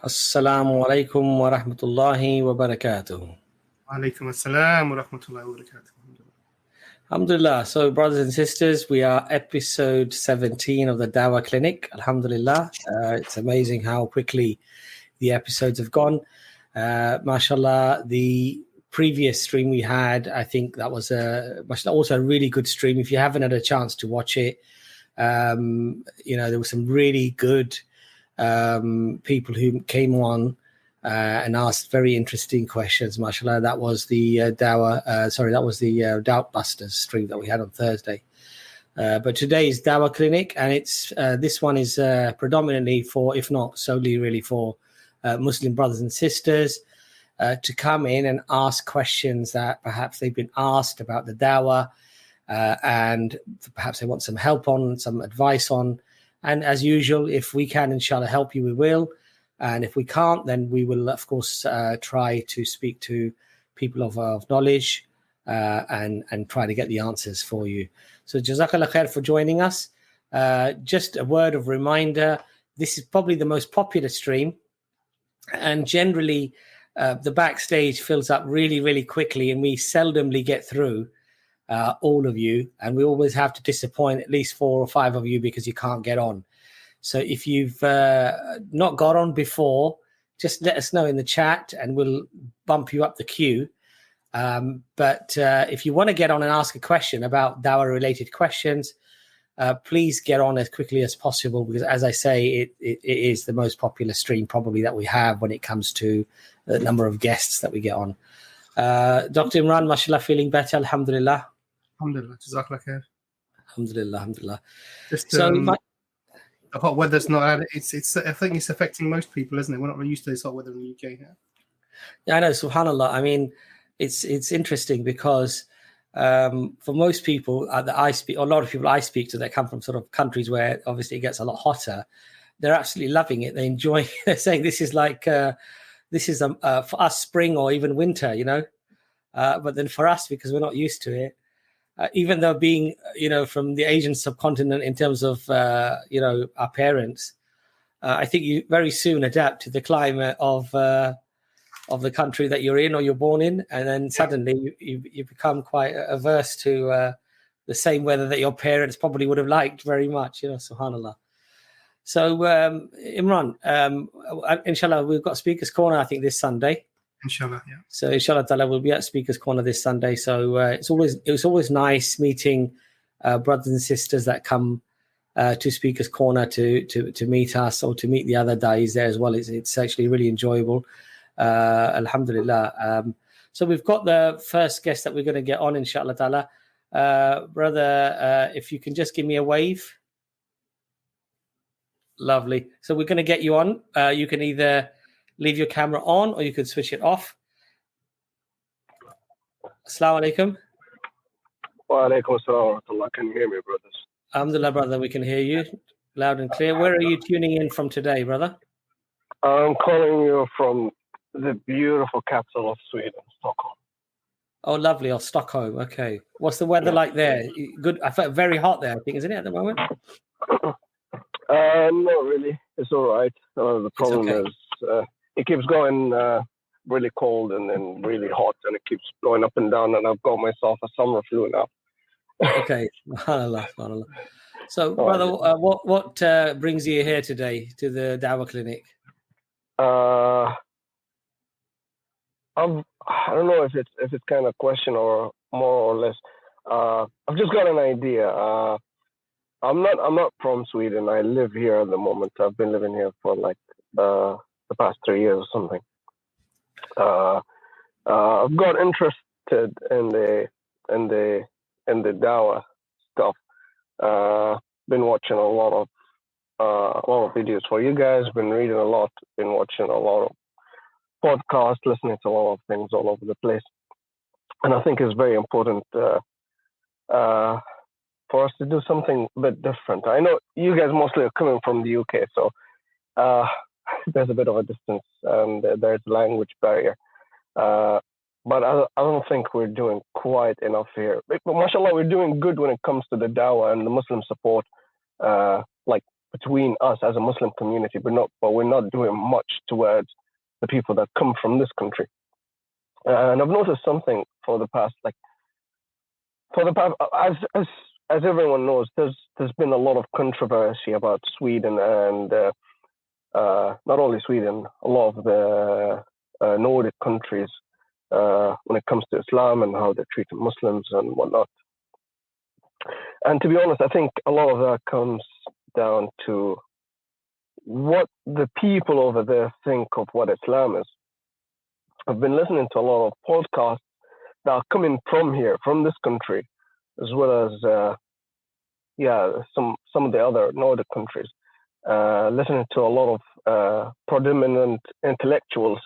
Assalamu alaikum wa rahmatullahi wa barakatuh. Alaikum assalam wa rahmatullahi wa barakatuh. Alhamdulillah. So, brothers and sisters, we are episode 17 of the Dawah Clinic. Alhamdulillah. It's amazing how quickly the episodes have gone. MashaAllah, the previous stream we had, I think that was also a really good stream. If you haven't had a chance to watch it, there were some really good people who came on and asked very interesting questions. MashaAllah, that was the Doubt Busters stream that we had on Thursday. But today's Dawah Clinic, and it's this one is predominantly for, if not solely really for Muslim brothers and sisters to come in and ask questions that perhaps they've been asked about the Dawah, and perhaps they want some help on, some advice on. And as usual, if we can, inshallah, help you, we will. And if we can't, then we will, of course, try to speak to people of knowledge and try to get the answers for you. So Jazakallah khair for joining us. Just a word of reminder, this is probably the most popular stream. And generally, the backstage fills up really, really quickly, and we seldomly get through all of you, and we always have to disappoint at least 4 or 5 of you because you can't get on. So if you've not got on before, just let us know in the chat and we'll bump you up the queue. But if you want to get on and ask a question about Dawah related questions, please get on as quickly as possible, because as I say, it is the most popular stream probably that we have when it comes to the number of guests that we get on. Dr. Imran, mashallah, feeling better, alhamdulillah. Alhamdulillah, Jazakallah khair. Alhamdulillah, alhamdulillah. Just the hot weather's not. It's. I think it's affecting most people, isn't it? We're not really used to this hot weather in the UK here. Yeah, I know. Subhanallah. I mean, it's interesting because for most people that I speak, a lot of people I speak to that come from sort of countries where obviously it gets a lot hotter, they're absolutely loving it. They enjoy. They're saying this is like for us spring or even winter, But then for us, because we're not used to it. Even though being, from the Asian subcontinent in terms of, our parents, I think you very soon adapt to the climate of the country that you're in or you're born in. And then suddenly you become quite averse to the same weather that your parents probably would have liked very much, subhanAllah. So, Imran, inshallah, we've got Speaker's Corner, I think, this Sunday. Inshallah, yeah. So inshallah ta'ala, we'll be at Speaker's Corner this Sunday. So it's always nice meeting brothers and sisters that come to Speaker's Corner to meet us or to meet the other days there as well. It's actually really enjoyable. Alhamdulillah. So we've got the first guest that we're going to get on, inshallah ta'ala. Brother, if you can just give me a wave. Lovely. So we're going to get you on. You can either leave your camera on or you could switch it off. Assalamu alaikum. Wa alaikum assalam wa rahmatullah. Can you hear me, brothers? Alhamdulillah, brother, we can hear you loud and clear. Where are you tuning in from today, brother? I'm calling you from the beautiful capital of Sweden, Stockholm. Oh, lovely. Oh, Stockholm. Okay. What's the weather like there? Good. I felt very hot there, I think, isn't it, at the moment? Not really. It's all right. The problem is it keeps going really cold and then really hot, and it keeps going up and down, and I've got myself a summer flu now. Okay. SubhanAllah. So, brother, what brings you here today to the Dawah Clinic? I don't know if it's kind of question or more or less. I've just got an idea. I'm not from Sweden. I live here at the moment. I've been living here for like the past 3 years or something. I've got interested in the Dawah stuff. Been watching a lot of videos for you guys. Been reading a lot. Been watching a lot of podcasts, listening to a lot of things all over the place. And I think it's very important for us to do something a bit different. I know you guys mostly are coming from the UK, so there's a bit of a distance and there's a language barrier. But I don't think we're doing quite enough here. But mashallah, we're doing good when it comes to the Dawah and the Muslim support, like between us as a Muslim community, but we're not doing much towards the people that come from this country. And I've noticed something for the past, as everyone knows, there's been a lot of controversy about Sweden and not only Sweden, a lot of the Nordic countries when it comes to Islam and how they're treating Muslims and whatnot. And to be honest, I think a lot of that comes down to what the people over there think of what Islam is. I've been listening to a lot of podcasts that are coming from here, from this country, as well as some of the other Nordic countries. Listening to a lot of predominant intellectuals,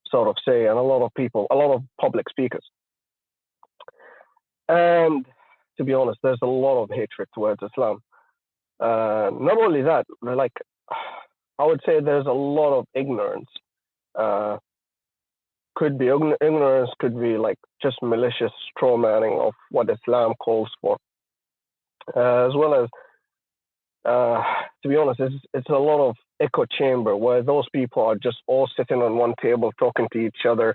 sort of say, and a lot of public speakers. And to be honest, there's a lot of hatred towards Islam. Not only that, I would say there's a lot of ignorance. Could be ignorance, could be just malicious straw manning of what Islam calls for, as well as, to be honest, it's a lot of echo chamber where those people are just all sitting on one table talking to each other,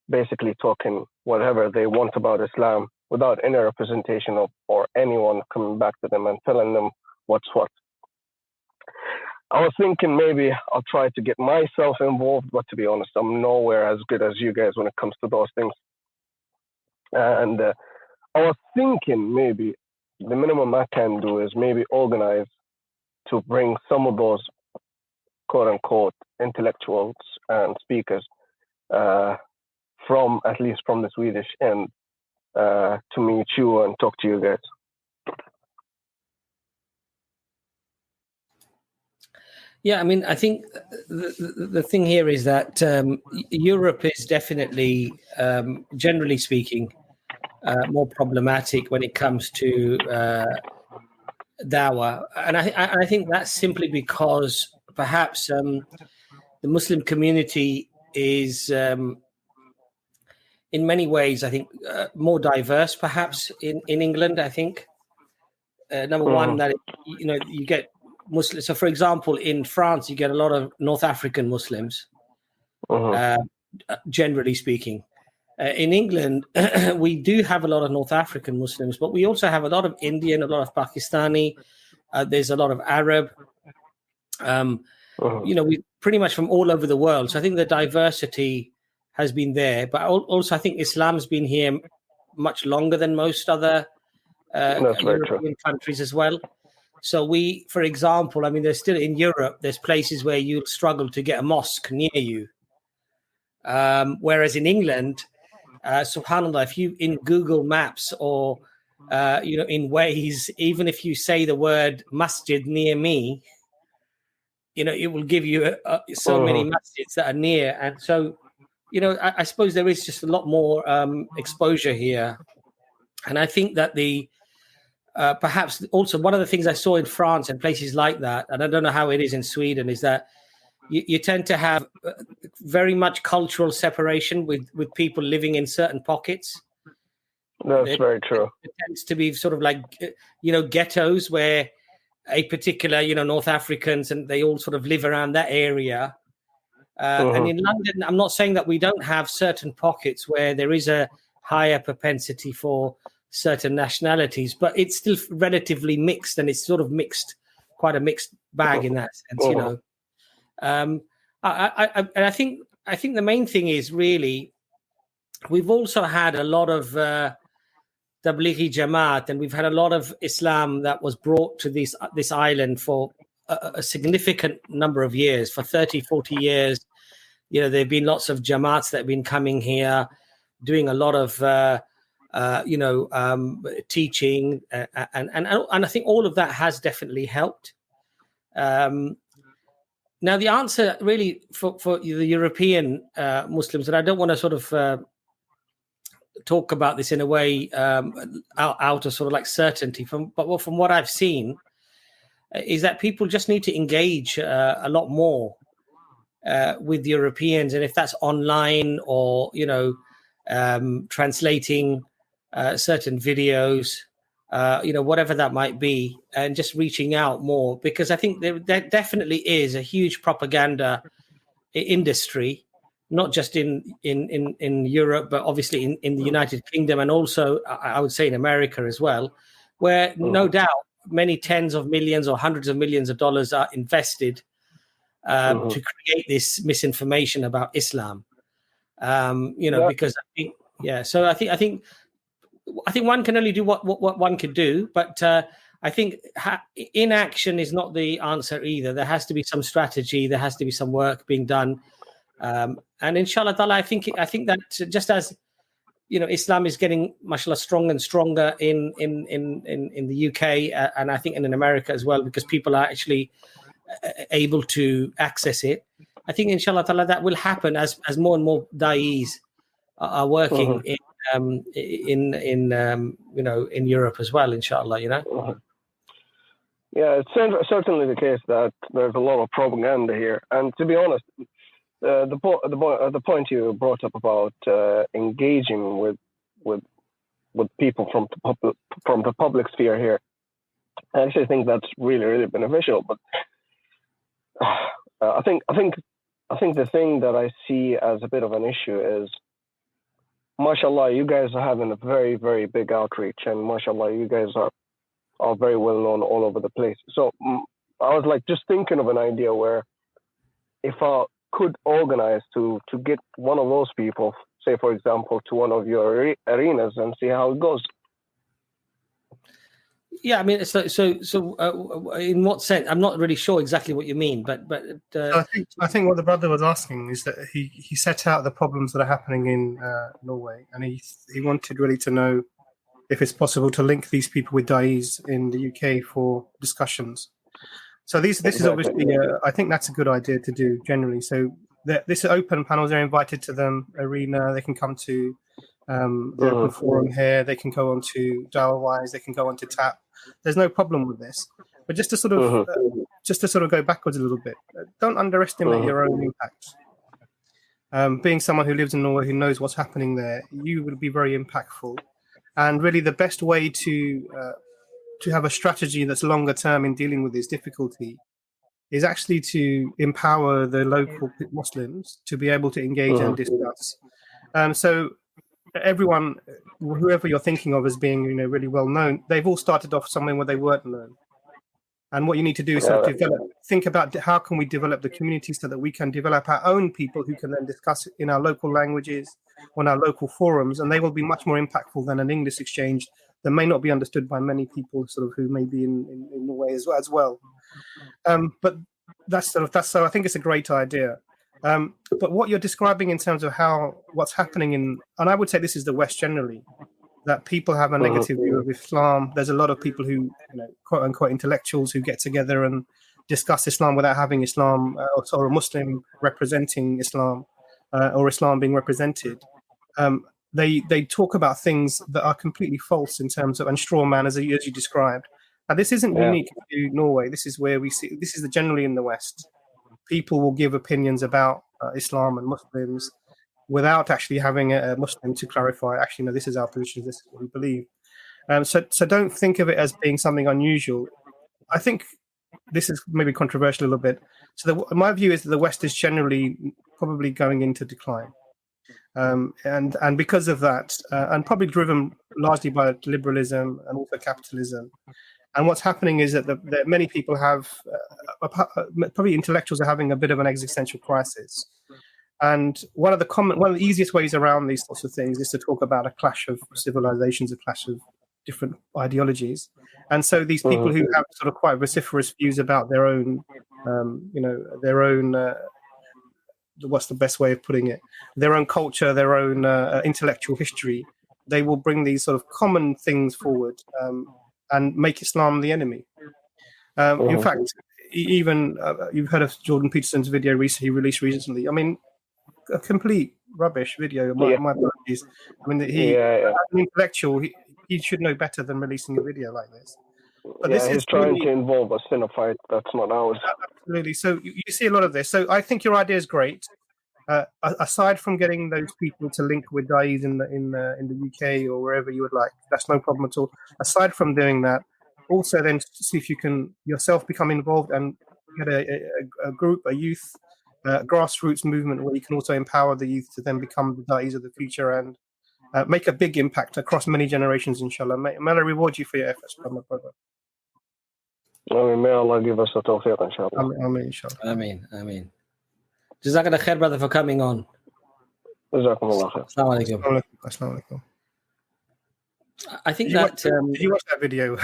basically talking whatever they want about Islam without any representation of or anyone coming back to them and telling them what's what. I was thinking maybe I'll try to get myself involved, but to be honest, I'm nowhere as good as you guys when it comes to those things. And I was thinking maybe the minimum I can do is maybe organize to bring some of those quote-unquote intellectuals and speakers at least from the Swedish end to meet you and talk to you guys. Yeah, I mean, I think the thing here is that Europe is definitely, generally speaking, more problematic when it comes to Dawah. And I think that's simply because perhaps the Muslim community is, in many ways, I think, more diverse, perhaps, in England, I think. Number one, that, you get Muslims. So, for example, in France, you get a lot of North African Muslims, generally speaking. In England, we do have a lot of North African Muslims, but we also have a lot of Indian, a lot of Pakistani. There's a lot of Arab. We pretty much from all over the world. So I think the diversity has been there, but also I think Islam's been here much longer than most other European countries as well. So we, for example, I mean, there's still in Europe, there's places where you'll struggle to get a mosque near you. Whereas in England, subhanAllah, if you in Google Maps or, in Waze, even if you say the word masjid near me, it will give you so many masjids that are near. And so, I suppose there is just a lot more exposure here. And I think that perhaps also one of the things I saw in France and places like that, and I don't know how it is in Sweden, is that you tend to have very much cultural separation with people living in certain pockets. That's very true. It tends to be sort of like, ghettos where a particular, North Africans, and they all sort of live around that area. And in London, I'm not saying that we don't have certain pockets where there is a higher propensity for certain nationalities, but it's still relatively mixed, and it's sort of quite a mixed bag in that sense, I think the main thing is really we've also had a lot of Tablighi Jamaat, and we've had a lot of Islam that was brought to this island for a significant number of years, for 30, 40 years. There have been lots of Jamaats that have been coming here, doing a lot of teaching, and I think all of that has definitely helped. Now, the answer really for the European Muslims, and I don't want to sort of talk about this in a way out of sort of like certainty, but from what I've seen, is that people just need to engage a lot more with Europeans, and if that's online or translating certain videos, whatever that might be, and just reaching out more, because I think there definitely is a huge propaganda industry, not just in Europe, but obviously in the United Kingdom, and also I would say in America as well, where no doubt many tens of millions or hundreds of millions of dollars are invested to create this misinformation about Islam. Because I think, so I think one can only do what one could do, but I think inaction is not the answer either. There has to be some strategy. There has to be some work being done. And inshallah ta'ala, I think that just as Islam is getting mashallah stronger and stronger in the UK, and I think in America as well, because people are actually able to access it. I think inshallah ta'ala that will happen as more and more da'is are working in Europe as well, inshallah. Yeah, it's certainly the case that there's a lot of propaganda here, and to be honest, the point you brought up about engaging with people from the public sphere here, I actually think that's really, really beneficial. But I think the thing that I see as a bit of an issue is, mashallah, you guys are having a very, very big outreach, and mashallah, you guys are very well known all over the place. So I was like just thinking of an idea where if I could organize to get one of those people, say for example, to one of your arenas and see how it goes. Yeah, I mean, so in what sense? I'm not really sure exactly what you mean, but I think what the brother was asking is that he set out the problems that are happening in Norway, and he wanted really to know if it's possible to link these people with da'is in the UK for discussions. So this is obviously, I think that's a good idea to do generally. So this open panels are invited to them arena. They can come to the open forum here. They can go on to Dawah Wise. They can go on to Tap. There's no problem with this. But just to sort of go backwards a little bit, don't underestimate your own impact. Being someone who lives in Norway, who knows what's happening there, you will be very impactful. And really, the best way to have a strategy that's longer term in dealing with this difficulty is actually to empower the local Muslims to be able to engage and discuss. So everyone, whoever you're thinking of as being really well known, they've all started off somewhere where they weren't known. And what you need to do is sort of think about how can we develop the community so that we can develop our own people who can then discuss in our local languages, on our local forums, and they will be much more impactful than an English exchange that may not be understood by many people sort of who may be in Norway as well. But so I think it's a great idea. But what you're describing in terms of what's happening and I would say this is the West generally, that people have a negative view of Islam. There's a lot of people who, quote unquote intellectuals who get together and discuss Islam without having Islam or a Muslim representing Islam or Islam being represented. They talk about things that are completely false in terms of, and straw man as you described. Now, this isn't unique to Norway. This is where we see, this is generally in the West. People will give opinions about Islam and Muslims without actually having a Muslim to clarify, actually, no, this is our position, this is what we believe. So don't think of it as being something unusual. I think this is maybe controversial a little bit. So my view is that the West is generally probably going into decline. And because of that, and probably driven largely by liberalism and also capitalism. And what's happening is that many people have, probably intellectuals are having a bit of an existential crisis. And one of the easiest ways around these sorts of things is to talk about a clash of civilizations, a clash of different ideologies. And so these people who have sort of quite vociferous views about their own, what's the best way of putting it? Their own culture, their own intellectual history, they will bring these sort of common things forward and make Islam the enemy. In fact, even you've heard of Jordan Peterson's video he released recently. I mean, a complete rubbish video. My apologies. I mean, as an intellectual, he should know better than releasing a video like this. But this is trying to involve us in a fight that's not ours. Absolutely. So you see a lot of this. So I think your idea is great. aside from getting those people to link with da'is in the UK or wherever you would like, that's no problem at all. Aside from doing that, also then see if you can yourself become involved and get a group, a youth, grassroots movement where you can also empower the youth to then become the da'is of the future and make a big impact across many generations, inshallah. May Allah reward you for your efforts, my brother. May Allah give us the tawfiq, inshallah. Ameen, inshallah. Ameen. Jazakallah khair, brother, for coming on. Jazakumullah khair. Assalamu alaikum. Assalamu alaikum. I think Did you watch that video?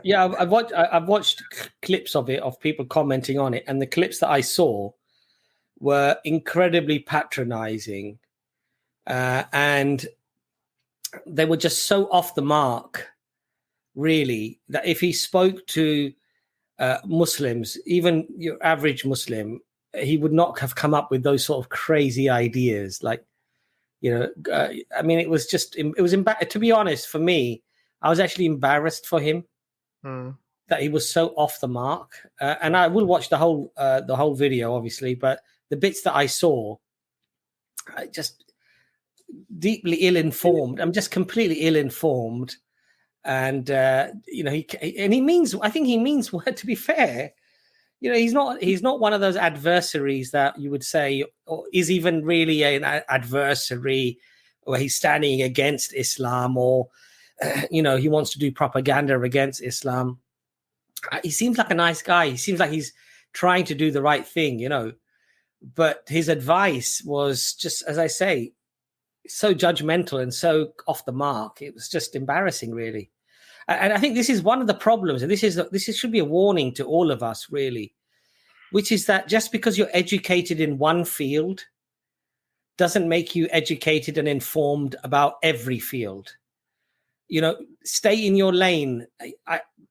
Yeah, I've watched clips of it, of people commenting on it, and the clips that I saw were incredibly patronizing, and they were just so off the mark, really, that if he spoke to Muslims, even your average Muslim, he would not have come up with those sort of crazy ideas. Like, I mean, it was to be honest, for me, I was actually embarrassed for him that he was so off the mark. And I will watch the whole video, obviously, but the bits that I saw, I just deeply ill-informed. I'm just completely ill-informed. And, he means, I think he means well, to be fair. He's not one of those adversaries that you would say, or is even really an adversary, where he's standing against Islam, or he wants to do propaganda against Islam. He seems like a nice guy. He seems like he's trying to do the right thing, but his advice was just, as I say, so judgmental and so off the mark. It was just embarrassing, really. And I think this is one of the problems, and this should be a warning to all of us, really, which is that just because you're educated in one field doesn't make you educated and informed about every field. Stay in your lane.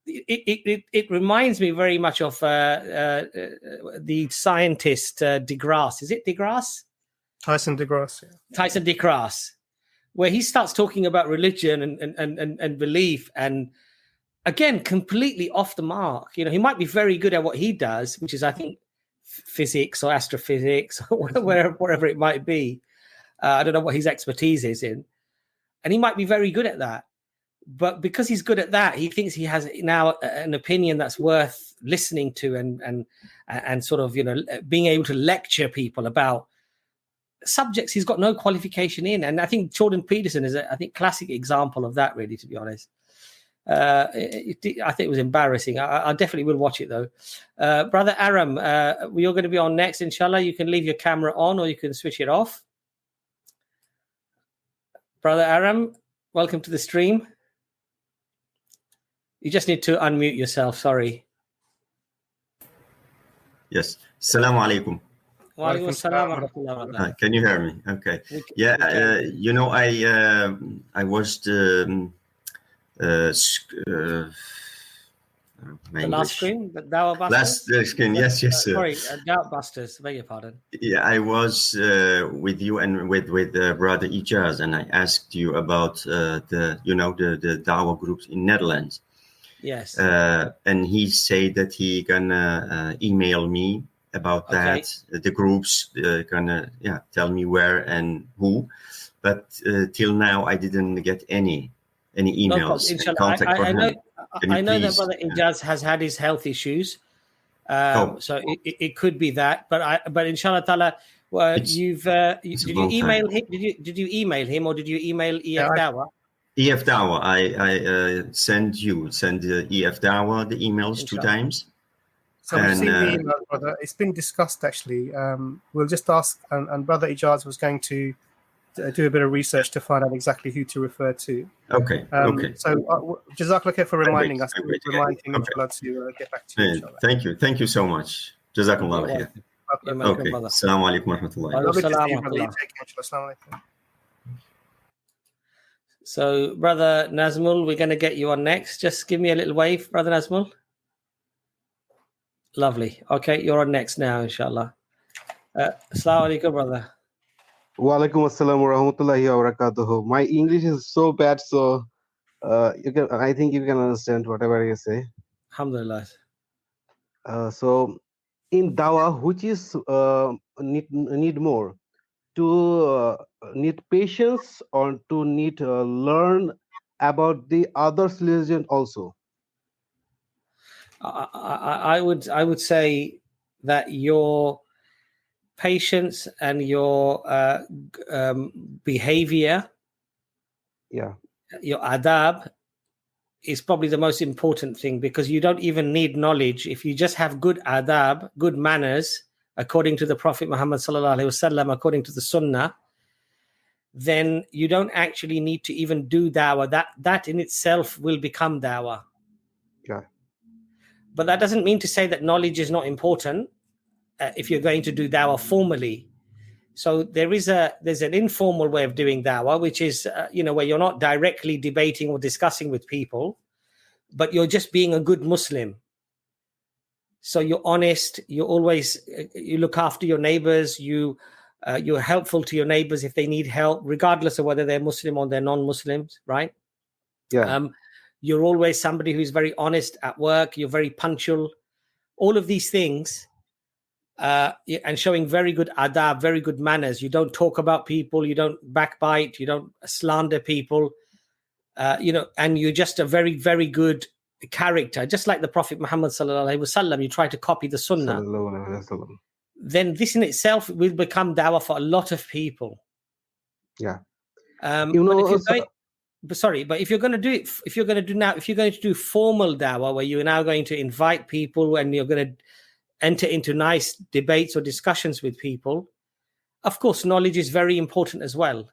It reminds me very much of the scientist deGrasse. Is it deGrasse? Tyson deGrasse. Yeah. Tyson deGrasse, where he starts talking about religion and belief, and again, completely off the mark. He might be very good at what he does, which is, I think, physics or astrophysics or wherever it might be. I don't know what his expertise is in, and he might be very good at that. But because he's good at that, he thinks he has now an opinion that's worth listening to and sort of being able to lecture people about subjects he's got no qualification in. And I think Jordan Peterson is a classic example of that, really, to be honest. I think it was embarrassing. I definitely will watch it, though. Brother Aram, you're going to be on next, inshallah. You can leave your camera on or you can switch it off. Brother Aram, welcome to the stream. You just need to unmute yourself. Sorry. Yes. Assalamu alaikum. Can you hear me? Okay. Yeah. I watched the last screen, the Dawah Busters? Last screen, yes. Sorry, Dawah Busters, beg your pardon. Yeah, I was with you and with Brother Ijaz, and I asked you about the Dawah groups in Netherlands. Yes. And he said that he gonna email me about that. The groups gonna tell me where and who, but till now I didn't get any emails. No, contact from him. I know that Brother Ijaz has had his health issues, so it could be that. But inshallah ta'ala, did you email him? Did you email him or did you email EFDawah? EFDawah. I send the EFDawah the emails 2 times. So we've seen the email, brother. It's been discussed, actually. We'll just ask, and Brother Ijaz was going to do a bit of research to find out exactly who to refer to. Okay. So Jazakallah khair for reminding us. Remind him to get back to you. Inshallah. Thank you so much. Jazakallah khair. Okay. Assalamu alaikum wa rahmatullahi. So, Brother Nazmul, we're going to get you on next. Just give me a little wave, Brother Nazmul. Lovely. Okay, you're on next now, inshallah. Assalamu alaikum, brother. Wa alaikum assalam wa rahmatullahi wa barakatuhu. My English is so bad, so I think you can understand whatever you say. Alhamdulillah. So in Dawah, which is need more to need patience or to need learn about the other's religion also? I would say that your patience and your behavior, Yeah, your adab, is probably the most important thing, because you don't even need knowledge. If you just have good adab, good manners, according to the Prophet Muhammad sallallahu alaihi wasallam, according to the Sunnah, then you don't actually need to even do dawah. That in itself will become dawah. yeah, But that doesn't mean to say that knowledge is not important if you're going to do dawah formally. So there's an informal way of doing dawah, which is where you're not directly debating or discussing with people, but you're just being a good Muslim. So you're honest. You look after your neighbors. You're helpful to your neighbors if they need help, regardless of whether they're Muslim or they're non-Muslims, right? yeah. You're always somebody who's very honest at work. You're very punctual. All of these things. And showing very good adab, very good manners. You don't talk about people, you don't backbite, you don't slander people, and you're just a very, very good character, just like the Prophet Muhammad sallallahu alaihi wasallam. You try to copy the Sunnah. Then this in itself will become dawah for a lot of people. Yeah. But if you're going to do formal dawah, where you're now going to invite people and you're going to enter into nice debates or discussions with people, of course, knowledge is very important as well.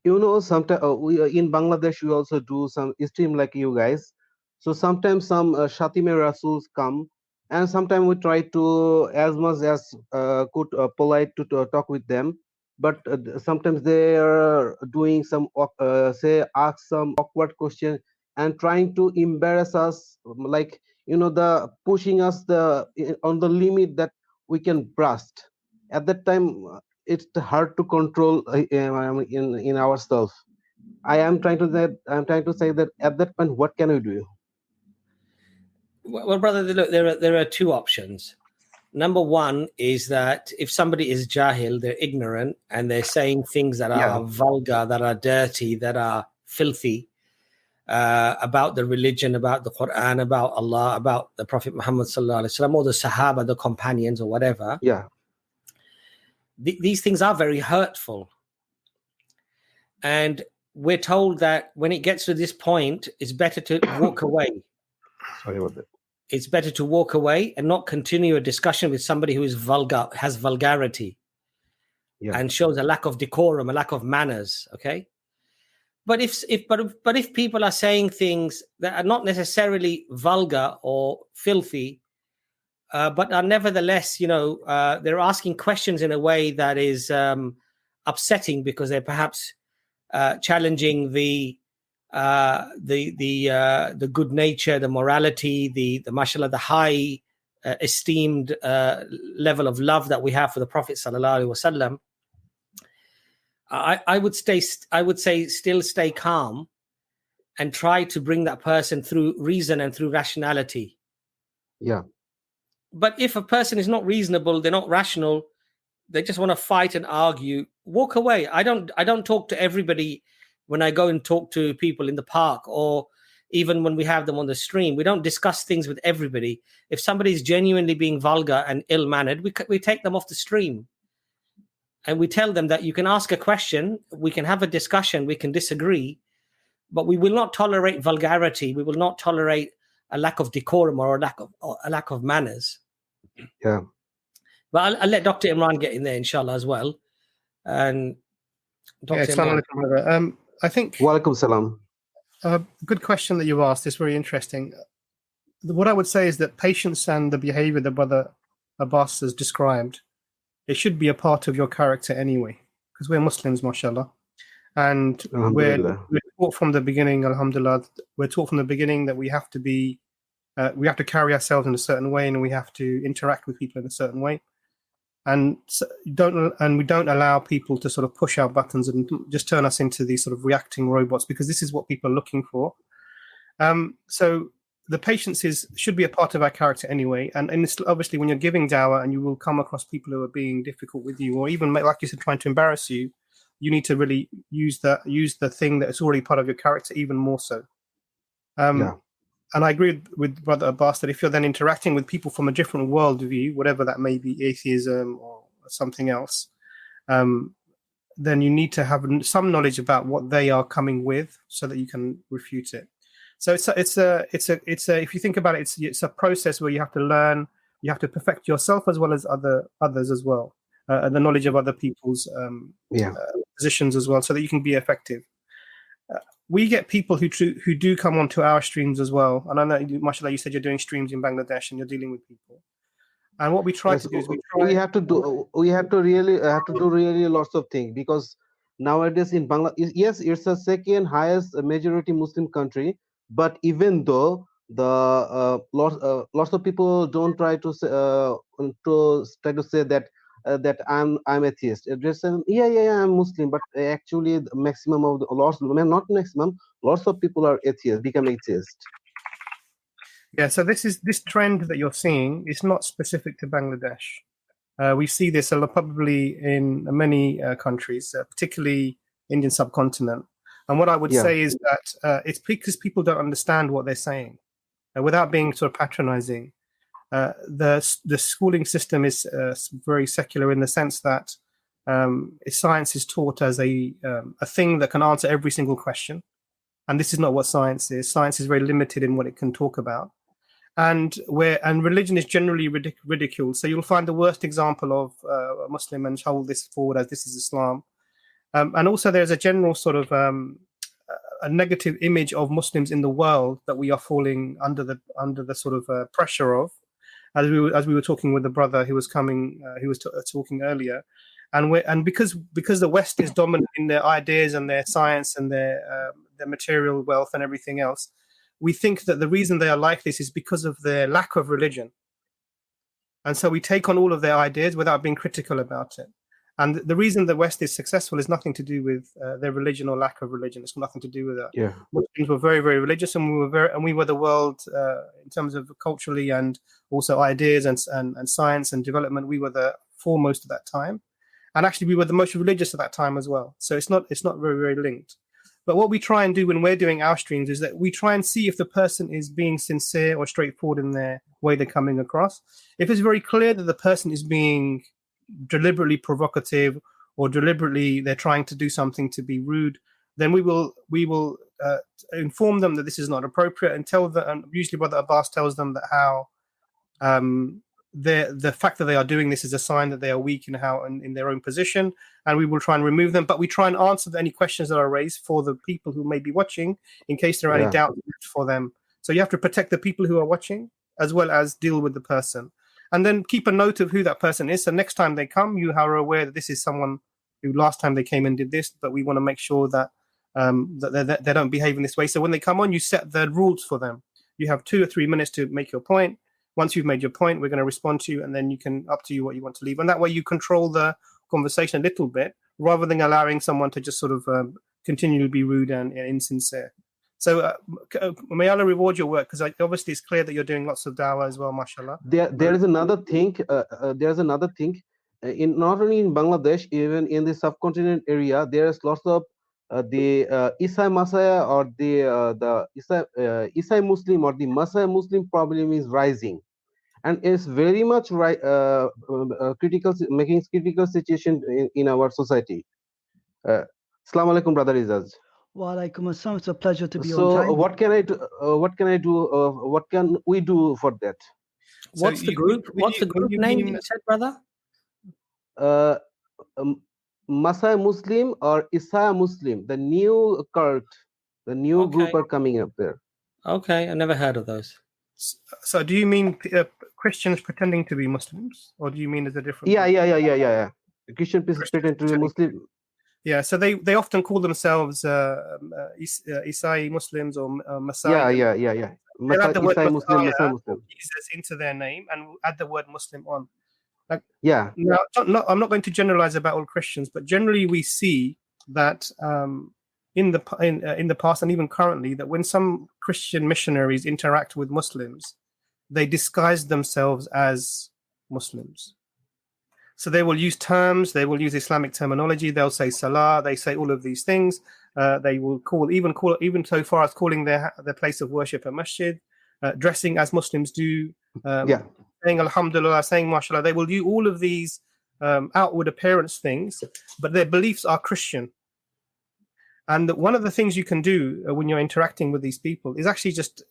Sometimes we in Bangladesh we also do some stream like you guys. So sometimes some Shatime Rasuls come, and sometimes we try to as much as could polite to talk with them. But sometimes they are doing some ask some awkward question and trying to embarrass us, like the pushing us on the limit that we can burst. At that time, it's hard to control in ourselves. I'm trying to say that at that point, what can we do? Well, brother, look, there are two options. Number one is that if somebody is jahil, they're ignorant, and they're saying things that are vulgar, that are dirty, that are filthy, about the religion, about the Quran, about Allah, about the Prophet Muhammad sallallahu alaihi wasallam, or the Sahaba, the companions, or whatever. Yeah. These things are very hurtful. And we're told that when it gets to this point, it's better to walk away. Sorry about that. It's better to walk away and not continue a discussion with somebody who is vulgar, has vulgarity, and shows a lack of decorum, a lack of manners. Okay. But if people are saying things that are not necessarily vulgar or filthy, but are nevertheless, they're asking questions in a way that is upsetting, because they're perhaps challenging the good nature, the morality, the mashallah, the high esteemed level of love that we have for the Prophet sallallahu alaihi wasallam. I would say still stay calm and try to bring that person through reason and through rationality. Yeah. But if a person is not reasonable, they're not rational, they just want to fight and argue, walk away. I don't talk to everybody when I go and talk to people in the park, or even when we have them on the stream. We don't discuss things with everybody. If somebody is genuinely being vulgar and ill-mannered, we take them off the stream. And we tell them that you can ask a question, we can have a discussion, we can disagree, but we will not tolerate vulgarity. We will not tolerate a lack of decorum or a lack of manners. Yeah. But I'll let Dr. Imran get in there, inshallah, as well. And Dr. Imran. I think. Walaikum salam. Good question that you asked. It's very interesting. What I would say is that patience and the behavior that Brother Abbas has described, it should be a part of your character anyway, because we're Muslims, mashallah. And we're taught from the beginning, alhamdulillah, we're taught from the beginning that we have to carry ourselves in a certain way, and we have to interact with people in a certain way. And we don't allow people to sort of push our buttons and just turn us into these sort of reacting robots, because this is what people are looking for. So the patience should be a part of our character anyway. And it's obviously when you're giving dawah and you will come across people who are being difficult with you, or even like you said, trying to embarrass you, you need to really use the thing that is already part of your character even more so. And I agree with Brother Abbas that if you're then interacting with people from a different worldview, whatever that may be, atheism or something else, then you need to have some knowledge about what they are coming with so that you can refute it. So it's a if you think about it, it's a process where you have to learn, you have to perfect yourself as well as others as well, and the knowledge of other people's positions as well, so that you can be effective. We get people who do come onto our streams as well, and I know, mashallah, you said you're doing streams in Bangladesh and you're dealing with people. And what we try to do is we have to do really lots of things, because nowadays in Bangladesh, yes, it's the second highest majority Muslim country, but even though the lots of people don't try to say that that I'm atheist. Just I'm Muslim, but actually the maximum of the not maximum, lots of people are atheists, become atheist. Yeah, so this trend that you're seeing is not specific to Bangladesh. We see this a lot, probably in many countries, particularly Indian subcontinent. And what I would say is that it's because people don't understand what they're saying, without being sort of patronizing. The schooling system is very secular in the sense that science is taught as a thing that can answer every single question, and this is not what science is. Science is very limited in what it can talk about, and religion is generally ridiculed. So you'll find the worst example of a Muslim and hold this forward as this is Islam, and also there's a general sort of a negative image of Muslims in the world that we are falling under the sort of pressure of. As we were talking with the brother who was coming, who was talking earlier, and because the West is dominant in their ideas and their science and their material wealth and everything else, we think that the reason they are like this is because of their lack of religion, and so we take on all of their ideas without being critical about it. And the reason the West is successful is nothing to do with their religion or lack of religion. It's nothing to do with that. Yeah. Muslims were very, very religious, and we were the world in terms of culturally and also ideas and science and development. We were the foremost at that time, and actually we were the most religious at that time as well. So it's not very, very linked. But what we try and do when we're doing our streams is that we try and see if the person is being sincere or straightforward in their way they're coming across. If it's very clear that the person is being deliberately provocative or deliberately they're trying to do something to be rude, then we will inform them that this is not appropriate, and tell them, and usually Brother Abbas tells them that how the fact that they are doing this is a sign that they are weak in their own position, and we will try and remove them, but we try and answer any questions that are raised for the people who may be watching in case there are any doubts for them. So you have to protect the people who are watching as well as deal with the person. And then keep a note of who that person is. So next time they come, you are aware that this is someone who last time they came and did this, but we want to make sure that that they don't behave in this way. So when they come on, you set the rules for them. You have 2 or 3 minutes to make your point. Once you've made your point, we're going to respond to you, and then up to you what you want to leave. And that way you control the conversation a little bit, rather than allowing someone to just sort of continually be rude and insincere. So may Allah reward your work, because obviously it's clear that you're doing lots of dawah as well, mashallah. There is another thing. There's another thing. In not only in Bangladesh, even in the subcontinent area, there is lots of the Isai Masaya or the Isai Muslim or the Masaya Muslim problem is rising, and it's very much critical, making critical situation in our society. Assalamu alaikum, brother Izaz. Wa alaikum assalam. It's a pleasure to be on time. So what can I do? What can we do for that? What's the group name you said, brother? Masai Muslim or Isaiah Muslim, the new cult, the new group are coming up there. Okay, I never heard of those. So do you mean Christians pretending to be Muslims, or do you mean there's a different? Yeah. Christian pretending to be Muslim. Yeah, so they often call themselves Isai Muslims or Masai. Yeah. They'll add the word Muslim. Jesus into their name and add the word Muslim on. Yeah. Now, I'm not going to generalize about all Christians, but generally we see that in the past and even currently, that when some Christian missionaries interact with Muslims, they disguise themselves as Muslims. So they will use terms, they will use Islamic terminology. They'll say salah, they say all of these things. They will even so far as calling their place of worship a masjid, dressing as Muslims do, saying alhamdulillah, saying mashallah. They will do all of these outward appearance things, but their beliefs are Christian. And one of the things you can do when you're interacting with these people is actually just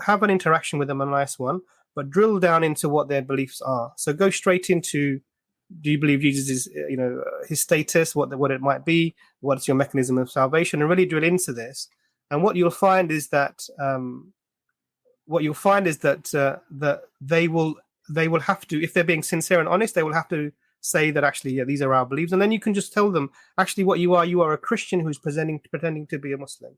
have an interaction with them, a nice one, but drill down into what their beliefs are. So go straight into, do you believe Jesus is, his status, what it might be, what's your mechanism of salvation, and really drill into this. And what you'll find is that that they will have to, if they're being sincere and honest, they will have to say that actually, yeah, these are our beliefs. And then you can just tell them, actually, what you are a Christian who's pretending to be a Muslim.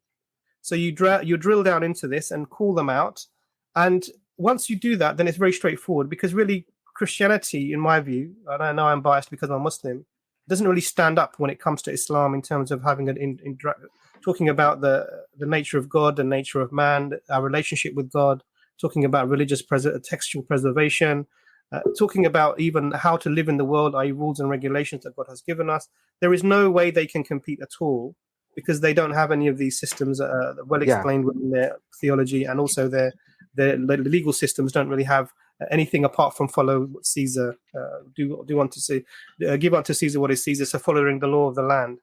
So you drill down into this and call them out. And once you do that, then it's very straightforward, because really Christianity, in my view, and I know I'm biased because I'm Muslim, doesn't really stand up when it comes to Islam in terms of having talking about the nature of God, the nature of man, our relationship with God, talking about religious textual preservation, talking about even how to live in the world, i.e. rules and regulations that God has given us. There is no way they can compete at all, because they don't have any of these systems well explained within their theology, and also their legal systems don't really have anything apart from follow Caesar, give unto Caesar what is Caesar, so following the law of the land.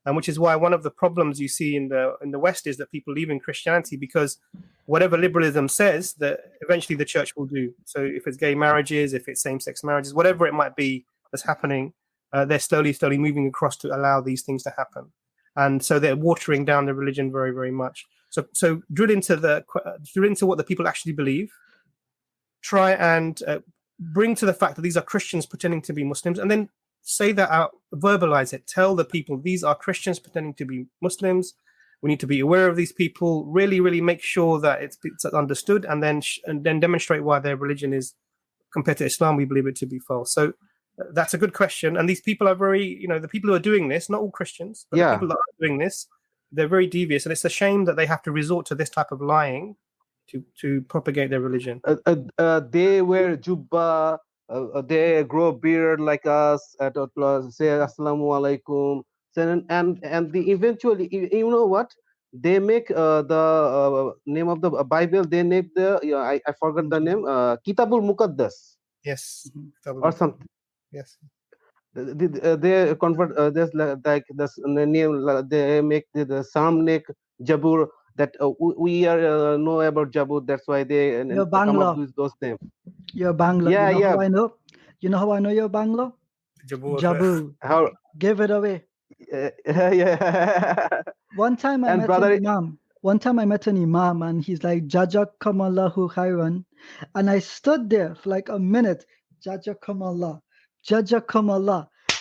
And which is why one of the problems you see in the West is that people leave in Christianity, because whatever liberalism says, that eventually the church will do. So if it's gay marriages, if it's same-sex marriages, whatever it might be that's happening, they're slowly moving across to allow these things to happen. And so they're watering down the religion very, very much. So drill into what the people actually believe. Try and bring to the fact that these are Christians pretending to be Muslims, and then say that out, verbalize it. Tell the people these are Christians pretending to be Muslims. We need to be aware of these people. Really, really make sure that it's understood, and then demonstrate why their religion is, compared to Islam, we believe it to be false. So that's a good question. And these people are very, the people who are doing this, not all Christians, but the people that are doing this, they're very devious, and it's a shame that they have to resort to this type of lying to propagate their religion. They wear jubba, they grow beard like us, say assalamu alaikum, and they eventually, you know what, they make the name of the Bible, they name I forgot the name, Kitabul Muqaddas. Yes. Or something. Yes. They convert this like this name, they make the Samnik Jabur, that we are know about Jabur, that's why they come up with those names. You're Bangla. Yeah, How I know? You know how I know you're Bangla? Jabur. How? Give it away. Yeah. One time I met an imam, and he's like, Jazakumallahu khairan. And I stood there for like a minute. Jazakumullah.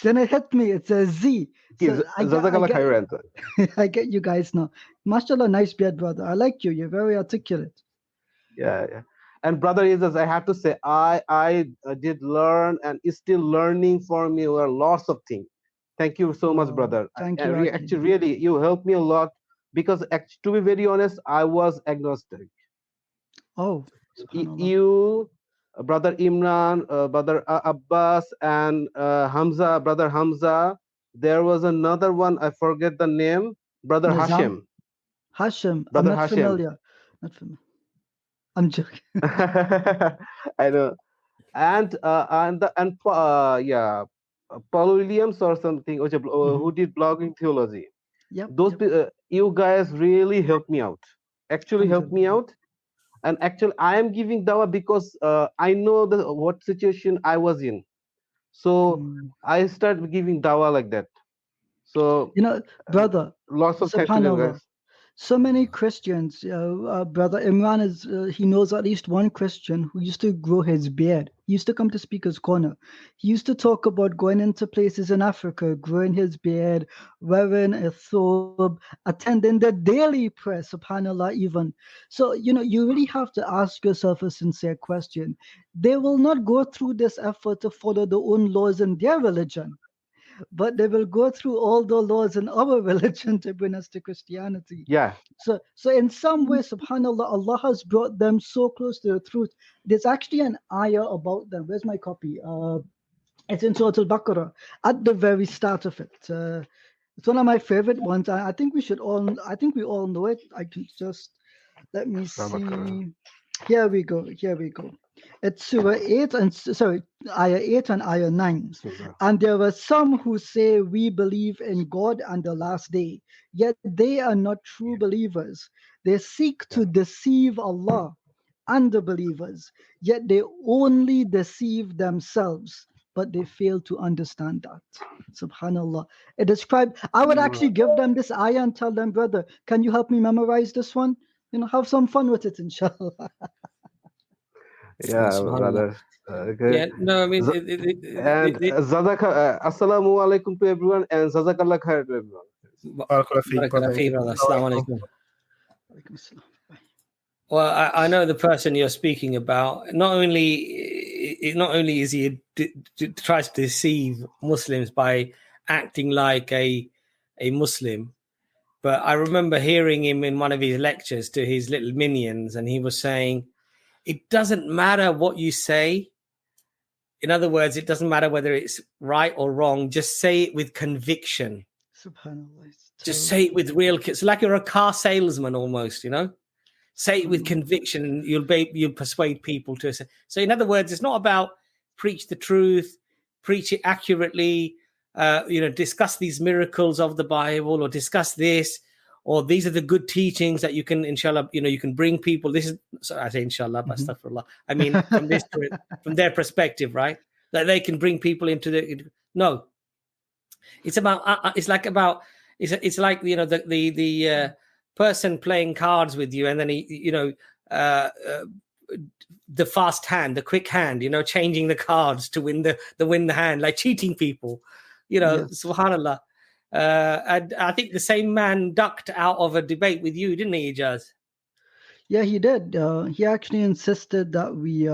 Then it hit me. It's a Z. So I get you guys now. Mashallah, nice beard, brother. I like you. You're very articulate. Yeah. And brother Jesus, I have to say, I did learn, and is still learning from you lots of things. Thank you so much, brother. Thank you. Actually, really, you helped me a lot, because to be very honest, I was agnostic. Oh, you, brother Imran, brother Abbas, and brother Hamza. There was another one, I forget the name, brother Hashim. Brother Hashim. Familiar. Not familiar. I'm joking. I know. And Paul Williams or something, who did blogging theology. Those you guys really helped me out. Actually helped me out. And actually, I am giving dawah because I know what situation I was in. So I started giving dawah like that. So brother, lots of thanks to you guys. So many Christians, brother Imran he knows at least one Christian who used to grow his beard. He used to come to Speaker's Corner. He used to talk about going into places in Africa, growing his beard, wearing a thobe, attending the daily prayer, subhanAllah even. So, you really have to ask yourself a sincere question. They will not go through this effort to follow their own laws in their religion. but they will go through all the laws in our religion to bring us to Christianity. Yeah. So in some way, subhanAllah, Allah has brought them so close to the truth. There's actually an ayah about them. Where's my copy? It's in Surah Al-Baqarah at the very start of it. It's one of my favorite ones. I think we all know it. I can just, let me see. Here we go. It's Surah 8 and Ayah 8 and Ayah 9. And there are some who say we believe in God and the last day, yet they are not true believers. They seek to deceive Allah and the believers, yet they only deceive themselves, but they fail to understand that. Subhanallah. It described, I would actually give them this ayah and tell them, brother, can you help me memorize this one? Have some fun with it, inshallah. Yeah, brother. Yeah, no, I mean, Assalamu alaikum to everyone, and Jazakallah khair to everyone. Assalamu alaikum. Well, I know the person you're speaking about. Not only is he tries to deceive Muslims by acting like a Muslim, but I remember hearing him in one of his lectures to his little minions, and he was saying, it doesn't matter what you say. In other words, it doesn't matter whether it's right or wrong. Just say it with conviction. Subhanallah. Just say it with real. It's like you're a car salesman almost, Say it with conviction, and you'll persuade people to. So, in other words, it's not about preach the truth, preach it accurately. Discuss these miracles of the Bible, or discuss this, or these are the good teachings that you can, inshallah, you can bring people. This is, I say inshallah, but astaghfirullah. I mean, from their perspective, right? That they can bring people into the. No, it's about. It's like the person playing cards with you, and then the fast hand, the quick hand, changing the cards to win the hand, like cheating people, yes. Subhanallah. And I think the same man ducked out of a debate with you, didn't he, Ijaz? Yeah, he did. He actually insisted that we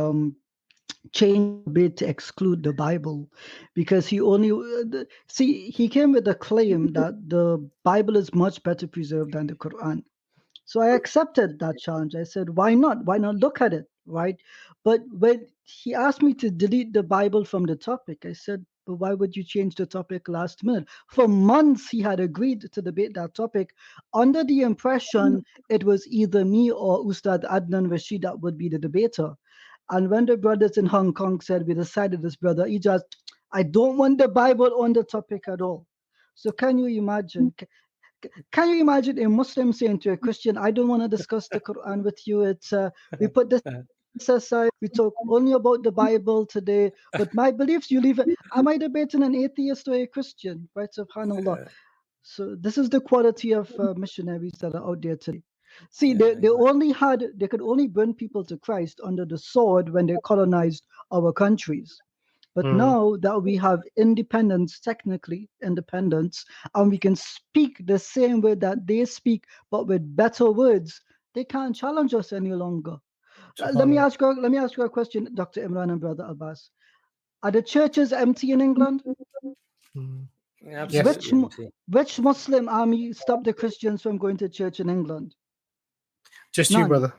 change a bit to exclude the Bible, because he came with the claim that the Bible is much better preserved than the Quran. So I accepted that challenge. I said, why not? Why not look at it, right? But when he asked me to delete the Bible from the topic, I said, but why would you change the topic last minute? For months, he had agreed to debate that topic under the impression it was either me or Ustad Adnan Rashid that would be the debater. And when the brothers in Hong Kong said, we decided this, brother Ijaz, I don't want the Bible on the topic at all. So can you imagine? Can you imagine a Muslim saying to a Christian, I don't want to discuss the Quran with you. It's we put this aside. We talk only about the Bible today. But my beliefs, you leave it. Am I debating an atheist or a Christian? Right? Subhanallah. So this is the quality of missionaries that are out there today. See, they could only bring people to Christ under the sword when they colonized our countries. But now that we have independence, technically independence, and we can speak the same way that they speak, but with better words, they can't challenge us any longer. Let me ask you a question, Dr. Imran and Brother Abbas. Are the churches empty in England? Which Muslim army stopped the Christians from going to church in England? Just None. You, brother.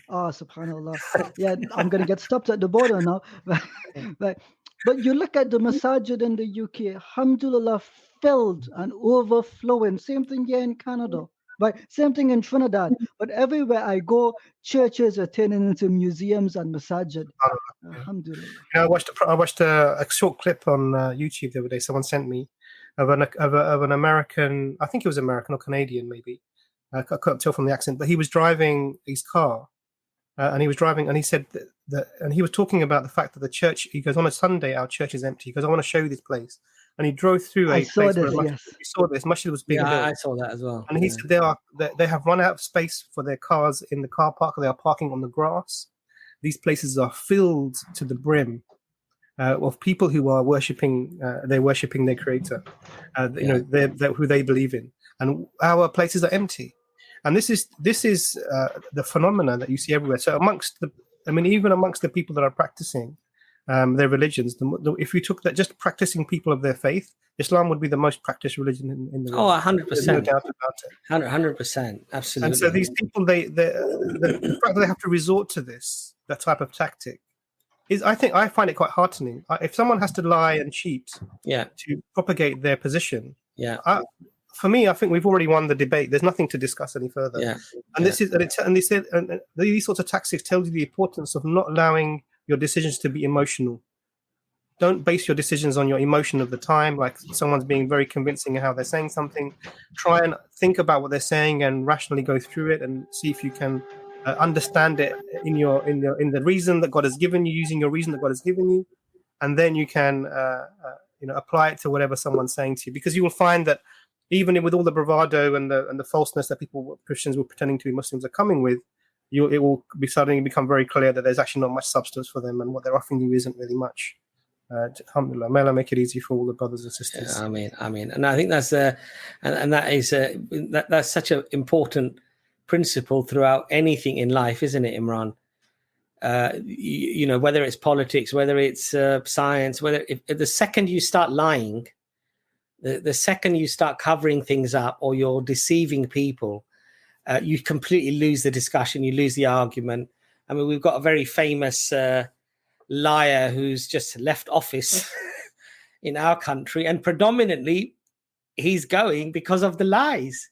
Oh, subhanallah. Yeah, I'm going to get stopped at the border now. But you look at the masajid in the UK, alhamdulillah, filled and overflowing. Same thing here in Canada. Right? Same thing in Trinidad. But everywhere I go, churches are turning into museums and masajid. Alhamdulillah. I watched a short clip on YouTube the other day. Someone sent me of an American. I think he was American or Canadian, maybe. I couldn't tell from the accent, but he was driving his car, and he said that, and he was talking about the fact that the church. He goes, on a Sunday, our church is empty. He goes, I want to show you this place, and he drove through a place where you saw this masjid was being built. I saw that as well. And he said they have run out of space for their cars in the car park. They are parking on the grass. These places are filled to the brim of people who are worshipping. They're worshipping their Creator. They're who they believe in, and our places are empty. And this is the phenomena that you see everywhere. So even amongst the people that are practicing, their religions, if you took that, just practicing people of their faith, Islam would be the most practiced religion in the world. 100%. There's no doubt about it. 100%. Absolutely. And so these people, the fact that they have to resort to that type of tactic, I find it quite heartening. If someone has to lie and cheat to propagate their position, for me, I think we've already won the debate. There's nothing to discuss any further. And these sorts of tactics tell you the importance of not allowing your decisions to be emotional. Don't base your decisions on your emotion of the time, like someone's being very convincing in how they're saying something. Try and think about what they're saying and rationally go through it and see if you can understand it in the reason that God has given you, using your reason that God has given you, and then you can apply it to whatever someone's saying to you. Because you will find that even with all the bravado and the falseness that Christians were pretending to be Muslims are coming with, it will suddenly become very clear that there's actually not much substance for them, and what they're offering you isn't really much. Alhamdulillah, may Allah make it easy for all the brothers and sisters. I mean, and I think that's that's such an important principle throughout anything in life, isn't it, Imran? Whether it's politics, whether it's science, if the second you start lying, the second you start covering things up or you're deceiving people, you completely lose the discussion, you lose the argument. I mean, we've got a very famous liar who's just left office in our country, and predominantly he's going because of the lies,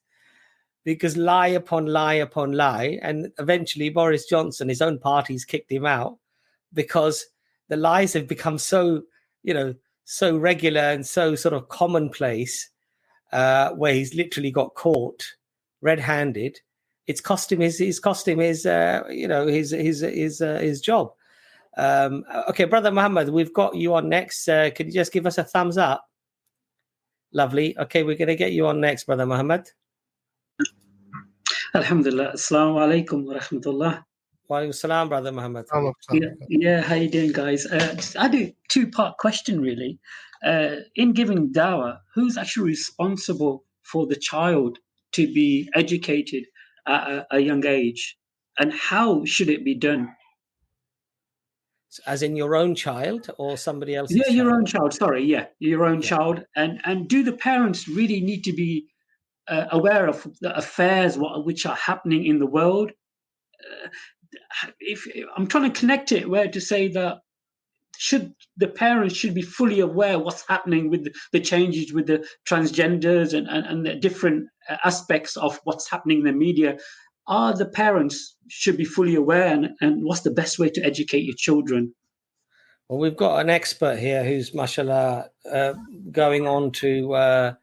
because lie upon lie upon lie, and eventually Boris Johnson, his own party's kicked him out because the lies have become so regular and so sort of commonplace, where he's literally got caught red-handed. It's cost him his job. Okay, Brother Muhammad, we've got you on next. Can you just give us a thumbs up? Lovely. Okay, we're going to get you on next, Brother Muhammad. Alhamdulillah. Assalamu alaikum wa rahmatullah. Wa alaikum salam, Brother Muhammad. Yeah, how you doing, guys? I do a two-part question, really. In giving dawah, who's actually responsible for the child to be educated at a young age, and how should it be done? As in your own child or somebody else's? Yeah, your own child. Sorry, your own child. And do the parents really need to be aware of the affairs which are happening in the world? If I'm trying to connect it, where to say that the parents should be fully aware what's happening with the changes with the transgenders and the different aspects of what's happening in the media. Are the parents should be fully aware, and what's the best way to educate your children? Well, we've got an expert here who's, mashallah, going on to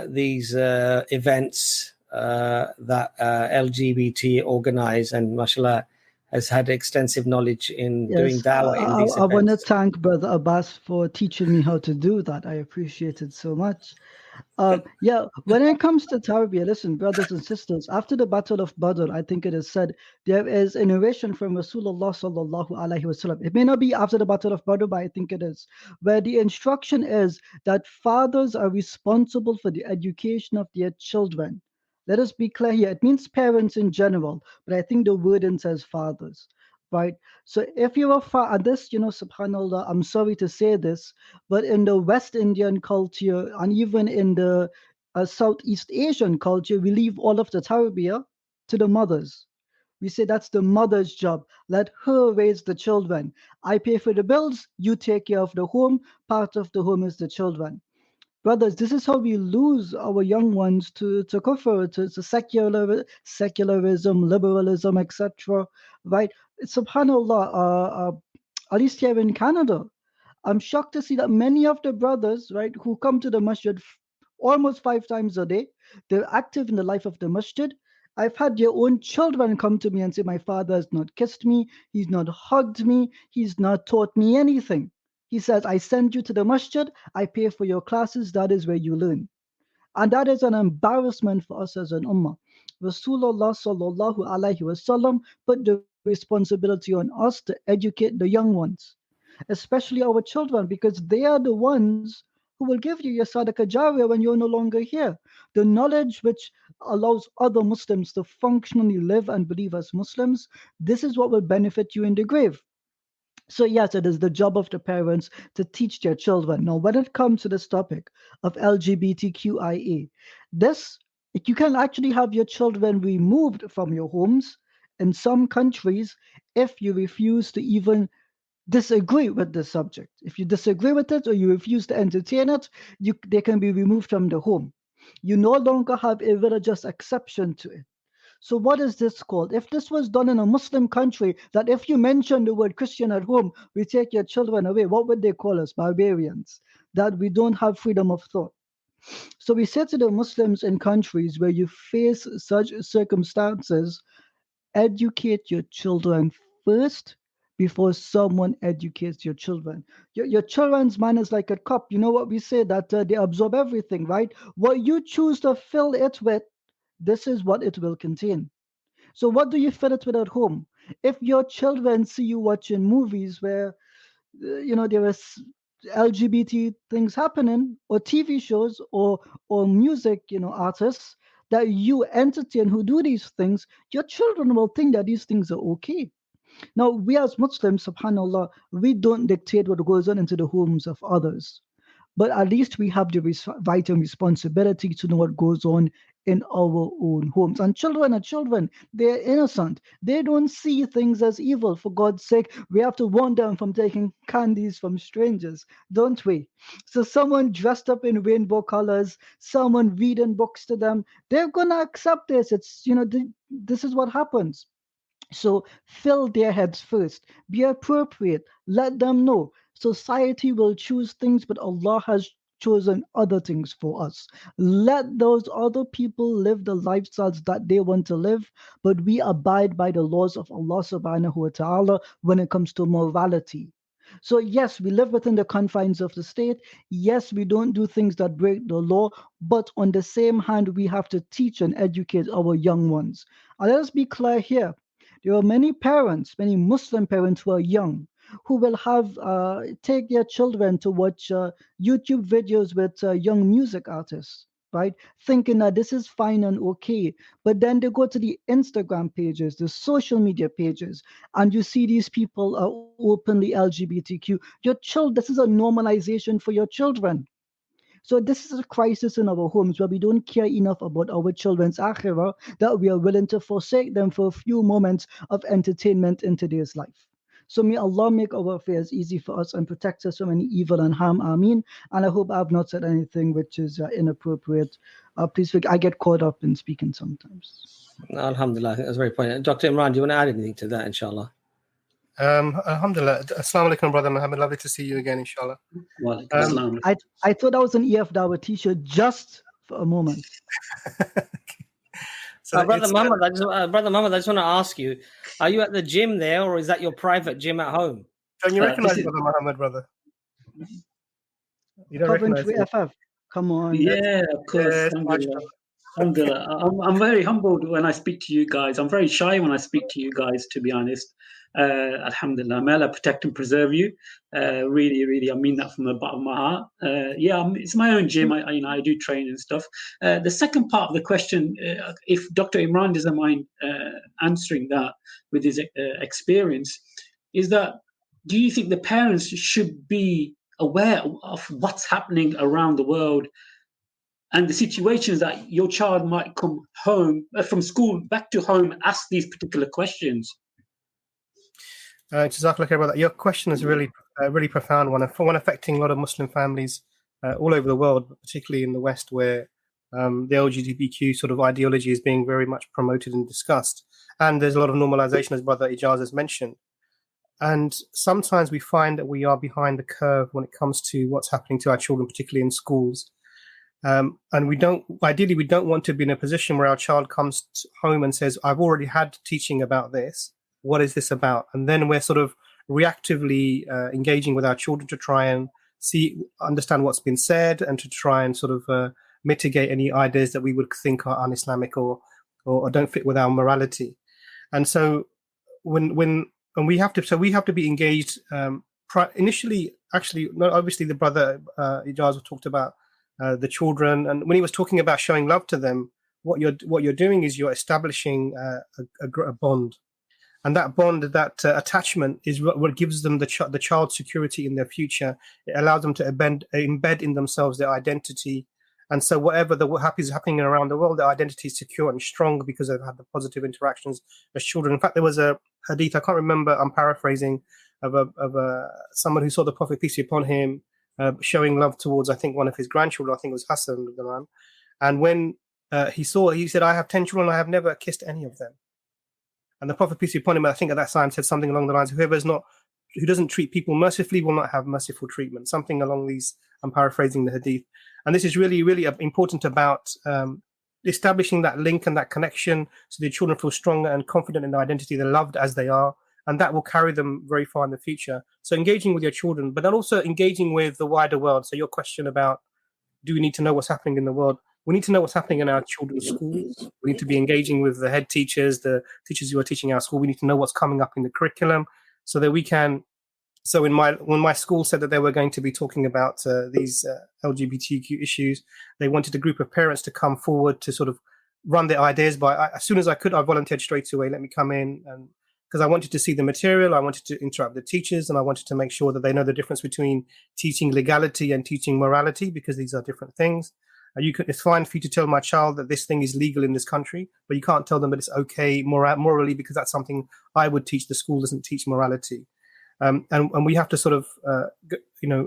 these events that LGBT organize, and mashallah has had extensive knowledge in doing dawah in these events. I want to thank Brother Abbas for teaching me how to do that. I appreciate it so much. When it comes to tarbiyah, listen, brothers and sisters, after the Battle of Badr, I think it is said, there is a narration from Rasulullah sallallahu alaihi wasallam. It may not be after the Battle of Badr, but I think it is, where the instruction is that fathers are responsible for the education of their children. Let us be clear here. It means parents in general, but I think the wording says fathers. Right. So if you're a father, this, subhanAllah, I'm sorry to say this, but in the West Indian culture and even in the Southeast Asian culture, we leave all of the tarbiyah to the mothers. We say that's the mother's job. Let her raise the children. I pay for the bills, you take care of the home. Part of the home is the children. Brothers, this is how we lose our young ones to kufr, to secularism, liberalism, etc. Right? SubhanAllah, at least here in Canada, I'm shocked to see that many of the brothers, right, who come to the masjid almost 5 times a day, they're active in the life of the masjid. I've had your own children come to me and say, my father has not kissed me, he's not hugged me, he's not taught me anything. He says, I send you to the masjid, I pay for your classes, that is where you learn. And that is an embarrassment for us as an ummah. Rasulullah sallallahu alaihi wasallam put the responsibility on us to educate the young ones, especially our children, because they are the ones who will give you your sadaqah jariyah when you're no longer here. The knowledge which allows other Muslims to functionally live and believe as Muslims, this is what will benefit you in the grave. So yes, it is the job of the parents to teach their children. Now, when it comes to this topic of LGBTQIA, you can actually have your children removed from your homes in some countries if you refuse to even disagree with the subject. If you disagree with it or you refuse to entertain it, they can be removed from the home. You no longer have a religious exception to it. So what is this called? If this was done in a Muslim country, that if you mention the word Christian at home, we take your children away, what would they call us? Barbarians, that we don't have freedom of thought. So we say to the Muslims in countries where you face such circumstances, educate your children first before someone educates your children. Your children's mind is like a cup. You know what we say, that they absorb everything, right? What you choose to fill it with, this is what it will contain. So what do you fill it with at home? If your children see you watching movies where, there is LGBT things happening, or TV shows, or music, artists that you entertain who do these things, your children will think that these things are okay. Now, we as Muslims, subhanAllah, we don't dictate what goes on into the homes of others. But at least we have the vital responsibility to know what goes on in our own homes. And children are children. They're innocent. They don't see things as evil. For God's sake, we have to warn them from taking candies from strangers, don't we? So someone dressed up in rainbow colors, someone reading books to them, they're going to accept this. It's, this is what happens. So fill their heads first. Be appropriate. Let them know. Society will choose things, but Allah has chosen other things for us. Let those other people live the lifestyles that they want to live, but we abide by the laws of Allah subhanahu wa ta'ala when it comes to morality. So yes, we live within the confines of the state. Yes, we don't do things that break the law, but on the same hand, we have to teach and educate our young ones. And let us be clear here. There are many parents, many Muslim parents who are young, who will have take their children to watch YouTube videos with young music artists, right? Thinking that this is fine and okay. But then they go to the Instagram pages, the social media pages, and you see these people are openly LGBTQ. This is a normalization for your children. So this is a crisis in our homes where we don't care enough about our children's akhirah that we are willing to forsake them for a few moments of entertainment in today's life. So may Allah make our affairs easy for us and protect us from any evil and harm. Ameen. And I hope I have not said anything which is inappropriate. Please forgive, I get caught up in speaking sometimes. Alhamdulillah, I think that's very poignant. Dr. Imran, do you want to add anything to that, inshallah? Alhamdulillah. Assalamu alaikum, Brother Muhammad. Lovely to see you again, inshallah. I thought I was an EFDawah t-shirt just for a moment. So Brother Muhammad, I just want to ask you, are you at the gym there, or is that your private gym at home? Don't you recognize Brother Muhammad, brother? You don't Coventry recognize FF. Come on. Yeah, of course. Yes, Alhamdulillah. I'm very humbled when I speak to you guys. I'm very shy when I speak to you guys, to be honest. Alhamdulillah. May Allah protect and preserve you. Really, really, I mean that from the bottom of my heart. It's my own gym. I do train and stuff. The second part of the question, if Dr. Imran doesn't mind answering that with his experience, is that, do you think the parents should be aware of what's happening around the world and the situations that your child might come home from school back to home, ask these particular questions? Jazakallah khair, brother. Your question is really profound one affecting a lot of Muslim families all over the world, particularly in the West, where the LGBTQ sort of ideology is being very much promoted and discussed. And there's a lot of normalization, as Brother Ijaz has mentioned. And sometimes we find that we are behind the curve when it comes to what's happening to our children, particularly in schools. And we don't want to be in a position where our child comes home and says, I've already had teaching about this. What is this about? And then we're sort of reactively engaging with our children to try and understand what's been said, and to try and sort of mitigate any ideas that we would think are un-Islamic or don't fit with our morality. And so we have to be engaged initially. Actually, obviously the brother Ijaz talked about the children, and when he was talking about showing love to them, what you're doing is you're establishing a bond. And that bond, that attachment is what gives them the child security in their future. It allows them to embed in themselves their identity. And so whatever is happening around the world, their identity is secure and strong because they've had the positive interactions as children. In fact, there was a hadith, I can't remember, I'm paraphrasing, of someone who saw the Prophet, peace be upon him, showing love towards, I think, one of his grandchildren. I think it was Hassan, the man. And when he said, I have 10 children, I have never kissed any of them. And the Prophet, peace be upon him, I think at that time said something along the lines, who doesn't treat people mercifully will not have merciful treatment. Something along these, I'm paraphrasing the hadith. And this is really, really important about establishing that link and that connection so the children feel stronger and confident in their identity. They're loved as they are. And that will carry them very far in the future. So engaging with your children, but then also engaging with the wider world. So your question about, do we need to know what's happening in the world? We need to know what's happening in our children's schools. We need to be engaging with the head teachers, the teachers who are teaching our school. We need to know what's coming up in the curriculum so that we can. So when my school said that they were going to be talking about these LGBTQ issues, they wanted a group of parents to come forward to sort of run their ideas by. As soon as I could, I volunteered straight away. Let me come in, and because I wanted to see the material, I wanted to interact with the teachers, and I wanted to make sure that they know the difference between teaching legality and teaching morality, because these are different things. It's fine for you to tell my child that this thing is legal in this country, but you can't tell them that it's okay morally, because that's something I would teach. The school doesn't teach morality. And we have to sort of,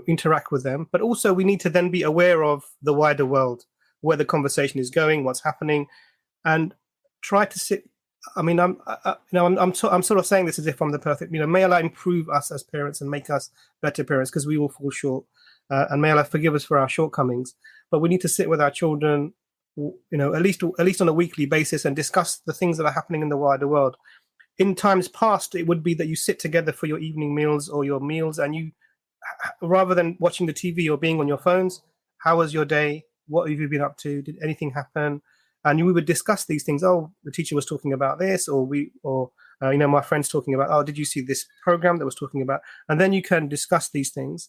interact with them. But also we need to then be aware of the wider world, where the conversation is going, what's happening, and try to sit. I mean, I'm sort of saying this as if I'm the perfect. May Allah improve us as parents and make us better parents, because we will fall short. And may Allah forgive us for our shortcomings. But we need to sit with our children, at least on a weekly basis, and discuss the things that are happening in the wider world. In times past, it would be that you sit together for your evening meals or your meals, and you, rather than watching the TV or being on your phones, how was your day? What have you been up to? Did anything happen? And we would discuss these things. Oh, the teacher was talking about this, or my friend's talking about, oh, did you see this program that was talking about? And then you can discuss these things.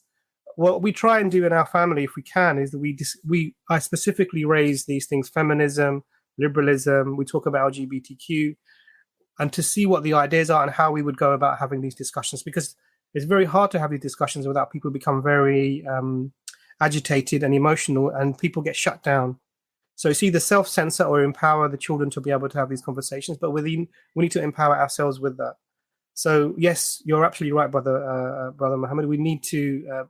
What we try and do in our family, if we can, is that I specifically raise these things: feminism, liberalism. We talk about LGBTQ, and to see what the ideas are and how we would go about having these discussions, because it's very hard to have these discussions without people become very agitated and emotional, and people get shut down. So it's either self-censor or empower the children to be able to have these conversations, but we need to empower ourselves with that. So yes, you're absolutely right, brother Mohammed. We need to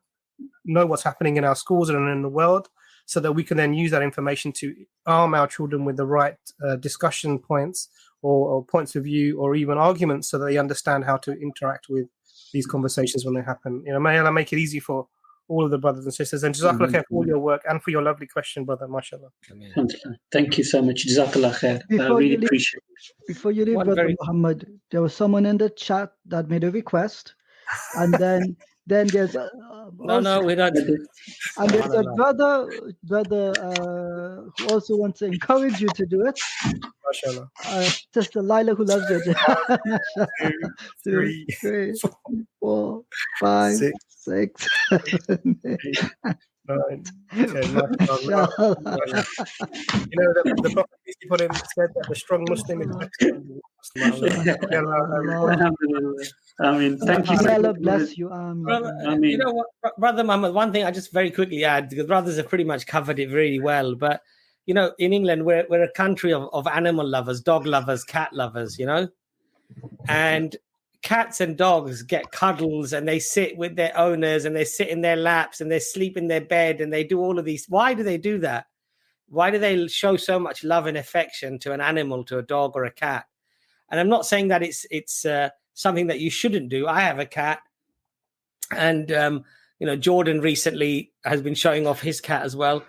know what's happening in our schools and in the world, so that we can then use that information to arm our children with the right discussion points or points of view, or even arguments, so that they understand how to interact with these conversations when they happen. May Allah make it easy for all of the brothers and sisters. And Jazakallah khair for all your work and for your lovely question, brother. MashaAllah. Thank you so much. Jazakallah khair. I really appreciate it. Before you leave, Brother Muhammad, there was someone in the chat that made a request, and then there's no, we're not. And there's a brother who also wants to encourage you to do it. MashaAllah. Sister Lila, who loves you. 2, 3, 4, 5, 6, 7, 8. 9. Okay, the Prophet, peace be upon him, said that the strong Muslim is better than I mean, thank you. May Allah bless you. You know what, Brother Muhammad, one thing I just very quickly add, because brothers have pretty much covered it really well, but in England, we're a country of animal lovers, dog lovers, cat lovers, and cats and dogs get cuddles, and they sit with their owners, and they sit in their laps, and they sleep in their bed, and they do all of these. Why do they do that? Why do they show so much love and affection to an animal, to a dog or a cat? And I'm not saying that it's something that you shouldn't do. I have a cat, and Jordan recently has been showing off his cat as well.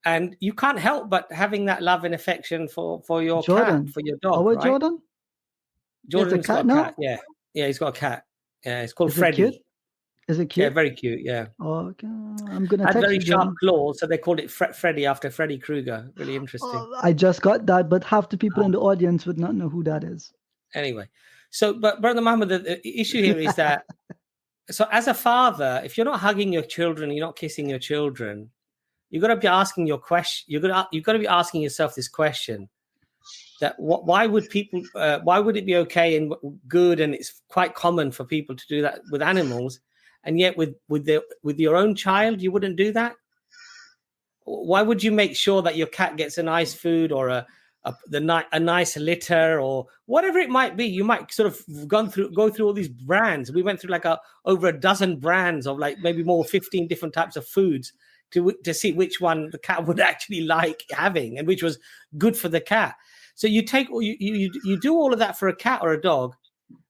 And you can't help but having that love and affection for your cat, for your dog. Oh, right? Jordan's got a cat. Yeah, he's got a cat. Yeah, it's called Freddie. Is it cute? Yeah, very cute. Yeah. Oh, okay. I'm gonna. Had very sharp claws, so they called it Freddie after Freddy Krueger. Really interesting. Oh, I just got that, but half the people in the audience would not know who that is. Anyway, but Brother Muhammad, the issue here is that. So, as a father, if you're not hugging your children, you're not kissing your children, you've got to be asking your question. You've got to be asking yourself this question: that why would it be okay and good, and it's quite common for people to do that with animals, and yet with your own child you wouldn't do that? Why would you make sure that your cat gets a nice food or a nice litter or whatever it might be? You might sort of go through all these brands. We went through like over a dozen brands of like maybe more 15 different types of foods to see which one the cat would actually like having and which was good for the cat. So you do all of that for a cat or a dog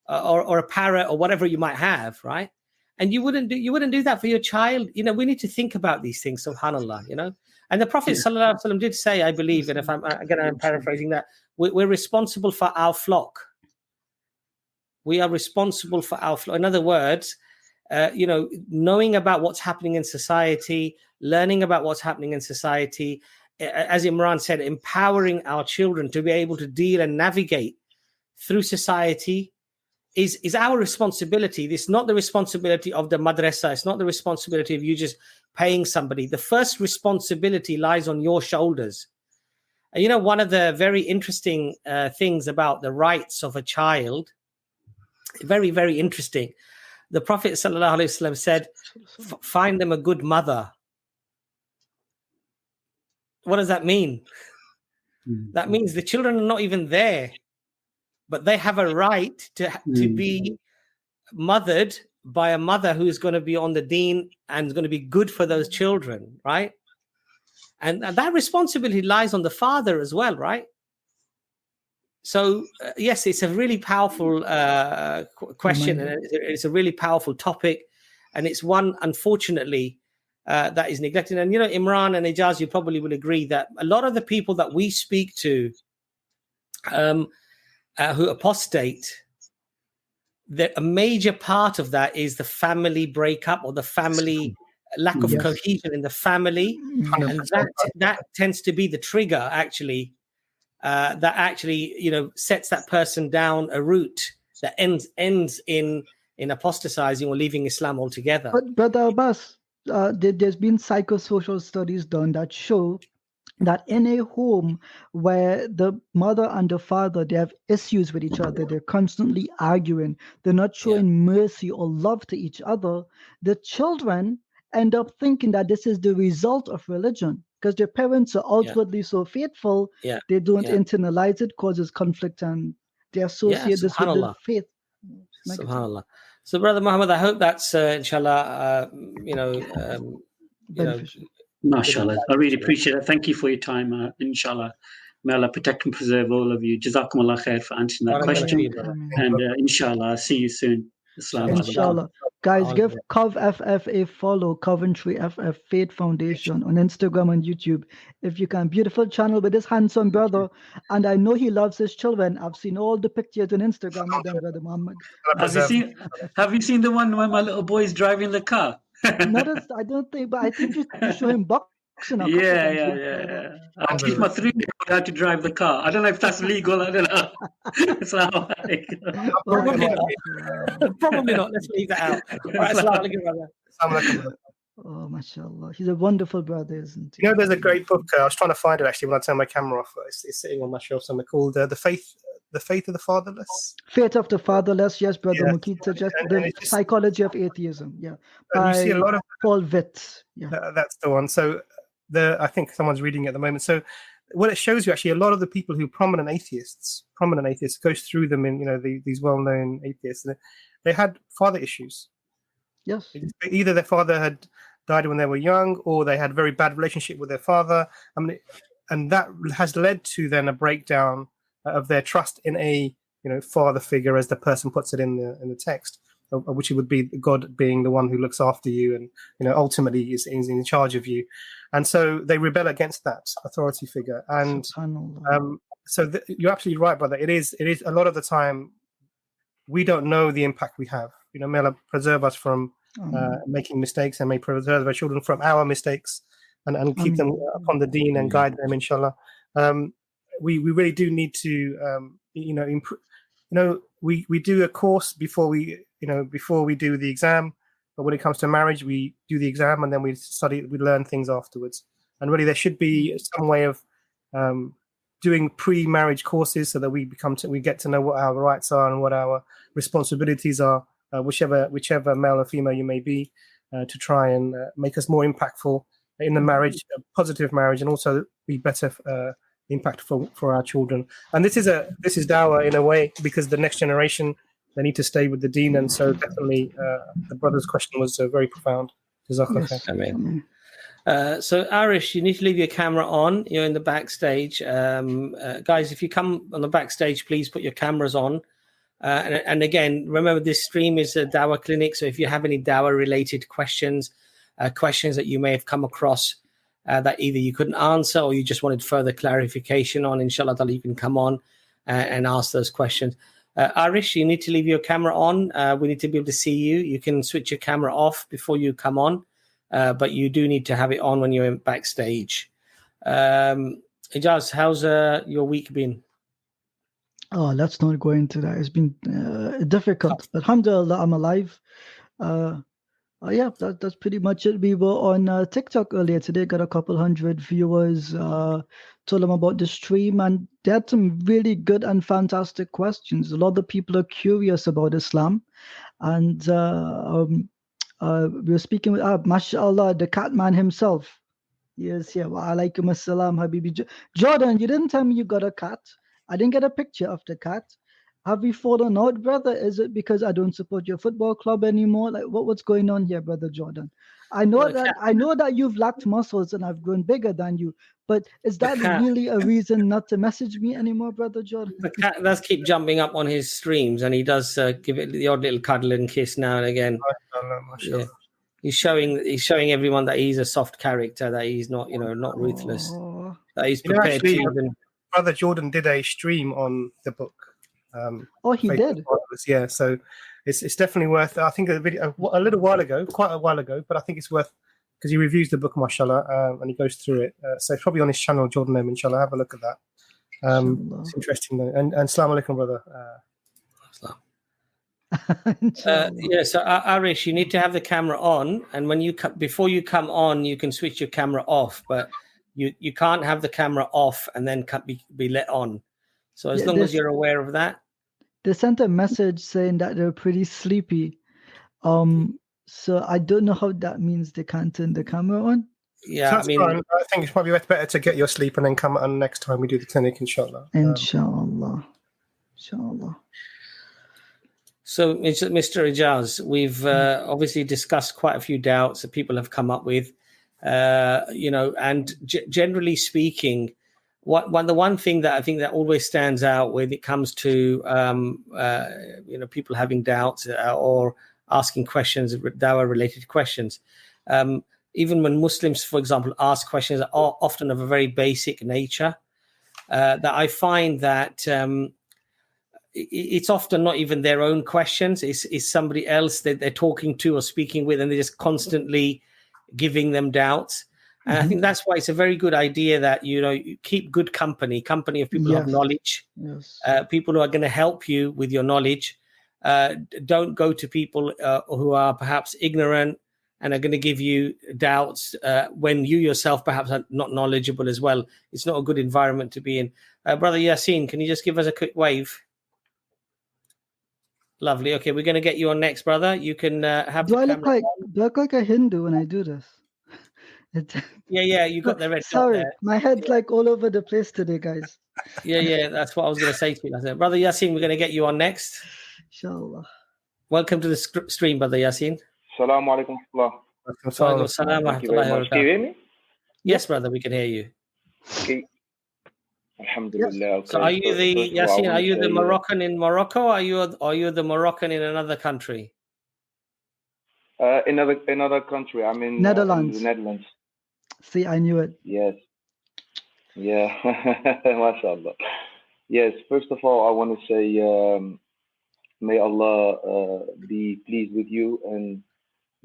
or a parrot or whatever you might have, right? And you wouldn't do that for your child. You know, we need to think about these things, subhanallah, you know. And the Prophet sallallahu alaihi wasallam did say, I believe, and if I'm paraphrasing that, we're responsible for our flock. We are responsible for our flock. In other words, knowing about what's happening in society, learning about what's happening in society, as Imran said, empowering our children to be able to deal and navigate through society is our responsibility. It's not the responsibility of the madrasa. It's not the responsibility of you just paying somebody. The first responsibility lies on your shoulders. And you know, one of the very interesting things about the rights of a child, very, very interesting. The Prophet ﷺ said, find them a good mother. What does that mean? That means the children are not even there, but they have a right to be mothered by a mother who is going to be on the deen and is going to be good for those children, right? And that responsibility lies on the father as well, right? So, yes, it's a really powerful question, and it's a really powerful topic, and it's one, unfortunately, that is neglected. And, you know, Imran and Ijaz, you probably will agree that a lot of the people that we speak to who apostate, a major part of that is the family breakup or the family lack of cohesion in the family. And that tends to be the trigger, actually, that actually, you know, sets that person down a route that ends in apostatizing or leaving Islam altogether. But Brother Abbas, there's been psychosocial studies done that show that in a home where the mother and the father, they have issues with each other, they're constantly arguing, they're not showing mercy or love to each other, the children end up thinking that this is the result of religion because their parents are outwardly so faithful, they don't internalize it, causes conflict, and they associate this with the faith. Subhanallah. So, Brother Muhammad, I hope that's inshallah, MashaAllah. I really appreciate it. Thank you for your time. Inshallah, may Allah protect and preserve all of you. Jazakumullah khair for answering that question. And inshallah, I'll see you soon. Inshallah. Guys, give Cov FF a follow, Coventry FF Faith Foundation on Instagram and YouTube. If you can. Beautiful channel with this handsome brother. And I know he loves his children. I've seen all the pictures on Instagram with them, Brother Muhammad. Have you seen the one where my little boy is driving the car? I don't think, but I think you show him boxing. Yeah. I teach my 3-year-old how to drive the car. I don't know if that's legal. I don't know. Probably not. Let's leave that out. Oh, mashallah. He's a wonderful brother, isn't he? You know, there's a great book. I was trying to find it actually when I turned my camera off. It's sitting on my shelf somewhere, called The Faith of the Fatherless. Faith of the Fatherless, yes, Brother Mukid suggests the Psychology of Atheism, by you see a lot of Paul Witt. That's the one. So I think someone's reading it at the moment. So what it shows you, actually, a lot of the people who prominent atheists goes through them in, you know, these well-known atheists. They had father issues. Yes. Either their father had died when they were young, or they had a very bad relationship with their father. I mean, and that has led to then a breakdown of their trust in a, you know, father figure, as the person puts it in the text, which would be God being the one who looks after you and, you know, ultimately is in charge of you. And so they rebel against that authority figure. And you're absolutely right, brother. It is a lot of the time we don't know the impact we have. You know, may Allah preserve us from making mistakes, and may preserve our children from our mistakes, and keep them upon the deen and guide them, inshallah. We really do need to, improve. You know, we do a course before we do the exam. But when it comes to marriage, we do the exam and then we learn things afterwards. And really, there should be some way of doing pre-marriage courses so that we get to know what our rights are and what our responsibilities are, whichever male or female you may be, to try and make us more impactful in the marriage, a positive marriage, and also be better impactful for our children. And this is dawah in a way, because the next generation, they need to stay with the deen. And so definitely the brother's question was very profound. Jazakallah khair. Amen. So Arish, you need to leave your camera on. You're in the backstage. Guys, if you come on the backstage, please put your cameras on. And again, remember this stream is a Dawah clinic. So if you have any Dawah related questions, questions that you may have come across that either you couldn't answer or you just wanted further clarification on, inshallah, you can come on and ask those questions. Arish, you need to leave your camera on. We need to be able to see you. You can switch your camera off before you come on. But you do need to have it on when you're backstage. Ijaz, how's your week been? Oh, let's not go into that. It's been difficult. Alhamdulillah, I'm alive. Yeah, that's pretty much it. We were on TikTok earlier today, got a couple hundred viewers, told them about the stream, and they had some really good and fantastic questions. A lot of people are curious about Islam, and we were speaking with mashallah, the cat man himself. Yes, yeah. Wa alaikum assalam, Habibi. Jordan, you didn't tell me you got a cat. I didn't get a picture of the cat. Have we fallen out, brother? Is it because I don't support your football club anymore? Like, what's going on here, brother Jordan? I know that you've lacked muscles and I've grown bigger than you, but is that really a reason not to message me anymore, brother Jordan? The cat does keep jumping up on his streams, and he does give it the odd little cuddle and kiss now and again. Yeah. He's showing everyone that he's a soft character, that he's not, not ruthless. That he's prepared to even. Brother Jordan did a stream on the book. He did. Yeah, so it's definitely worth. I think a little while ago, quite a while ago, but I think it's worth because he reviews the book, mashallah, and he goes through it. So it's probably on his channel, Jordan M. Inshallah, have a look at that. It's interesting though. And assalamu alaikum, brother. So Arish, you need to have the camera on, and when before you come on, you can switch your camera off, but you can't have the camera off and then be let on. So as long as you're aware of that. They sent a message saying that they're pretty sleepy. So I don't know how that means they can't turn the camera on. Yeah, so fine. I think it's probably better to get your sleep and then come on next time we do the clinic, inshallah. Inshallah. So, Mr. Ijaz, we've obviously discussed quite a few doubts that people have come up with, and generally speaking, the one thing that I think that always stands out when it comes to people having doubts or asking questions, Dawah-related questions, even when Muslims, for example, ask questions that are often of a very basic nature, that I find that it's often not even their own questions. It's somebody else that they're talking to or speaking with, and they're just constantly giving them doubts. And I think that's why it's a very good idea that, you keep good company of people who have knowledge, people who are going to help you with your knowledge. Don't go to people who are perhaps ignorant and are going to give you doubts when you yourself perhaps are not knowledgeable as well. It's not a good environment to be in. Brother Yasin, can you just give us a quick wave? Lovely. Okay, we're going to get you on next, brother. You can have. Do I look like a Hindu when I do this? Yeah, you got the red. Sorry, my head's like all over the place today, guys. Yeah, that's what I was going to say to you. I said, brother Yasin, we're going to get you on next. Inshallah. Welcome to the stream, brother Yasin. Assalamu alaikum. Can you hear me? Yes, brother, we can hear you. Okay. Alhamdulillah. Okay. So are you the Yasin? Are you the Moroccan in Morocco? Or are you the Moroccan in another country? Another country. I'm in Netherlands. The Netherlands. See, I knew it. Yes. Yeah. MashaAllah. Yes. First of all, I want to say, may Allah be pleased with you and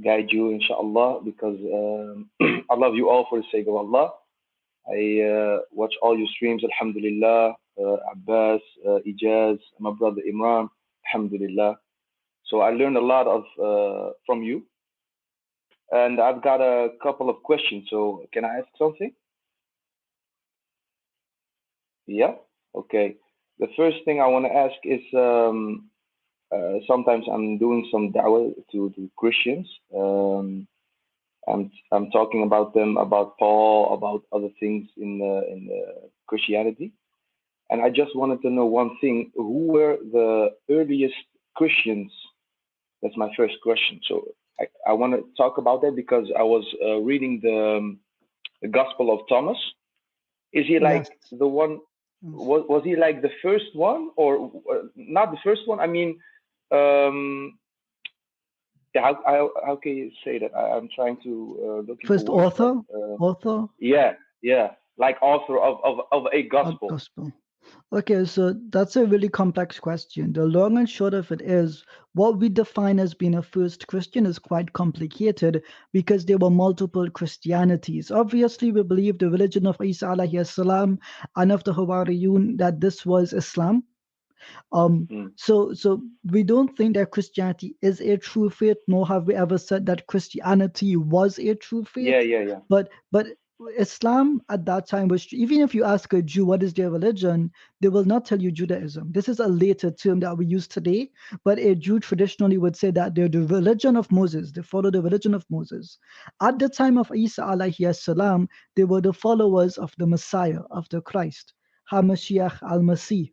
guide you, inshallah, because I love you all for the sake of Allah. I watch all your streams, alhamdulillah, Abbas, Ijaz, my brother Imran, alhamdulillah. So I learned a lot from you. And I've got a couple of questions. So can I ask something? Yeah. Okay. The first thing I want to ask is sometimes I'm doing some da'wah to Christians. I'm talking about them, about Paul, about other things in Christianity, and I just wanted to know one thing: who were the earliest Christians? That's my first question. So I want to talk about that because I was reading the Gospel of Thomas. Is he like Yes. the one? Was he like the first one, or not the first one? I mean, yeah, how can you say that? I'm trying to looking First for words. author, Like, author yeah, like author of a of gospel. gospel. Okay, so that's a really complex question. The long and short of it is what we define as being a first Christian is quite complicated because there were multiple Christianities. Obviously, we believe the religion of Isa alayhi salam and of the Hawariyun that this was Islam. So we don't think that Christianity is a true faith, nor have we ever said that Christianity was a true faith. Yeah. But Islam at that time was, even if you ask a Jew what is their religion, they will not tell you Judaism. This is a later term that we use today, but a Jew traditionally would say that they're the religion of Moses. They follow the religion of Moses. At the time of Isa alayhi salam, they were the followers of the Messiah, of the Christ, HaMashiach al-Masih.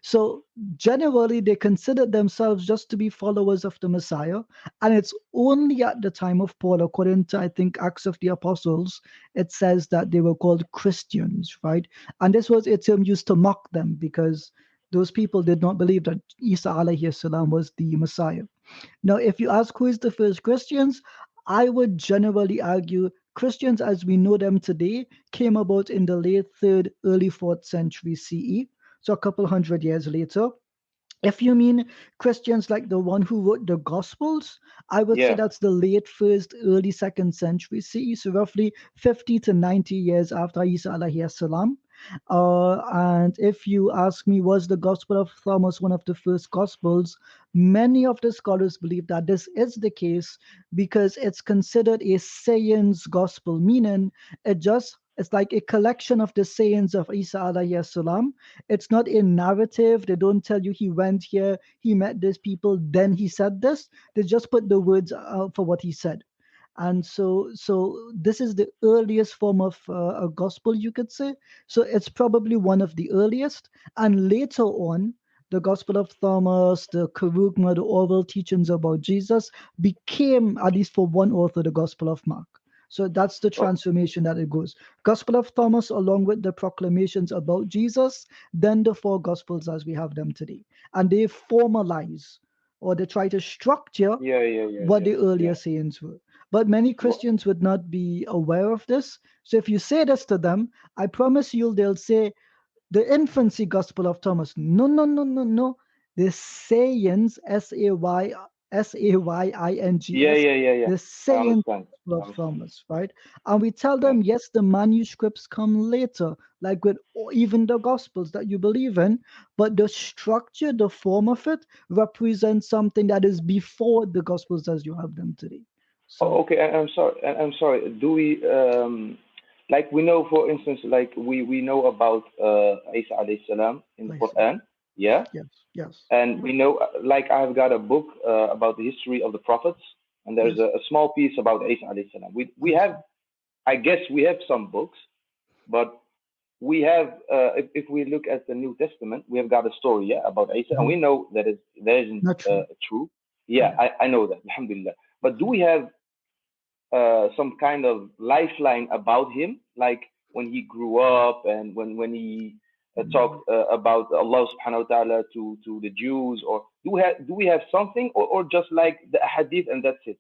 So generally, they considered themselves just to be followers of the Messiah. And it's only at the time of Paul, according to, I think, Acts of the Apostles, it says that they were called Christians, right? And this was a term used to mock them because those people did not believe that Isa alayhi salam was the Messiah. Now, if you ask who is the first Christians, I would generally argue Christians as we know them today came about in the late 3rd, early 4th century CE. So a couple hundred years later. If you mean Christians like the one who wrote the Gospels, I would say Yeah. that's the late 1st, early 2nd century CE, so roughly 50 to 90 years after Isa alayhi salam. And if you ask me, was the Gospel of Thomas one of the first Gospels? Many of the scholars believe that this is the case because it's considered a sayings gospel, meaning it's like a collection of the sayings of Isa alayhi salam. It's not a narrative. They don't tell you he went here, he met these people, then he said this. They just put the words out for what he said. And so this is the earliest form of a gospel, you could say. So it's probably one of the earliest. And later on, the Gospel of Thomas, the Kerugma, the oral teachings about Jesus became, at least for one author, the Gospel of Mark. So that's the transformation that it goes. Gospel of Thomas, along with the proclamations about Jesus, then the 4 Gospels as we have them today. And they formalize or they try to structure what the earlier sayings were. But many Christians would not be aware of this. So if you say this to them, I promise you they'll say the infancy Gospel of Thomas. No. The sayings, Sayings, Yeah. the sayings of Thomas, right? And we tell them, yes, the manuscripts come later, like with even the Gospels that you believe in, but the structure, the form of it represents something that is before the Gospels as you have them today. So, okay, I'm sorry. Do we like we know, for instance, like we know about Isa alayhi salam in the Quran, yeah? Yes. And we know, like I've got a book about the history of the prophets, and there's a small piece about Isa alayhi salam. We have, I guess, we have some books, but we have, if we look at the New Testament, we have got a story, about Isa, and we know that that isn't not true. Yeah, I know that, alhamdulillah. But do we have some kind of lifeline about him, like when he grew up and when he talked about Allah subhanahu wa ta'ala to the Jews, or do we have something, or just like the hadith and that's it?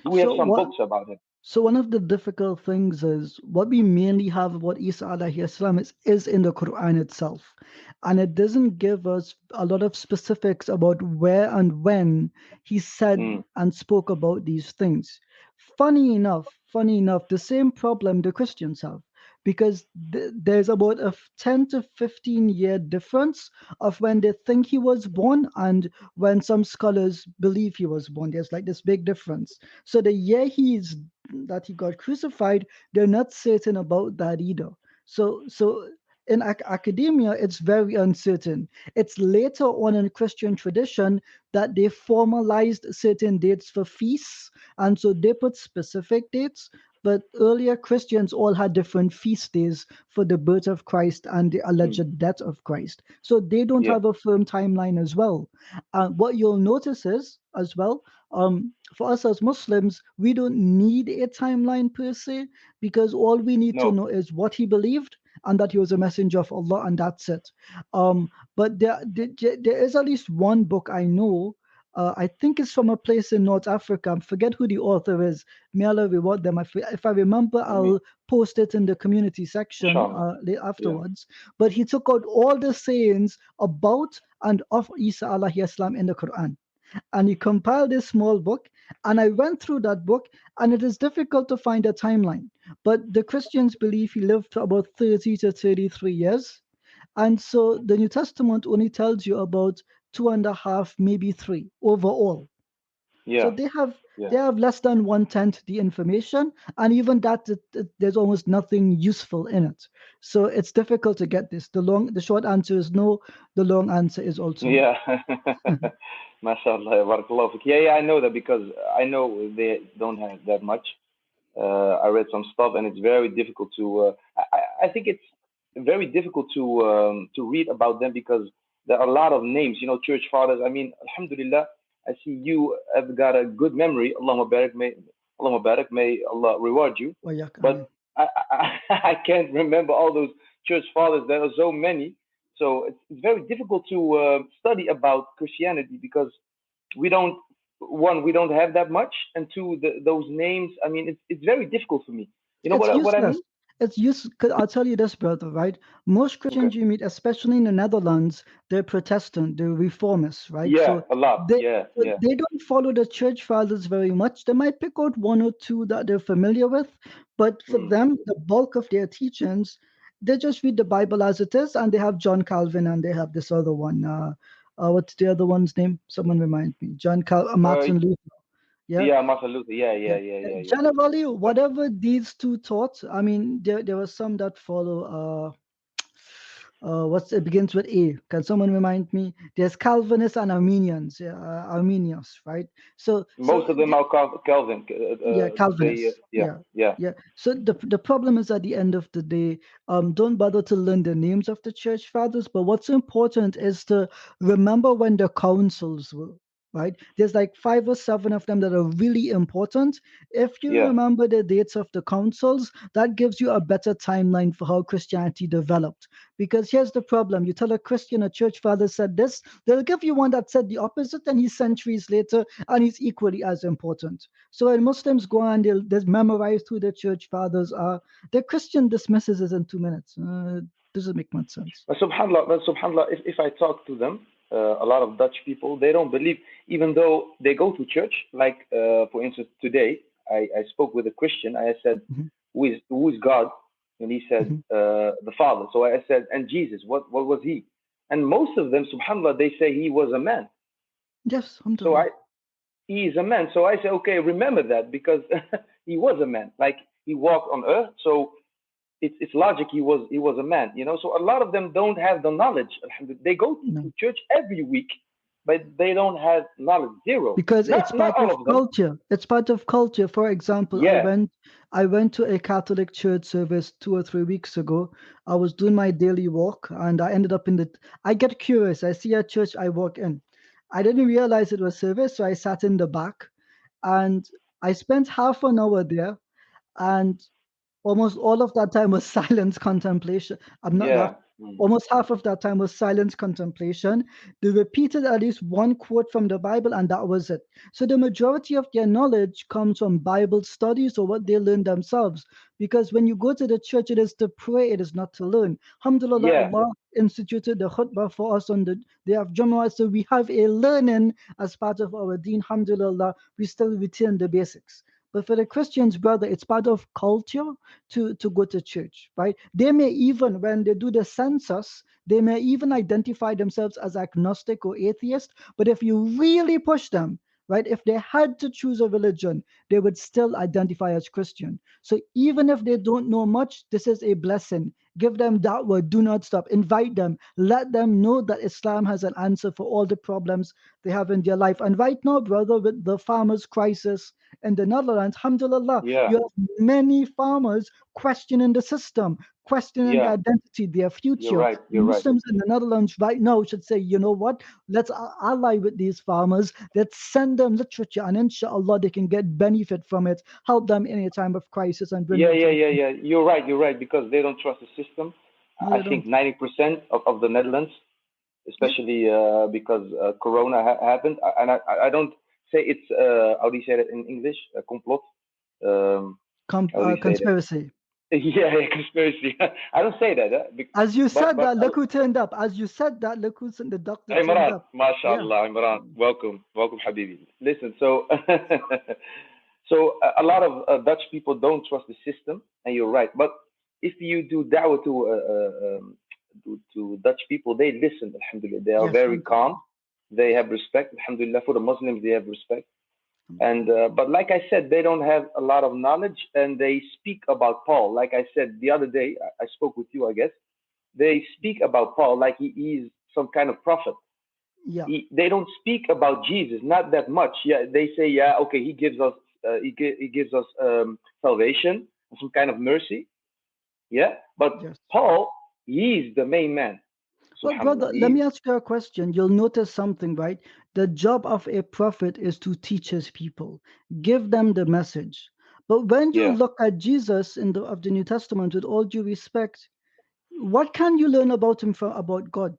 Do we have some books about him? So one of the difficult things is what we mainly have about Isa alayhi salam is in the Quran itself. And it doesn't give us a lot of specifics about where and when he said and spoke about these things. Funny enough, the same problem the Christians have, because there's about a 10 to 15 year difference of when they think he was born and when some scholars believe he was born. There's like this big difference. So the year that he got crucified, they're not certain about that either. So in academia, it's very uncertain. It's later on in Christian tradition that they formalized certain dates for feasts, and so they put specific dates. But earlier Christians all had different feast days for the birth of Christ and the alleged death of Christ. So they don't have a firm timeline as well. What you'll notice is, as well, for us as Muslims, we don't need a timeline per se, because all we need to know is what he believed and that he was a messenger of Allah, and that's it. But there is at least one book I know. I think it's from a place in North Africa. I forget who the author is. May Allah reward them. If I remember, I'll post it in the community section afterwards. But he took out all the sayings about and of Isa alayhi salam in the Quran. And he compiled this small book. And I went through that book, and it is difficult to find a timeline. But the Christians believe he lived for about 30 to 33 years. And so the New Testament only tells you about 2.5, maybe 3 overall. So they have less than 1/10 the information, and even that there's almost nothing useful in it. So it's difficult to get this. The short answer is no. The long answer is also no. MashaAllah, barakallahu fik. I know that, because I know they don't have that much. I read some stuff, and it's very difficult to. I think it's very difficult to read about them, because there are a lot of names. Church fathers. I mean, alhamdulillah, I see you have got a good memory. Allahumma barak, may Allah reward you. But I can't remember all those church fathers. There are so many. So it's very difficult to study about Christianity, because we don't have that much, and two, those names. I mean, it's very difficult for me. You know what I mean? It's used. I'll tell you this, brother, right? Most Christians you meet, especially in the Netherlands, they're Protestant, they're reformists, right? Yeah, a lot. They don't follow the church fathers very much. They might pick out 1 or 2 that they're familiar with, but for them, the bulk of their teachings, they just read the Bible as it is, and they have John Calvin, and they have this other one. What's the other one's name? Someone remind me. Martin Luther. Martin Luther. Yeah. Generally, whatever these two taught, I mean, there were some that follow. It begins with A? Can someone remind me? There's Calvinists and Armenians. Armenians, right? So most of them are Calvin. Calvinists. Yeah. So the problem is, at the end of the day, don't bother to learn the names of the church fathers. But what's important is to remember when the councils were. Right? There's like 5 or 7 of them that are really important. If you remember the dates of the councils, that gives you a better timeline for how Christianity developed. Because here's the problem. You tell a Christian a church father said this, they'll give you one that said the opposite, and he's centuries later, and he's equally as important. So when Muslims go and they'll memorize who the church fathers are, the Christian dismisses it in 2 minutes. Doesn't make much sense. Subhanallah, if I talk to them, a lot of Dutch people, they don't believe, even though they go to church. Like, for instance, today, I spoke with a Christian. I said, who is God? And he said, the Father. So I said, and Jesus, what was he? And most of them, subhanAllah, they say he was a man. Yes. So he is a man. So I say, okay, remember that, because he was a man. Like, he walked on earth. So it's logic. He was a man, So a lot of them don't have the knowledge. They go to church every week, but they don't have knowledge. Zero. Because it's part of culture. It's part of culture. For example, I went to a Catholic church service 2 or 3 weeks ago. I was doing my daily walk, and I ended up I get curious. I see a church, I walk in. I didn't realize it was service, so I sat in the back, and I spent half an hour there, and almost all of that time was silence contemplation. Almost half of that time was silence contemplation. They repeated at least one quote from the Bible, and that was it. So the majority of their knowledge comes from Bible studies or what they learn themselves. Because when you go to the church, it is to pray, it is not to learn. Alhamdulillah, Allah instituted the khutbah for us on the day of Jumu'ah. So we have a learning as part of our deen. Alhamdulillah, we still retain the basics. But for the Christians, brother, it's part of culture to go to church, right? They may even, when they do the census, they may even identify themselves as agnostic or atheist. But if you really push them, right? If they had to choose a religion, they would still identify as Christian. So even if they don't know much, this is a blessing. Give them da'wah, do not stop. Invite them. Let them know that Islam has an answer for all the problems they have in their life. And right now, brother, with the farmers' crisis in the Netherlands, alhamdulillah, Yeah. you have many farmers questioning the system, questioning their Yeah. identity, their future. You're right. You're right. Muslims in the Netherlands right now should say, you know what? Let's ally with these farmers. Let's send them literature, and inshallah they can get benefit from it. Help them in a time of crisis and bring Yeah, them to yeah, the yeah, yeah. You're right. You're right, because they don't trust the system. No, I they think don't. 90% of the Netherlands, especially because Corona happened, and I don't say it's how do you say that in English? Complot. How do you say that? Conspiracy. Yeah, conspiracy. I don't say that. As you said but that, look who turned up. As you said that, look who's in the doctor turned Imran, up. mashallah, Imran, welcome, Habibi. Listen, so so a lot of Dutch people don't trust the system, and you're right. But if you do da'wah to Dutch people, they listen. Alhamdulillah, they are Yes, very alhamdulillah. calm. They have respect. Alhamdulillah, for the Muslims, they have respect. And but like I said, they don't have a lot of knowledge, and they speak about Paul. Like I said the other day, I spoke with you, I guess. They speak about Paul like he is some kind of prophet. Yeah. They don't speak about Jesus, not that much. Yeah, they say, yeah, okay, he gives us he gives us salvation, some kind of mercy. Yeah, but Yes. Paul, he is the main man. Well, brother, let me ask you a question. You'll notice something, right? The job of a prophet is to teach his people, give them the message. But when you look at Jesus in of the New Testament, with all due respect, what can you learn about him about God?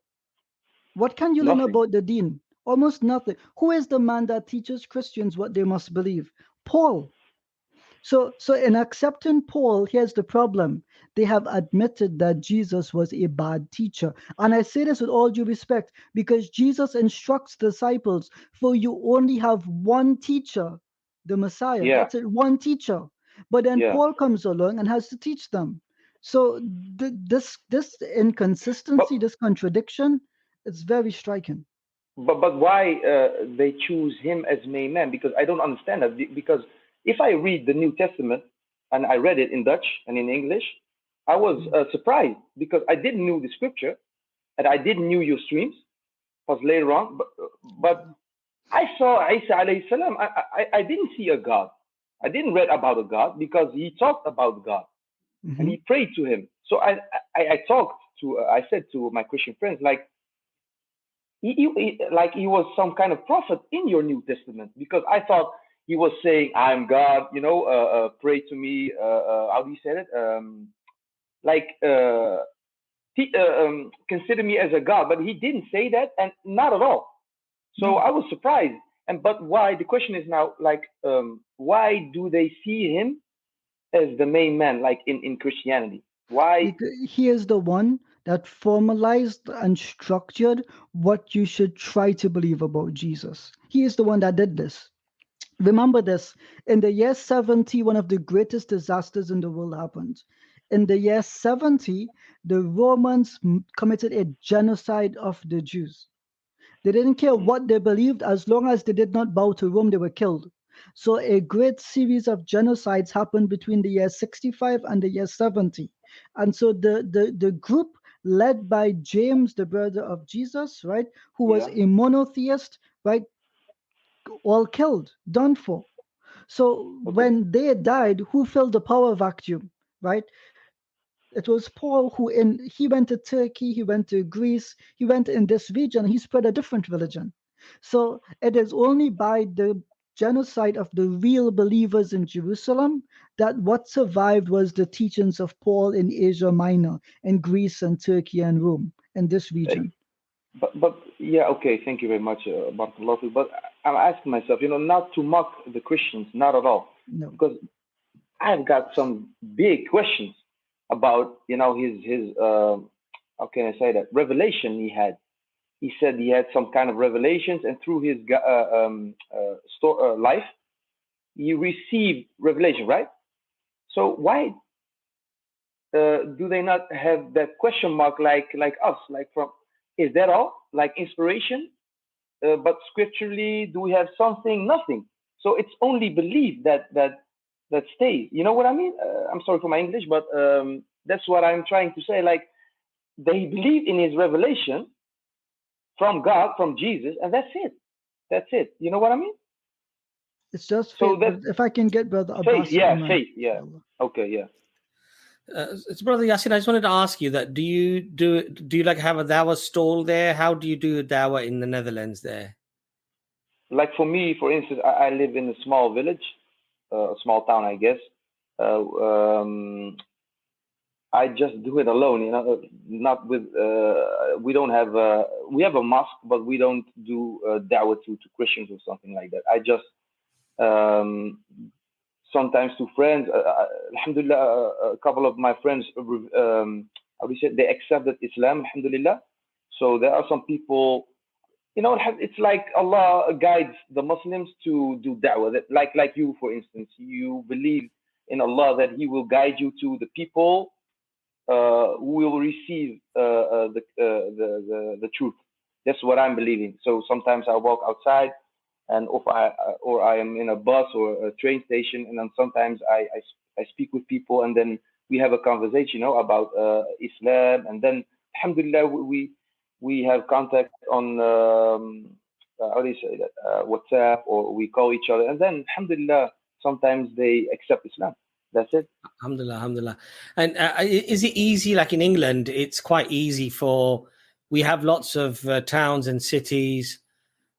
What can you learn about the Deen? Almost nothing. Who is the man that teaches Christians what they must believe? Paul. So in accepting Paul, here's the problem. They have admitted that Jesus was a bad teacher. And I say this with all due respect, because Jesus instructs disciples, for you only have one teacher, the Messiah. Yeah. That's it, one teacher. But then Paul comes along and has to teach them. So this inconsistency, this contradiction, it's very striking. But why they choose him as main man? Because I don't understand that. Because if I read the New Testament, and I read it in Dutch and in English, I was surprised, because I didn't know the scripture, and I didn't know your streams. Was later on, but I saw Isa alayhi salam. I didn't see a God. I didn't read about a God, because he talked about God and he prayed to him. So I said to my Christian friends, like, he was some kind of prophet in your New Testament, because I thought he was saying, I'm God, pray to me. How do you say it? Consider me as a God, but he didn't say that, and not at all. So I was surprised. But why? The question is now, like, why do they see him as the main man, like in Christianity? Why? He is the one that formalized and structured what you should try to believe about Jesus. He is the one that did this. Remember this, in the year 70, one of the greatest disasters in the world happened. In the year 70, the Romans committed a genocide of the Jews. They didn't care what they believed, as long as they did not bow to Rome, they were killed. So a great series of genocides happened between the year 65 and the year 70. And so the group led by James, the brother of Jesus, right, who was a monotheist, right, all killed, done for. So when they died, who filled the power vacuum, right? It was Paul he went to Turkey, he went to Greece, he went in this region, he spread a different religion. So it is only by the genocide of the real believers in Jerusalem that what survived was the teachings of Paul in Asia Minor, in Greece and Turkey and Rome, in this region. But yeah, okay, thank you very much, Barakallahu. But I'm asking myself, not to mock the Christians, not at all, because I've got some big questions about his how can I say that, revelation he had. He said he had some kind of revelations, and through his life, he received revelation, right? So why do they not have that question mark like us? Like, from, is that all? Like inspiration? but scripturally, do we have something? Nothing. So it's only belief that stays. You know what I mean? I'm sorry for my English, but that's what I'm trying to say. Like, they believe in his revelation from God, from Jesus, and that's it. That's it. You know what I mean? It's just faith. So If I can get Brother Abbas. faith, yeah, faith, yeah. Okay, yeah. So Brother Yasin, I just wanted to ask you that do you like have a dawah stall there? How do you do a dawah in the Netherlands there? Like for me, for instance, I live in a small village, a small town, I guess. I just do it alone, you know, not with. We don't have we have a mosque, but we don't do dawah to Christians or something like that. I just sometimes to friends. Alhamdulillah, a couple of my friends, how do you say, they accepted Islam. Alhamdulillah. So there are some people, you know, it's like Allah guides the Muslims to do da'wah. That, like you, for instance, you believe in Allah that He will guide you to the people who will receive the truth. That's what I'm believing. So sometimes I walk outside, and if I am in a bus or a train station, and then sometimes I speak with people, and then we have a conversation, you know, about Islam, and then alhamdulillah we have contact on how do you say that, WhatsApp, or we call each other, and then alhamdulillah sometimes they accept Islam. That's it. Alhamdulillah, alhamdulillah. And is it easy? Like in England, it's quite easy we have lots of towns and cities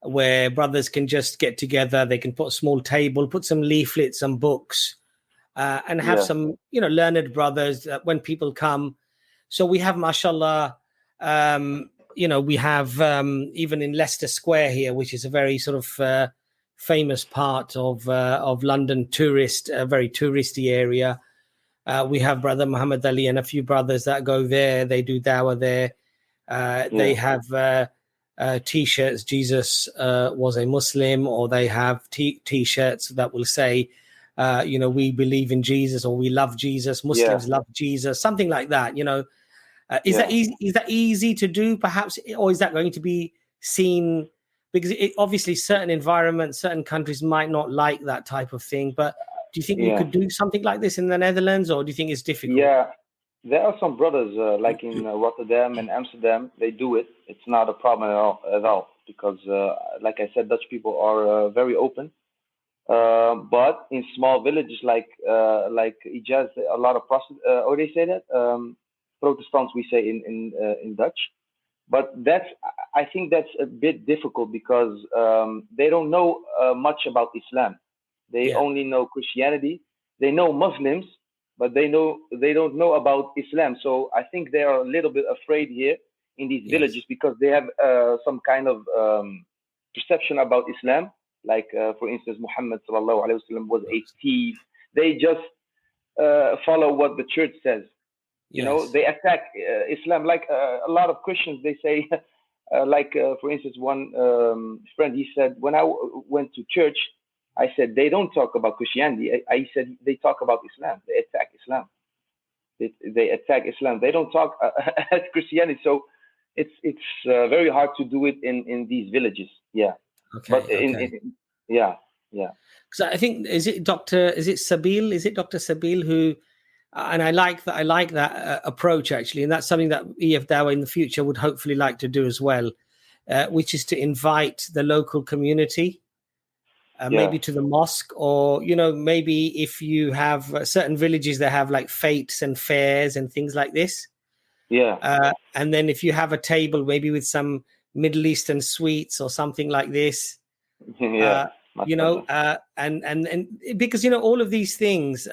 where brothers can just get together. They can put a small table, put some leaflets, some books, and have some, you know, learned brothers when people come. So we have, mashallah, you know, we have even in Leicester Square here, which is a very sort of famous part of London, very touristy area. We have Brother Muhammad Ali and a few brothers that go there. They do dawah there. They have T-shirts, Jesus was a Muslim, or they have T-shirts that will say, you know, we believe in Jesus, or we love Jesus. Muslims love Jesus, something like that. You know, is that easy? Is that easy to do, perhaps, or is that going to be seen? Because obviously, certain environments, certain countries might not like that type of thing. But do you think we could do something like this in the Netherlands, or do you think it's difficult? Yeah. There are some brothers like in Rotterdam and Amsterdam. They do it. It's not a problem at all because, like I said, Dutch people are very open. But in small villages like Ijaz, a lot of they say that Protestants, we say in Dutch. But I think that's a bit difficult because they don't know much about Islam. They only know Christianity. They know Muslims, but they don't know about Islam. So I think they are a little bit afraid here in these villages because they have some kind of perception about Islam. Like, for instance, Muhammad sallallahu alaihi wasallam was a thief. They just follow what the church says. You know, they attack Islam. Like a lot of Christians, they say, for instance, one friend, he said, when I went to church, I said, they don't talk about Christianity. I said, they talk about Islam. They attack Islam. They attack Islam. They don't talk at Christianity. So it's very hard to do it in these villages. Yeah. Okay. But yeah. Because I think, is it Dr. Sabil? Is it Dr. Sabil who, and I like that approach actually. And that's something that EFDawah in the future would hopefully like to do as well, which is to invite the local community. Maybe to the mosque, or, you know, maybe if you have certain villages that have like fetes and fairs and things like this. Yeah. And then if you have a table, maybe with some Middle Eastern sweets or something like this. You know, and because, you know, all of these things,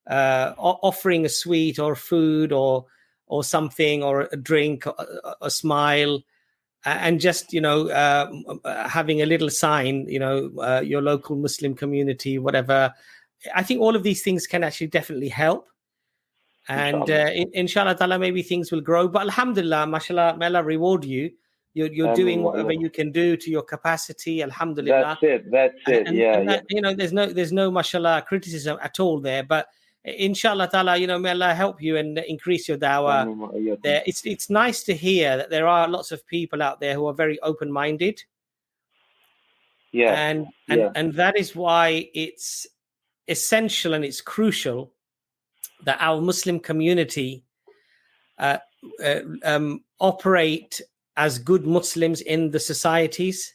offering a sweet or food or something, or a drink, a smile. And just, you know, having a little sign, you know, your local Muslim community, whatever. I think all of these things can actually definitely help. And inshallah ta'ala, maybe things will grow. But alhamdulillah, mashallah, may Allah reward you. You're doing whatever you can do to your capacity. Alhamdulillah. That's it. And you know, there's no mashallah criticism at all there. But inshallah ta'ala, you know, may Allah help you and increase your dawah there. It's nice to hear that there are lots of people out there who are very open-minded. Yeah. And that is why it's essential and it's crucial that our Muslim community operate as good Muslims in the societies,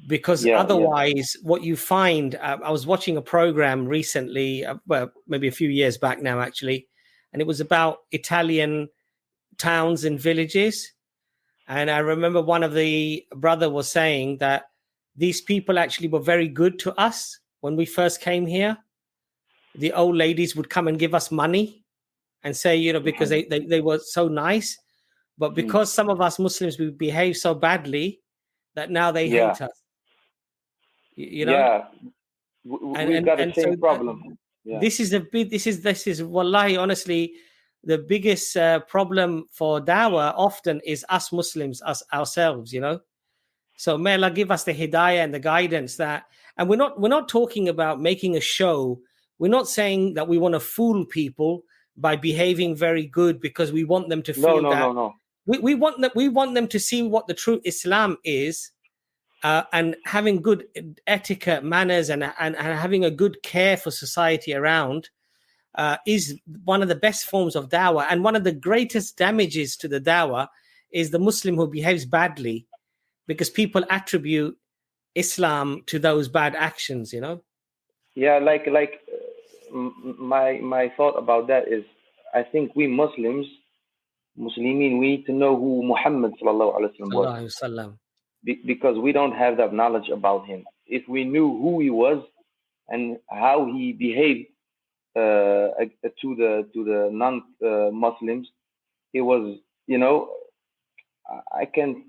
because otherwise what you find, I was watching a program recently, well, maybe a few years back now actually, and it was about Italian towns and villages. And I remember one of the brother was saying that these people actually were very good to us when we first came here. The old ladies would come and give us money and say, you know, because they were so nice. But because some of us Muslims, we behave so badly that now they hate us. You know? Yeah. We've got the same problem. This is wallahi, honestly, the biggest problem for dawah often is us Muslims, us ourselves, you know. So may Allah give us the hidayah and the guidance that, and we're not talking about making a show. We're not saying that we want to fool people by behaving very good because we want them to feel No. We want them to see what the true Islam is, and having good etiquette, manners, and having a good care for society around is one of the best forms of dawah. And one of the greatest damages to the dawah is the Muslim who behaves badly, because people attribute Islam to those bad actions, you know. Yeah, like my thought about that is, I think we Muslimin, we need to know who Muhammad sallallahu alaihi wasallam was, because we don't have that knowledge about him. If we knew who he was and how he behaved to the non-Muslims, he was, you know, I can't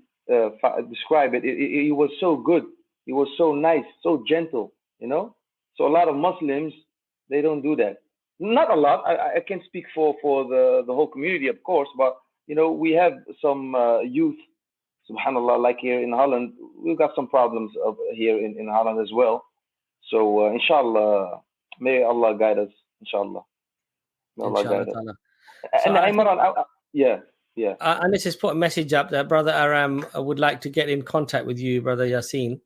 describe it. He was so good. He was so nice, so gentle, you know. So a lot of Muslims, they don't do that. Not a lot. I can't speak for the whole community, of course, but you know, we have some youth, subhanallah, like here in Holland, we've got some problems here in Holland as well. So inshallah, may Allah guide us, inshallah. May Allah guide us. So and Imran, yeah. Anis has put a message up that Brother Aram would like to get in contact with you, Brother Yasin.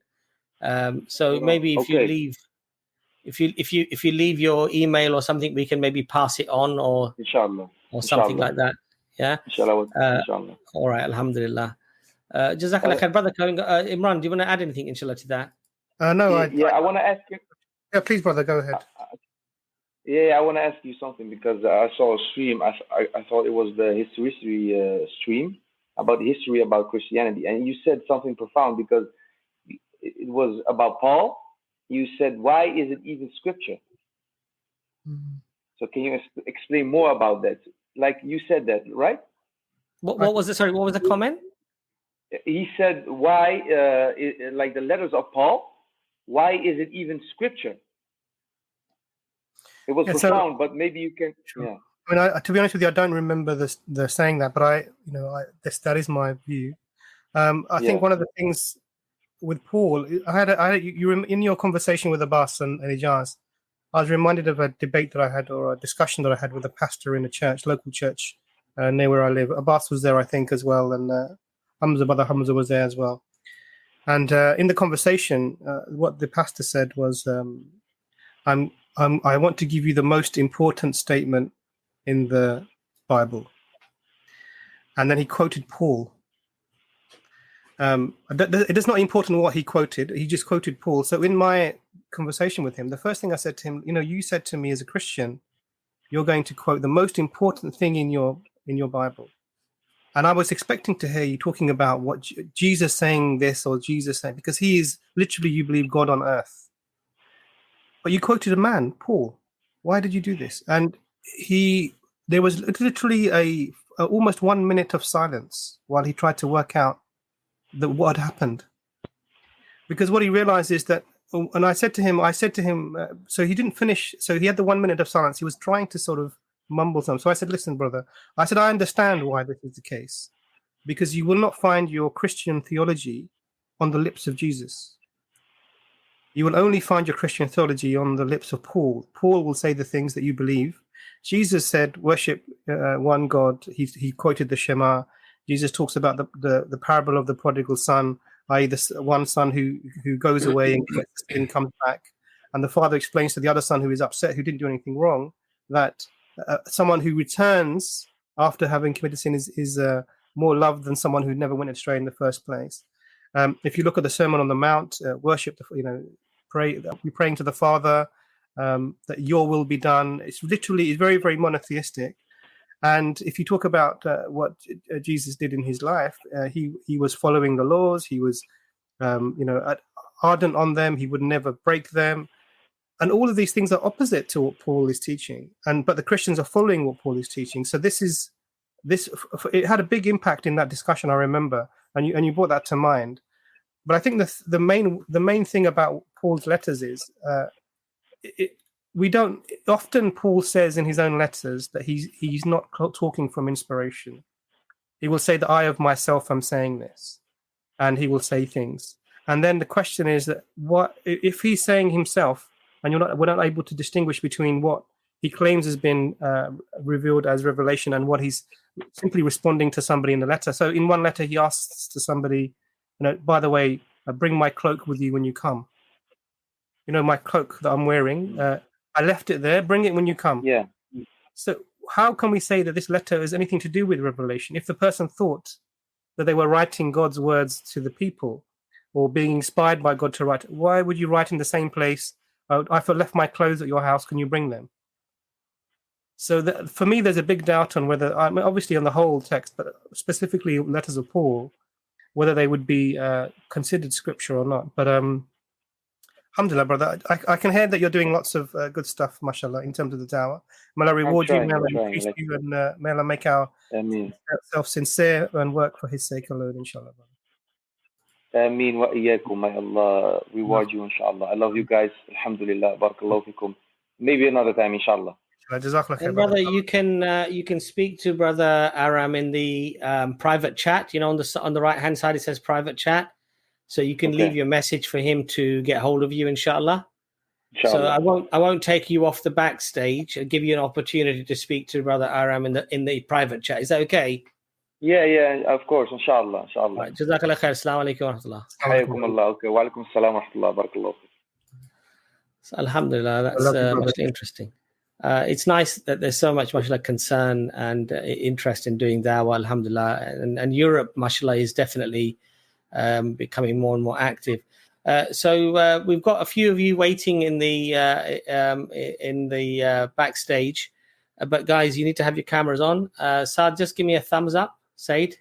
So maybe if you leave, if you leave your email or something, we can maybe pass it on, or inshallah, or something like that. Yeah. Inshallah. Inshallah. All right. Alhamdulillah. Jazakallah khair. Brother Imran, do you want to add anything, inshallah, to that? No. I want to ask you. Yeah, please, brother, go ahead. I want to ask you something, because I saw a stream. I thought it was the history stream about the history about Christianity, and you said something profound, because it was about Paul. You said, why is it even scripture? So can you explain more about that? Like you said that, right? What was it? Sorry, what was the comment? He said, why, like the letters of Paul, why is it even scripture? It was profound, but maybe you can. Sure. Yeah. I mean, to be honest with you, I don't remember the saying that, but that is my view. I think one of the things with Paul, you were in your conversation with Abbas and Ijaz, I was reminded of a debate that I had, or a discussion that I had with a pastor in a church, local church near where I live. Abbas was there, I think, as well, and Brother Hamza was there as well. And in the conversation, what the pastor said was, I want to give you the most important statement in the Bible. And then he quoted Paul. It is not important what he quoted. He just quoted Paul. So in my conversation with him, the first thing I said to him, you said to me as a Christian, you're going to quote the most important thing in your Bible. And I was expecting to hear you talking about what Jesus saying this or Jesus saying, because he is literally, you believe, God on earth. But you quoted a man, Paul. Why did you do this? And there was literally a almost 1 minute of silence while he tried to work out what had happened. Because what he realized is that, and I said to him, so he didn't finish. So he had the 1 minute of silence. He was trying to sort of mumble something. So I said, listen, brother, I understand why this is the case, because you will not find your Christian theology on the lips of Jesus. You will only find your Christian theology on the lips of Paul. Paul will say the things that you believe. Jesus said, worship one God. He quoted the Shema. Jesus talks about the parable of the prodigal son, i.e. this one son who goes away and comes back, and the father explains to the other son who is upset, who didn't do anything wrong, that someone who returns after having committed sin is more loved than someone who never went astray in the first place. If you look at the Sermon on the Mount, worship, we're praying to the Father, that your will be done. It's very, very monotheistic. And if you talk about what Jesus did in his life, he was following the laws. He was, ardent on them. He would never break them. And all of these things are opposite to what Paul is teaching. But the Christians are following what Paul is teaching. So it had a big impact in that discussion, I remember, and you brought that to mind. But I think the main thing about Paul's letters is often Paul says in his own letters that he's not talking from inspiration. He will say that I of myself am saying this, and he will say things. And then the question is that what if he's saying himself, and we're not able to distinguish between what he claims has been revealed as revelation and what he's simply responding to somebody in the letter. So in one letter, he asks to somebody, by the way, bring my cloak with you when you come. My cloak that I'm wearing, I left it there. Bring it when you come. Yeah. So how can we say that this letter has anything to do with revelation if the person thought that they were writing God's words to the people or being inspired by God to write? Why would you write in the same place? I've left my clothes at your house. Can you bring them? So for me, there's a big doubt on whether, obviously on the whole text, but specifically letters of Paul, whether they would be considered scripture or not. But alhamdulillah, brother, I can hear that you're doing lots of good stuff, mashallah, in terms of the dawah. May Allah reward you, may Allah increase you, and may Allah make ourselves sincere and work for his sake alone, inshallah. Ameen wa iyyakum. May Allah reward you, inshallah. I love you guys. Alhamdulillah. Barakallahu fikum. Maybe another time, inshallah. And brother, you can speak to Brother Aram in the private chat. On the right hand side it says private chat, so you can leave your message for him to get hold of you, inshallah. So I won't take you off the backstage. I'll give you an opportunity to speak to Brother Aram in the private chat. Is that okay? Yeah, of course, inshallah. Right. Jazakallah khair. Assalamu alaikum wa rahmatullah. Hayyakum Allah. Okay. Wa alaikum assalam wa rahmatullah. Barakallahu. So, alhamdulillah, that's most interesting. It's nice that there's so much, mashallah, concern and interest in doing dawah, alhamdulillah. And Europe, mashallah, is definitely becoming more and more active. So we've got a few of you waiting in the backstage. But guys, you need to have your cameras on. Saad, just give me a thumbs up. Said.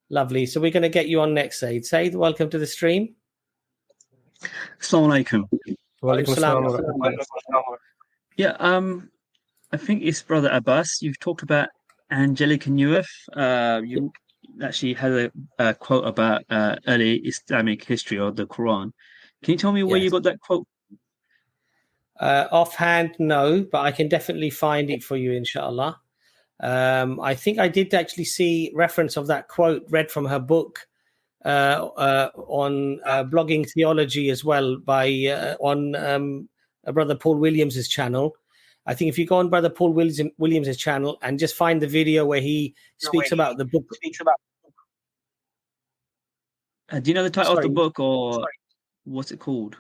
Lovely. So we're going to get you on next, Said. Said, welcome to the stream. Assalamu alaikum. Walaikum assalam. Yeah, I think it's Brother Abbas. You've talked about Angelica Neweth. You actually had a quote about early Islamic history of the Quran. Can you tell me where you got that quote? Offhand, no, but I can definitely find it for you, inshallah. I think I did actually see reference of that quote read from her book on blogging theology as well on Brother Paul Williams's channel. I think if you go on Brother Paul Williams's channel and just find the video where he speaks about the book. Do you know the title of the book, or what's it called?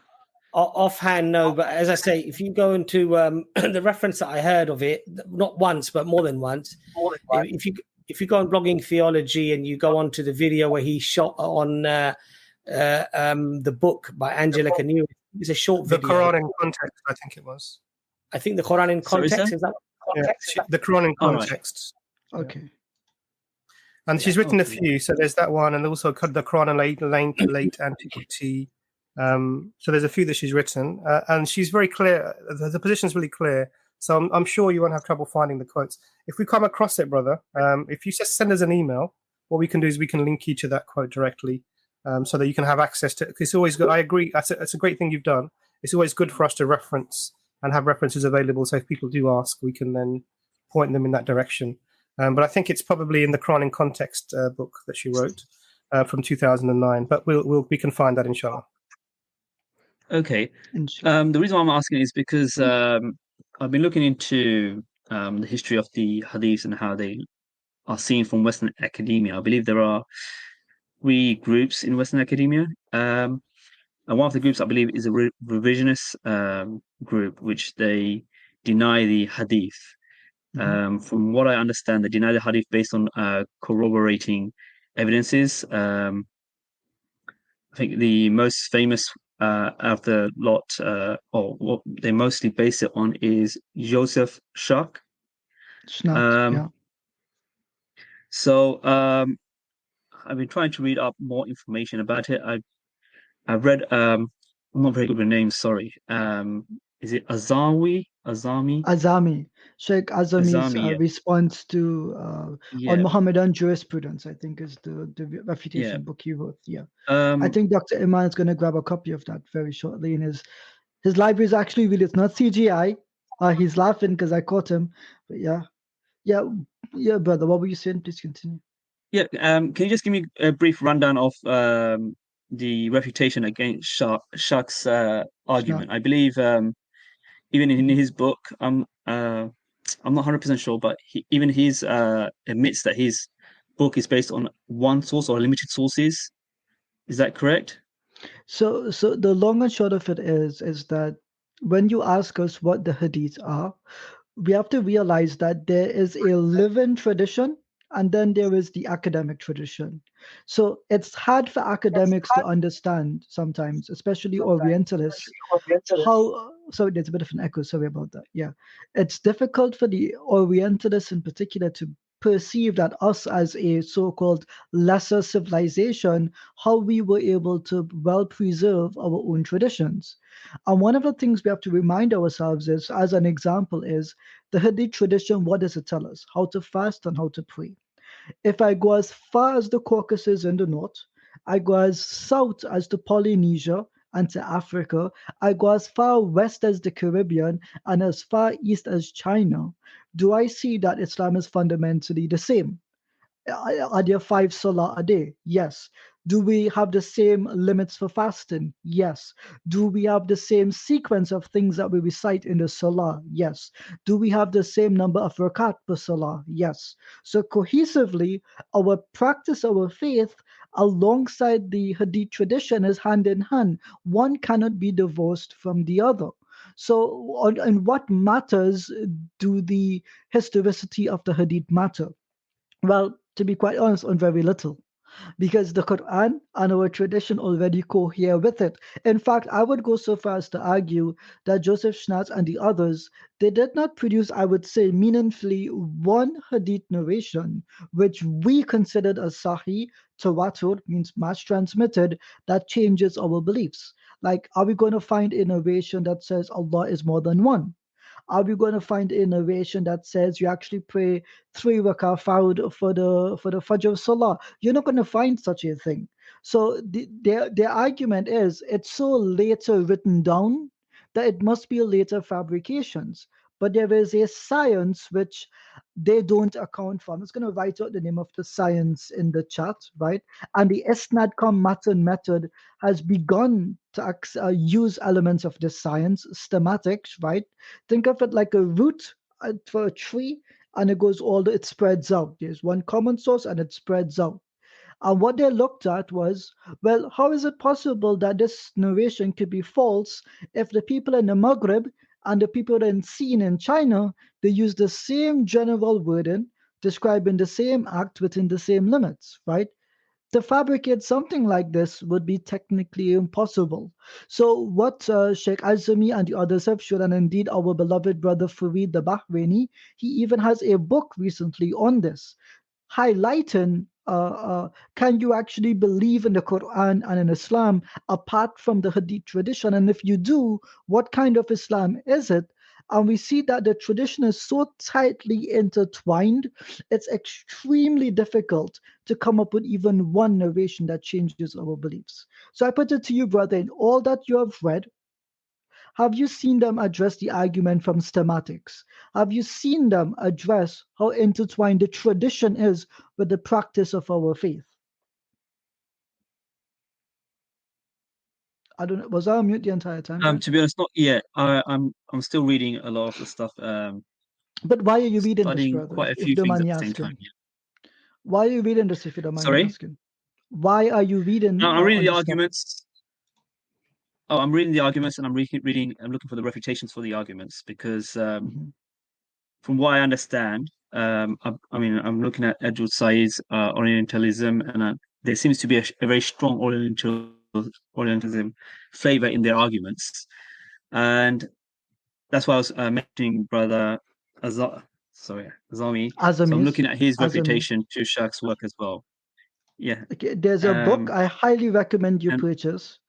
Offhand, no. But as I say, if you go into the reference that I heard of it, not once but more than once. If you go on blogging theology and you go on to the video where he shot on the book by Angelica Neweth, it's a short video. The Quran in context, I think it was. I think the Quran in context, is that context? The Quran in context. Right. Okay. And she's written a few, so there's that one, and also the Quran in late antiquity. So there's a few that she's written, and she's very clear. The position is really clear. So I'm sure you won't have trouble finding the quotes. If we come across it, brother, if you just send us an email, what we can do is we can link you to that quote directly, so that you can have access to it. It's always good. I agree. That's a great thing you've done. It's always good for us to reference and have references available. So if people do ask, we can then point them in that direction. But I think it's probably in the Quran in Context book that she wrote from 2009. But we can find that, inshallah. Okay. The reason why I'm asking is because I've been looking into the history of the hadiths and how they are seen from Western academia. I believe there are 3 groups in Western academia. And one of the groups, I believe, is a revisionist group, which they deny the hadith. From what I understand, they deny the hadith based on corroborating evidences. I think the most famous of the lot, or what they mostly base it on, is Joseph Schack. Yeah. So I've been trying to read up more information about it. I've read. I'm not very good with names. Sorry. Is it Azami? Sheikh Azami's Azami, yeah. response to on Mohammedan jurisprudence, I think, is the refutation book he wrote. Yeah. I think Dr. Iman is going to grab a copy of that very shortly. And his library is actually really, it's not CGI. He's laughing because I caught him. But yeah, brother. What were you saying? Please continue. Yeah. Can you just give me a brief rundown of the refutation against Schack's argument? I believe even in his book, I'm not 100% sure, but even he admits that his book is based on one source or limited sources. Is that correct? So the long and short of it is that when you ask us what the hadiths are, we have to realize that there is a living tradition and then there is the academic tradition. So it's hard for academics to understand sometimes, especially Orientalists, how, sorry, there's a bit of an echo, sorry about that. Yeah. It's difficult for the Orientalists in particular to perceive that us as a so-called lesser civilization, how we were able to well preserve our own traditions. And one of the things we have to remind ourselves is, as an example, is the Hadith tradition. What does it tell us? How to fast and how to pray. If I go as far as the Caucasus in the north, I go as south as to Polynesia and to Africa, I go as far west as the Caribbean and as far east as China, do I see that Islam is fundamentally the same? Are there 5 salah a day? Yes. Do we have the same limits for fasting? Yes. Do we have the same sequence of things that we recite in the salah? Yes. Do we have the same number of rakat per salah? Yes. So cohesively, our practice, our faith, alongside the hadith tradition is hand in hand. One cannot be divorced from the other. So in what matters do the historicity of the hadith matter? Well, to be quite honest, on very little, because the Quran and our tradition already cohere with it. In fact, I would go so far as to argue that Joseph Schnatz and the others, they did not produce, I would say, meaningfully one hadith narration, which we considered as sahih, tawatur, means mass transmitted, that changes our beliefs. Like, are we going to find a narration that says Allah is more than one? Are we going to find a narration that says you actually pray 3 rakah for the Fajr Salah? You're not going to find such a thing. So their argument is it's so later written down that it must be later fabrications. But there is a science which they don't account for. I'm just going to write out the name of the science in the chat, right? And the Isnad-Kam Matan method has begun to use elements of this science, schematics, right? Think of it like a root for a tree, and it spreads out. There's one common source, and it spreads out. And what they looked at was, well, how is it possible that this narration could be false if the people in the Maghreb and the people seen in China, they use the same general wording, describing the same act within the same limits, right? To fabricate something like this would be technically impossible. So what Sheikh Azami and the others have shown, and indeed our beloved brother Farid the Bahraini, he even has a book recently on this, highlighting can you actually believe in the Quran and in Islam apart from the Hadith tradition? And if you do, what kind of Islam is it? And we see that the tradition is so tightly intertwined, it's extremely difficult to come up with even one narration that changes our beliefs. So I put it to you, brother, in all that you have read, have you seen them address the argument from schematics? Have you seen them address how intertwined the tradition is with the practice of our faith? I don't know. Was I on mute the entire time? To be honest, not yet. I'm still reading a lot of the stuff. But why are you reading this, brother? Quite a few things at the same time. Yeah. Why are you reading this, if you don't mind me asking? Why are you reading? No, I'm reading the on this arguments. Oh, I'm reading the arguments, and I'm reading. I'm looking for the refutations for the arguments because, from what I understand, I mean, I'm looking at Edward Said's Orientalism, and there seems to be a very strong Orientalism flavor in their arguments, and that's why I was mentioning Brother Azami. So I'm looking at his refutation to Shaq's work as well. Yeah. Okay, there's a book I highly recommend you purchase.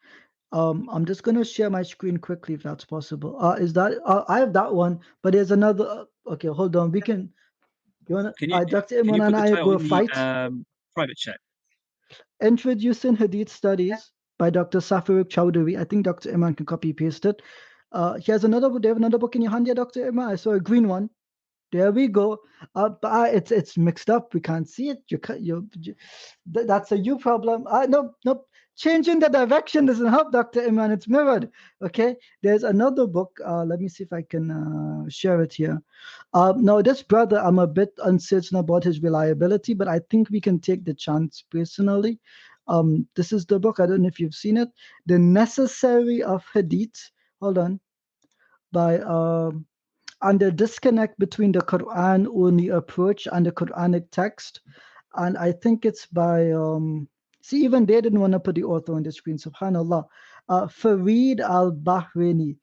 I'm just going to share my screen quickly if that's possible. I have that one, but there's another. Okay, hold on. We can. You wanna? Dr. Imran and I will fight. Private chat. Introducing Hadith Studies by Dr. Safaruk Chowdhury. I think Dr. Imran can copy paste it. He has another book. Do you have another book in your hand here, Dr. Imran? I saw a green one. There we go. But it's mixed up. We can't see it. That's a you problem. No. Changing the direction doesn't help, Dr. Imran. It's mirrored. Okay. There's another book. Let me see if I can share it here. Now, this brother, I'm a bit uncertain about his reliability, but I think we can take the chance personally. This is the book. I don't know if you've seen it. The Necessary of Hadith. Hold on. By and the disconnect between the Quran-only approach and the Quranic text. And I think it's by, see, even they didn't want to put the author on the screen, subhanAllah. Farid al-Bahraini.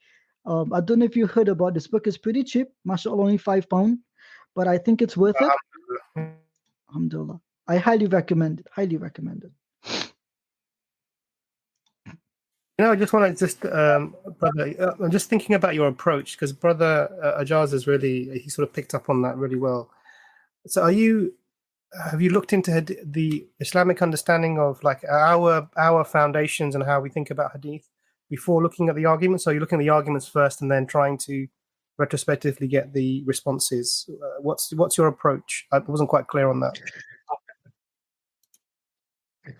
I don't know if you heard about this book. It's pretty cheap, mashallah, only £5, but I think it's worth it. Alhamdulillah. I highly recommend it, I just want to brother, I'm just thinking about your approach because Brother Ajaz is he sort of picked up on that really well. So have you looked into the Islamic understanding of like our foundations and how we think about hadith before looking at the arguments? So you're looking at the arguments first and then trying to retrospectively get the responses. What's your approach? I wasn't quite clear on that.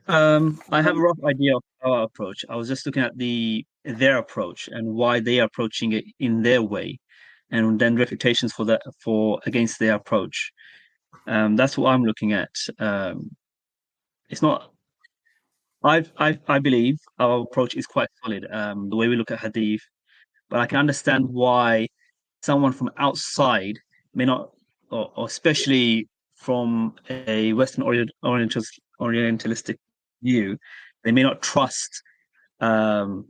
I have a rough idea of our approach. I was just looking at their approach and why they are approaching it in their way, and then refutations for against their approach. That's what I'm looking at. It's not. I believe our approach is quite solid. The way we look at hadith, but I can understand why someone from outside may not, or especially from a Western Orientalistic view, they may not trust the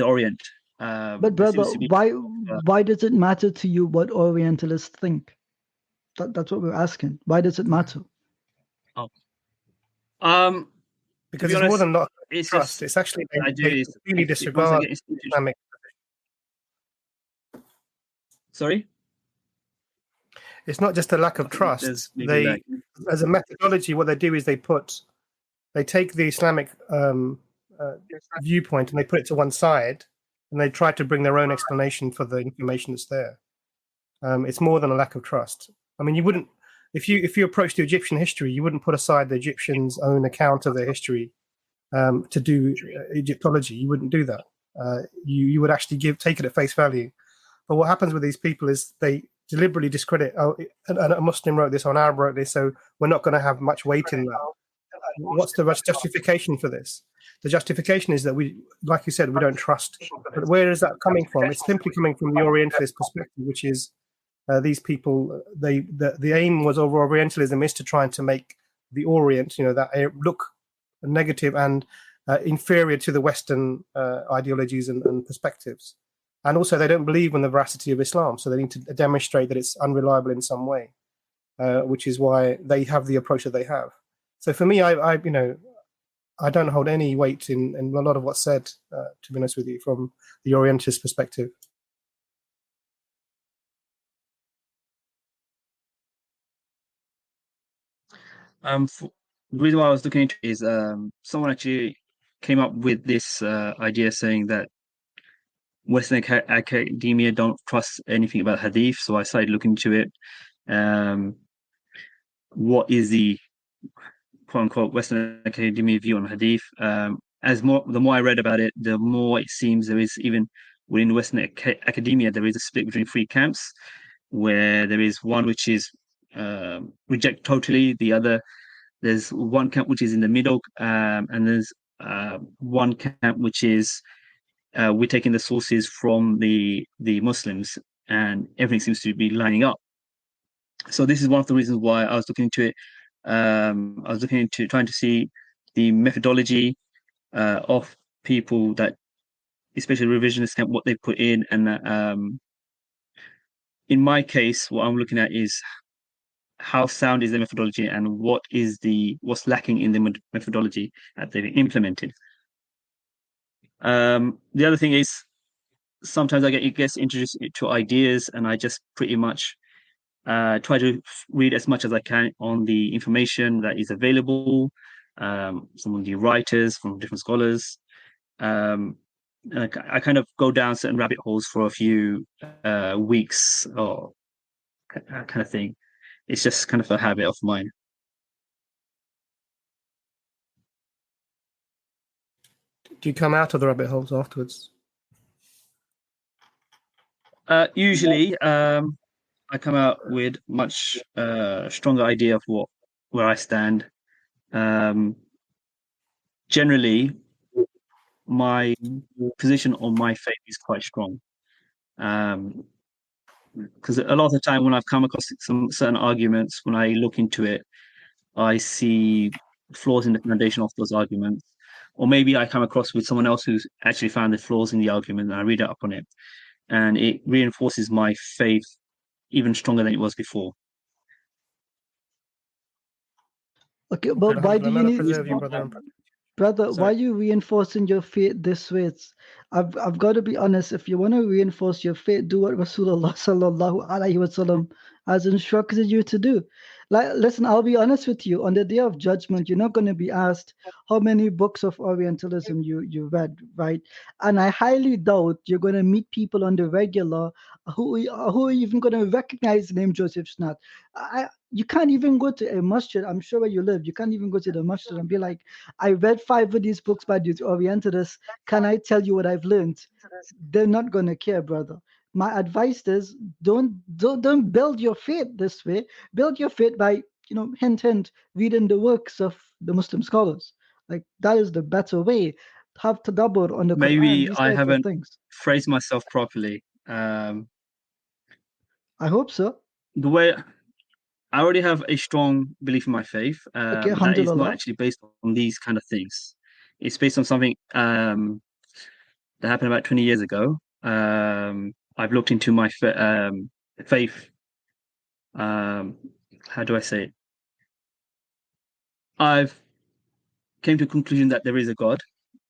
Orient. But brother, why does it matter to you what Orientalists think? That's what we're asking. Why does it matter? Because it's more than not trust. It's actually they really disregard Islamic. Sorry? It's not just a lack of trust. As a methodology, what they do is they take the Islamic viewpoint and they put it to one side, and they try to bring their own explanation for the information that's there. It's more than a lack of trust. I mean, you wouldn't, if you approach the Egyptian history, you wouldn't put aside the Egyptians' own account of their history to do Egyptology. You wouldn't do that. You would actually take it at face value. But what happens with these people is they deliberately discredit. A Muslim wrote this, or an Arab wrote this, so we're not going to have much weight in that. What's the justification for this? The justification is that we, like you said, we don't trust. But where is that coming from? It's simply coming from the Orientalist perspective, which is these people. The aim was of Orientalism is to try and to make the Orient, that look negative and inferior to the Western ideologies and perspectives. And also, they don't believe in the veracity of Islam, so they need to demonstrate that it's unreliable in some way, which is why they have the approach that they have. So for me, I don't hold any weight in a lot of what's said, to be honest with you, from the Orientalist perspective. The reason why I was looking into it is someone actually came up with this idea saying that Western academia don't trust anything about hadith, so I started looking into it. What is the quote-unquote Western academia view on hadith? The more I read about it, the more it seems there is, even within Western academia, there is a split between three camps, where there is one which is reject totally, the other There's one camp which is in the middle, and there's one camp which is we're taking the sources from the Muslims, and everything seems to be lining up. So this is one of the reasons why I was looking into it. I was looking into trying to see the methodology of people that, especially revisionist camp, what they put in, and in my case, what I'm looking at is how sound is the methodology and what's lacking in the methodology that they've implemented. The other thing is sometimes I get introduced to ideas, and I just pretty much try to read as much as I can on the information that is available from the writers, from different scholars. And I kind of go down certain rabbit holes for a few weeks or kind of thing. It's just kind of a habit of mine. Do you come out of the rabbit holes afterwards? Usually, I come out with much stronger idea of where I stand. Generally, my position on my faith is quite strong. Because a lot of the time when I've come across some certain arguments, when I look into it, I see flaws in the foundation of those arguments. Or maybe I come across with someone else who's actually found the flaws in the argument, and I read up on it. And it reinforces my faith even stronger than it was before. Okay, but why do you need, brother? Sorry. Why are you reinforcing your faith this way? I've got to be honest. If you want to reinforce your faith, do what Rasulullah sallallahu alaihi wasallam has instructed you to do. Like, listen, I'll be honest with you. On the day of judgment, you're not going to be asked how many books of Orientalism you read, right? And I highly doubt you're going to meet people on the regular who are even going to recognize the name Joseph Snat. You can't even go to a masjid. I'm sure where you live, you can't even go to the masjid and be like, I read 5 of these books by these Orientalists. Can I tell you what I've learned? They're not going to care, brother. My advice is don't build your faith this way. Build your faith by, hint, reading the works of the Muslim scholars. Like, that is the better way. Have tadabbur on the Quran. Maybe these I type haven't of things. phrased myself properly. I hope so. The way I already have a strong belief in my faith Okay, that is not alhamdulillah. actually based on these kind of things. It's based on something that happened about 20 years ago. I've looked into my faith. How do I say it? I've came to a conclusion that there is a God.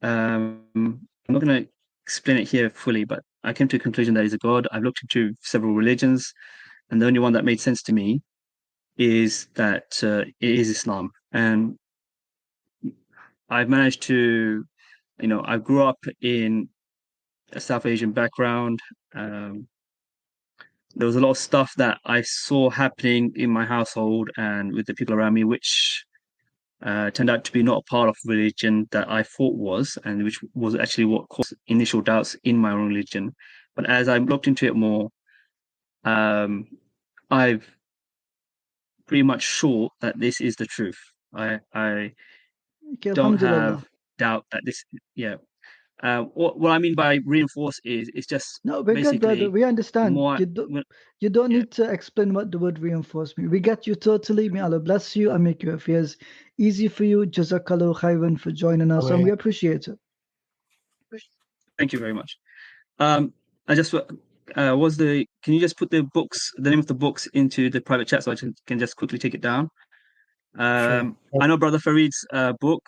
I'm not going to explain it here fully, but I came to a conclusion that there is a God. I've looked into several religions, and the only one that made sense to me is that it is Islam. And I've managed to, I grew up in a South Asian background. There was a lot of stuff that I saw happening in my household and with the people around me, which turned out to be not a part of religion that I thought was, and which was actually what caused initial doubts in my own religion. But as I looked into it more, I've pretty much sure that this is the truth. I Okay, don't alhamdulillah. have doubt that this, what I mean by reinforce is it's just No, we're good, brother. basically We understand. more. You don't need to explain what the word reinforce means. We get you totally. May Allah bless you and make your affairs easy for you. Jazakallah khairan for joining us, and we appreciate it. Thank you very much. I just can you just put the name of the books into the private chat so I can just quickly take it down? Sure. I know Brother Farid's book.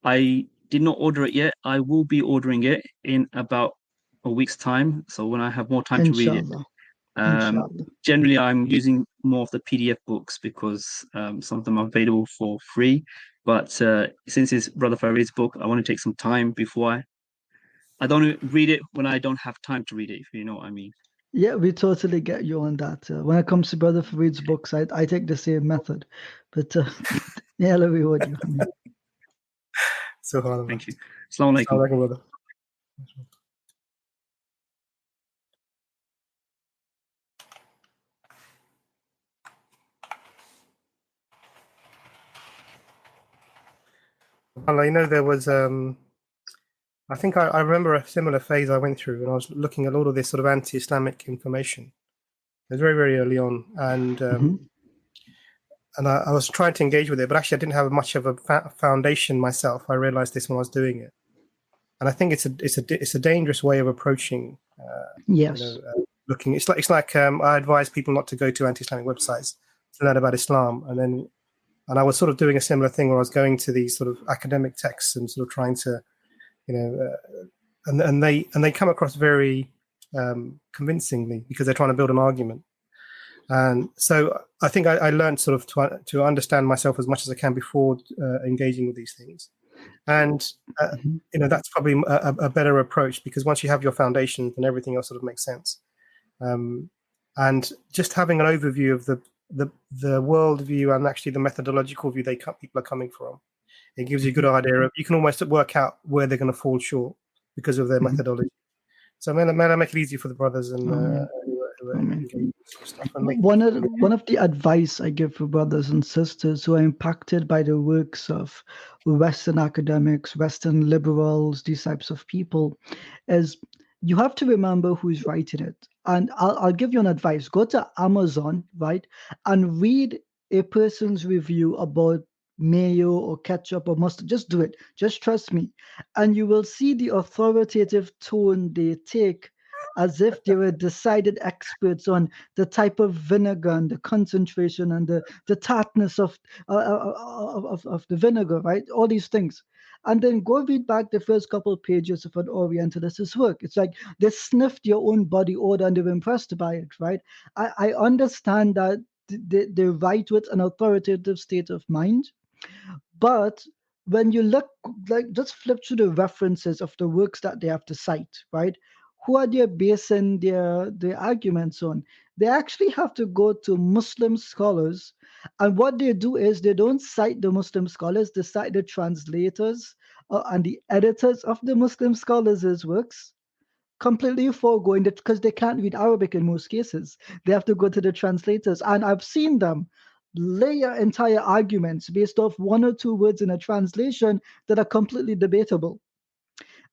I did not order it yet. I will be ordering it in about a week's time. So when I have more time to read it. Inshallah. Generally, I'm using more of the PDF books because some of them are available for free. But since it's Brother Farid's book, I want to take some time before I don't read it when I don't have time to read it, if you know what I mean. Yeah, we totally get you on that. When it comes to Brother Farid's books, I take the same method. But yeah, Allah reward you. Thank you. Assalamu alaikum. Brother. Well, I know there was. I think I remember a similar phase I went through when I was looking at all of this sort of anti-Islamic information. It was very, very early on, and I was trying to engage with it, but actually I didn't have much of a foundation myself. I realized this when I was doing it, and I think it's a dangerous way of approaching. Yes. Looking, it's like I advise people not to go to anti-Islamic websites to learn about Islam, and I was sort of doing a similar thing where I was going to these sort of academic texts and sort of trying to, and they come across very convincingly because they're trying to build an argument. And so I think I learned sort of to understand myself as much as I can before engaging with these things. And, that's probably a better approach, because once you have your foundations, then everything else sort of makes sense. And just having an overview of the world view and actually the methodological view people are coming from, it gives you a good idea of, you can almost work out where they're going to fall short because of their methodology. So may I make it easy for the brothers and one of the advice I give for brothers and sisters who are impacted by the works of Western academics, Western liberals, these types of people, is you have to remember who's writing it. And I'll give you an advice. Go to Amazon, right, and read a person's review about mayo or ketchup or mustard. Just do it. Just trust me. And you will see the authoritative tone they take, as if they were decided experts on the type of vinegar and the concentration and the tartness of the vinegar, right? All these things. And then go read back the first couple of pages of an Orientalist's work. It's like they sniffed your own body odor and they were impressed by it, right? I understand that they write with an authoritative state of mind, but when you look, like, just flip through the references of the works that they have to cite, right? Who are they basing their arguments on? They actually have to go to Muslim scholars, and what they do is they don't cite the Muslim scholars, they cite the translators and the editors of the Muslim scholars' works, completely foregoing that, because they can't read Arabic in most cases. They have to go to the translators, and I've seen them layer entire arguments based off one or two words in a translation that are completely debatable.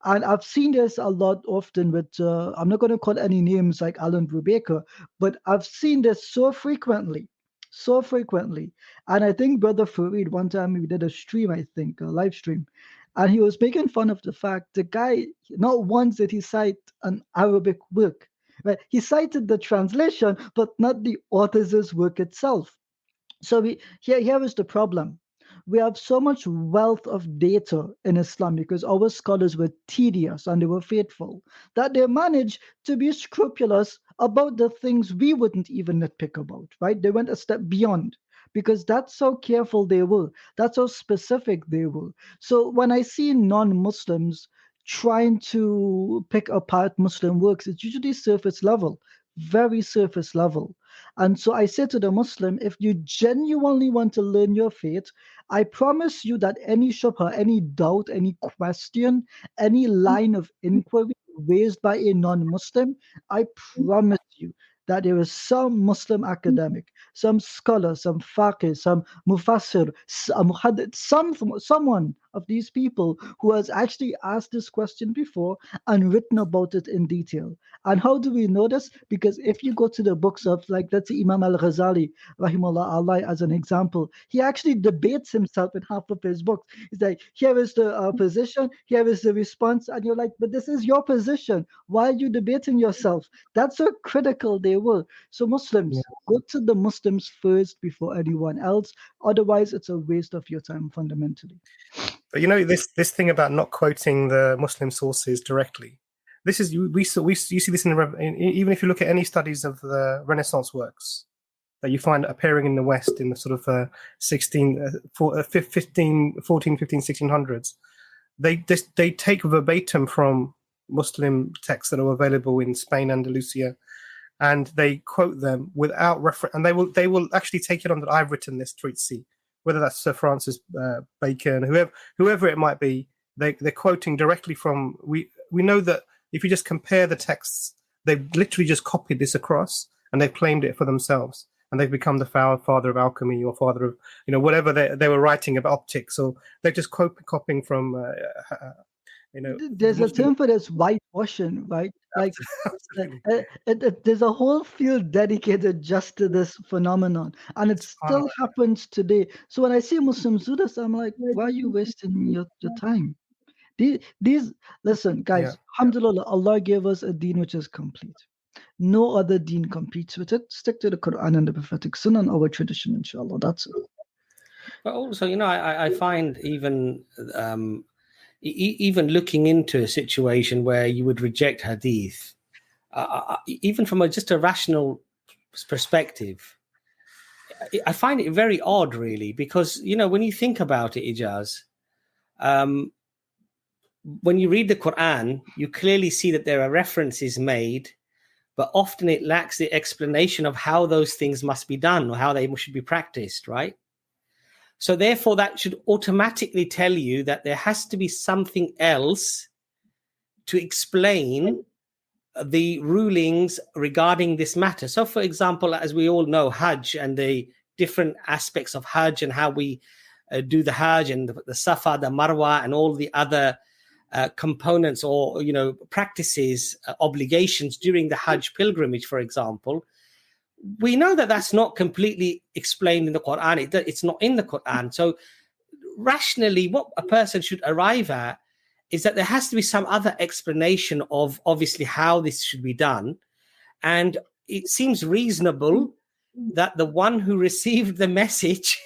And I've seen this a lot often with, I'm not going to call any names like Alan Brubaker, but I've seen this so frequently. And I think Brother Fareed, one time we did a stream, I think, a live stream, and he was making fun of the fact the guy, not once did he cite an Arabic work, right? He cited the translation, but not the author's work itself. So here is the problem. We have so much wealth of data in Islam because our scholars were tedious and they were faithful, that they managed to be scrupulous about the things we wouldn't even nitpick about, right? They went a step beyond because that's how careful they were. That's how specific they were. So when I see non-Muslims trying to pick apart Muslim works, it's usually surface level, very surface level. And so I say to the Muslim, if you genuinely want to learn your faith, I promise you that any shubha, any doubt, any question, any line of inquiry raised by a non-Muslim, I promise you that there is some Muslim academic, some scholar, some faqih, some mufassir, someone of these people who has actually asked this question before and written about it in detail. And how do we know this? Because if you go to the books of, like, let's say Imam al-Ghazali, rahimahullah Allah, as an example, he actually debates himself in half of his books. He's like, here is the position, here is the response, and you're like, but this is your position. Why are you debating yourself? That's how critical they were. So Muslims, go to the Muslims first before anyone else. Otherwise, it's a waste of your time fundamentally. But this thing about not quoting the Muslim sources directly, this is you see this in even if you look at any studies of the Renaissance works that you find appearing in the West in the sort of 1600s, they take verbatim from Muslim texts that are available in Spain, Andalusia, and they quote them without reference, and they will actually take it on that I've written this treatise, whether that's Sir Francis Bacon, whoever it might be. They're quoting directly from. We know that if you just compare the texts, they've literally just copied this across and they've claimed it for themselves. and they've become the father of alchemy or father of, whatever they were writing about optics, or they're just copying from, There's a term for this, whitewashing, right? Like, there's a whole field dedicated just to this phenomenon, and it still happens today. So when I see Muslims do this, I'm like, why are you wasting your time? These listen, guys. Alhamdulillah, Allah gave us a deen which is complete. No other deen competes with it. Stick to the Quran and the prophetic sunnah and our tradition, inshallah. That's it. But also, I find even looking into a situation where you would reject hadith, even from just a rational perspective, I find it very odd, really, because, when you think about it, Ijaz, when you read the Quran, you clearly see that there are references made, but often it lacks the explanation of how those things must be done or how they should be practiced, right? So therefore, that should automatically tell you that there has to be something else to explain the rulings regarding this matter. So, for example, as we all know, Hajj and the different aspects of Hajj and how we do the Hajj and the Safa, the Marwa, and all the other components or, practices, obligations during the Hajj pilgrimage, for example, we know that that's not completely explained in the Quran. It's not in the Quran. So rationally, what a person should arrive at is that there has to be some other explanation of obviously how this should be done. And it seems reasonable that the one who received the message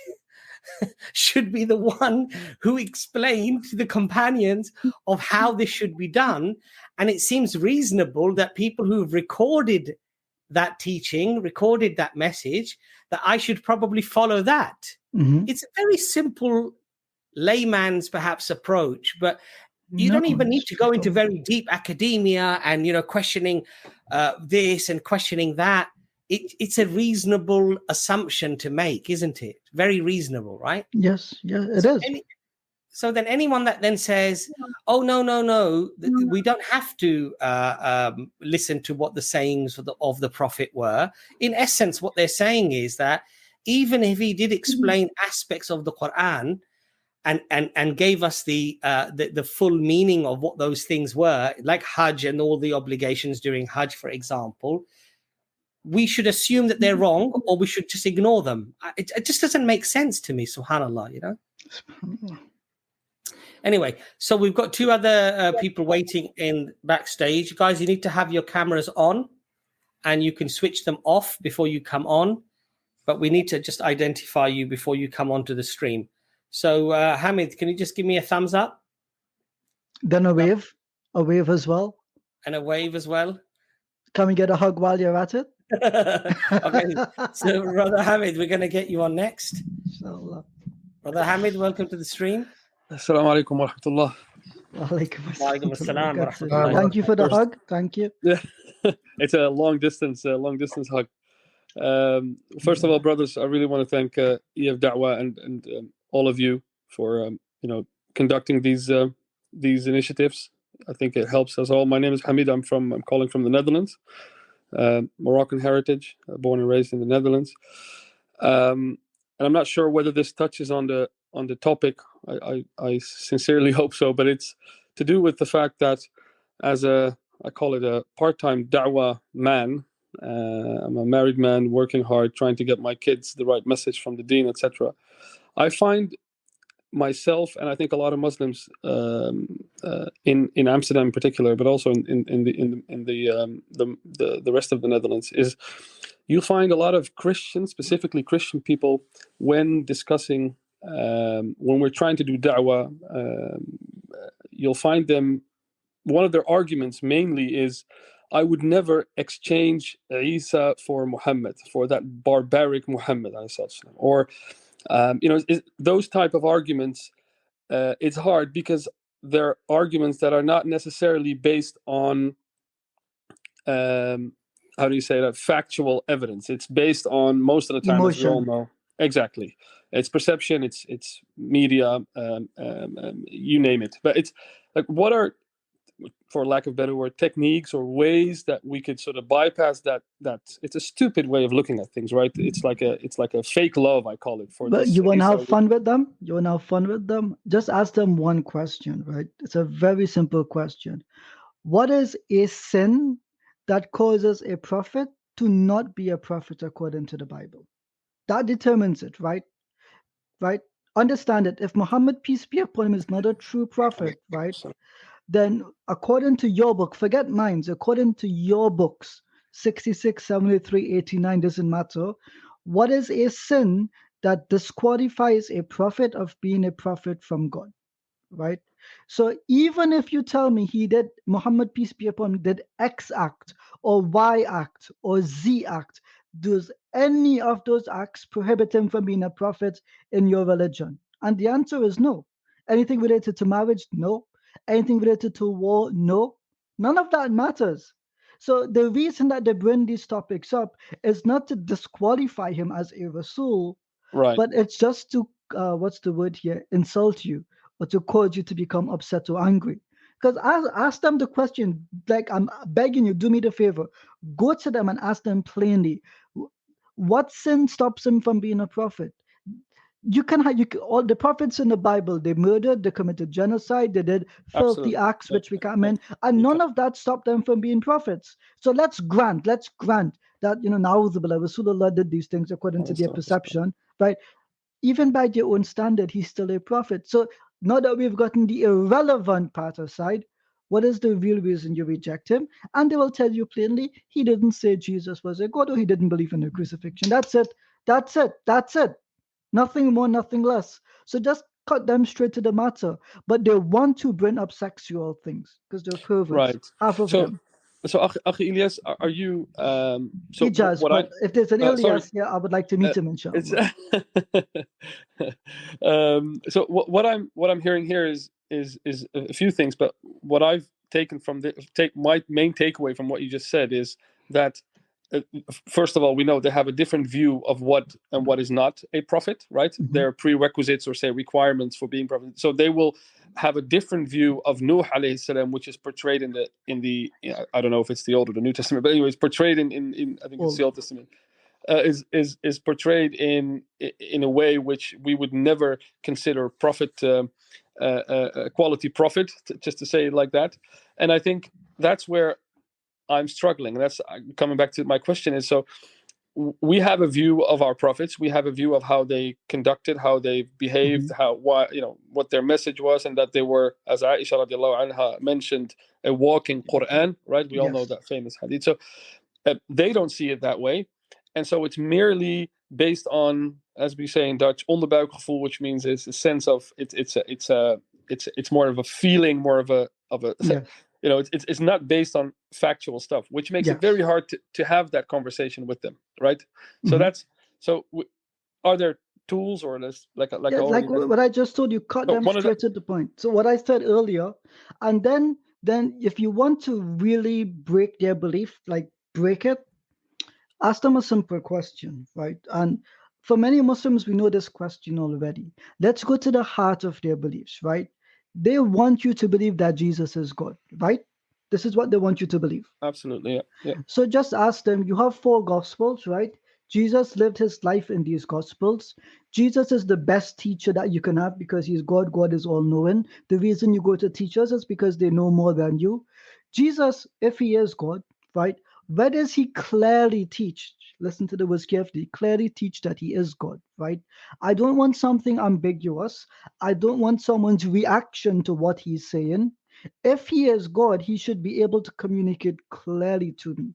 should be the one who explained to the companions of how this should be done. And it seems reasonable that people who've recorded that teaching, recorded that message, that I should probably follow that. Mm-hmm. It's a very simple layman's perhaps approach, but you don't even need to go into very deep academia and, questioning this and questioning that. It's a reasonable assumption to make, isn't it? Very reasonable, right? Yes, it is. So then anyone that then says, oh, no, we don't have to listen to what the sayings of the Prophet were. In essence, what they're saying is that even if he did explain aspects of the Quran and gave us the full meaning of what those things were, like Hajj and all the obligations during Hajj, for example, we should assume that they're wrong, or we should just ignore them. It just doesn't make sense to me, subhanAllah, Anyway, so we've got two other people waiting in backstage. Guys, you need to have your cameras on, and you can switch them off before you come on, but we need to just identify you before you come onto the stream. So, Hamid, can you just give me a thumbs up? Then a wave as well. And a wave as well. Can we get a hug while you're at it? Okay, so Brother Hamid, we're going to get you on next. Inshallah. Brother Hamid, welcome to the stream. Assalamu alaikum wa rahmatullah. Walaikum assalam wa rahmatullah. Thank you for the hug. Thank you. Yeah, it's a long distance hug. First of all, brothers, I really want to thank EFDawah and all of you for conducting these initiatives. I think it helps us all. My name is Hamid. I'm calling from the Netherlands. Moroccan heritage, born and raised in the Netherlands, and I'm not sure whether this touches on the topic. I sincerely hope so, but it's to do with the fact that as I call it a part-time da'wah man, I'm a married man working hard, trying to get my kids the right message from the deen, etc. I find myself, and I think a lot of Muslims in Amsterdam in particular, but also in the rest of the Netherlands, is you'll find a lot of Christians, specifically Christian people, when discussing, when we're trying to do da'wah, you'll find them, one of their arguments mainly is, I would never exchange Isa for Muhammad, for that barbaric Muhammad, or those type of arguments. It's hard because they're arguments that are not necessarily based on factual evidence. It's based on, most of the time, as we all know, exactly, it's perception, it's media, you name it. But it's like, what are for lack of a better word, techniques or ways that we could sort of bypass that. It's a stupid way of looking at things, right? It's like a fake love, I call it. For but this, you want to have fun with them? You want to have fun with them? Just ask them one question, right? It's a very simple question. What is a sin that causes a prophet to not be a prophet according to the Bible? That determines it, right? Right? Understand it. If Muhammad, peace be upon him, is not a true prophet, right? Then according to your book, forget mine, according to your books, 66, 73, 89, doesn't matter. What is a sin that disqualifies a prophet of being a prophet from God, right? So even if you tell me he did, Muhammad, peace be upon him, did X act or Y act or Z act, does any of those acts prohibit him from being a prophet in your religion? And the answer is no. Anything related to marriage? No. Anything related to war? No. None of that matters. So the reason that they bring these topics up is not to disqualify him as a Rasul, right? But it's just to, what's the word here, insult you or to cause you to become upset or angry. Because ask them the question, like I'm begging you, do me the favor, go to them and ask them plainly, what sin stops him from being a prophet? You can have all the prophets in the Bible. They murdered, they committed genocide, they did filthy acts which we can't mention, and none of that stopped them from being prophets. So let's grant that Na'udzubillah, Rasulullah did these things according to their perception, right? Even by their own standard, he's still a prophet. So now that we've gotten the irrelevant part aside, what is the real reason you reject him? And they will tell you plainly, he didn't say Jesus was a God, or he didn't believe in the crucifixion. That's it. That's it. That's it. Nothing more, nothing less. So just cut them straight to the matter. But they want to bring up sexual things because they're perverts. Right. Half of them. So, Akhi Ilyas, are you? So Ijaz, but if there's an Ilyas here, I would like to meet him, inshallah. So what I'm hearing here is a few things, but what I've taken from my main takeaway from what you just said is that first of all, we know they have a different view of what and what is not a prophet, right? Mm-hmm. There are prerequisites or say requirements for being prophet. So they will have a different view of Nuh alayhi salam, which is portrayed in the I don't know if it's the Old or the New Testament, but anyway, it's portrayed in I think it's the Old Testament. Is portrayed in a way which we would never consider prophet quality prophet, just to say it like that. And I think that's where I'm struggling. And that's coming back to my question is, so we have a view of our prophets. We have a view of how they conducted, how they behaved, what their message was, and that they were, as Aisha radiallahu anha mentioned, a walking Quran, right? We all know that famous hadith. So they don't see it that way. And so it's merely based on, as we say in Dutch, onderbuikgevoel, which means it's a sense of it's more of a feeling, more of a it's not based on factual stuff, which makes it very hard to have that conversation with them, right? So are there tools or like what I just told you, cut them straight to the point. So what I said earlier, and then if you want to really break their belief, like break it, ask them a simple question, right? And for many Muslims, we know this question already. Let's go to the heart of their beliefs, right? They want you to believe that Jesus is God, right? This is what they want you to believe. Absolutely, yeah. So just ask them, you have 4 Gospels, right? Jesus lived his life in these Gospels. Jesus is the best teacher that you can have because he's God. God is all-knowing. The reason you go to teachers is because they know more than you. Jesus, if he is God, right? Where does he clearly teach? Listen to the words carefully. Clearly teach that he is God, right? I don't want something ambiguous. I don't want someone's reaction to what he's saying. If he is God, he should be able to communicate clearly to me.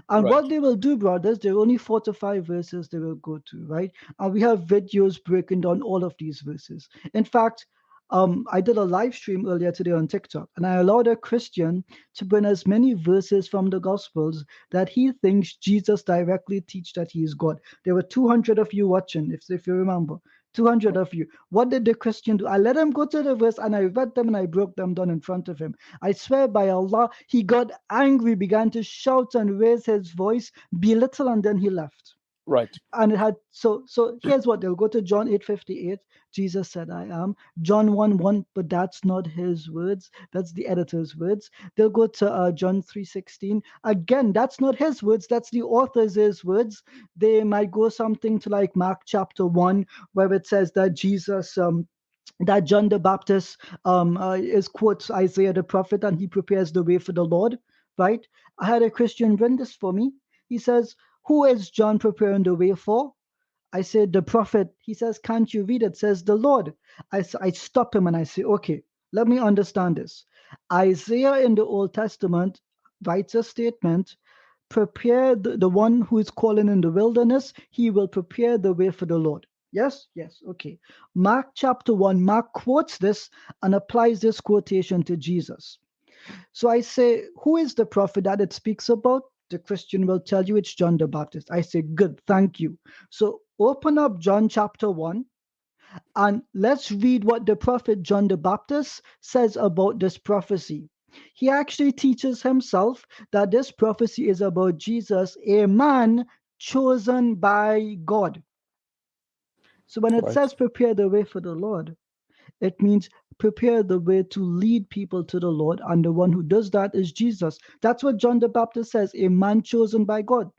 And what they will do, brothers, there are only 4 to 5 verses they will go to, right? And we have videos breaking down all of these verses. In fact, I did a live stream earlier today on TikTok, and I allowed a Christian to bring as many verses from the Gospels that he thinks Jesus directly teach that he is God. There were 200 of you watching, if you remember. 200 of you. What did the Christian do? I let him go to the verse and I read them and I broke them down in front of him. I swear by Allah, he got angry, began to shout and raise his voice, belittle, and then he left. Right. And it had so here's what they'll go to John 8:58. Jesus said, I am. John 1:1, but that's not his words. That's the editor's words. They'll go to John 3:16. Again, that's not his words. That's the author's words. They might go something to like Mark chapter 1, where it says that Jesus that John the Baptist is quotes Isaiah the prophet, and he prepares the way for the Lord, right? I had a Christian run this for me. He says, who is John preparing the way for? I said, the prophet. He says, can't you read it? Says the Lord. I stop him and I say, okay, let me understand this. Isaiah in the Old Testament writes a statement, prepare the one who is calling in the wilderness, he will prepare the way for the Lord. Yes, okay. Mark chapter 1, Mark quotes this and applies this quotation to Jesus. So I say, who is the prophet that it speaks about? The Christian will tell you it's John the Baptist. I say, good, thank you. So open up John chapter 1 and let's read what the prophet John the Baptist says about this prophecy. He actually teaches himself that this prophecy is about Jesus, a man chosen by God. So when it says prepare the way for the Lord, it means prepare the way to lead people to the Lord, and the one who does that is Jesus. That's what John the Baptist says, a man chosen by God.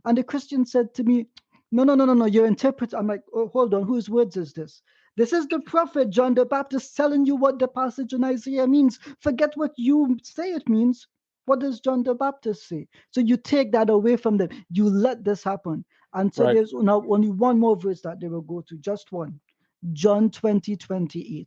And the Christian said to me, no, you're interpreting. I'm like, oh, hold on, whose words is this? This is the prophet John the Baptist telling you what the passage in Isaiah means. Forget what you say it means. What does John the Baptist say? So you take that away from them. You let this happen. And so there's now only one more verse that they will go to, just one. John 20:28,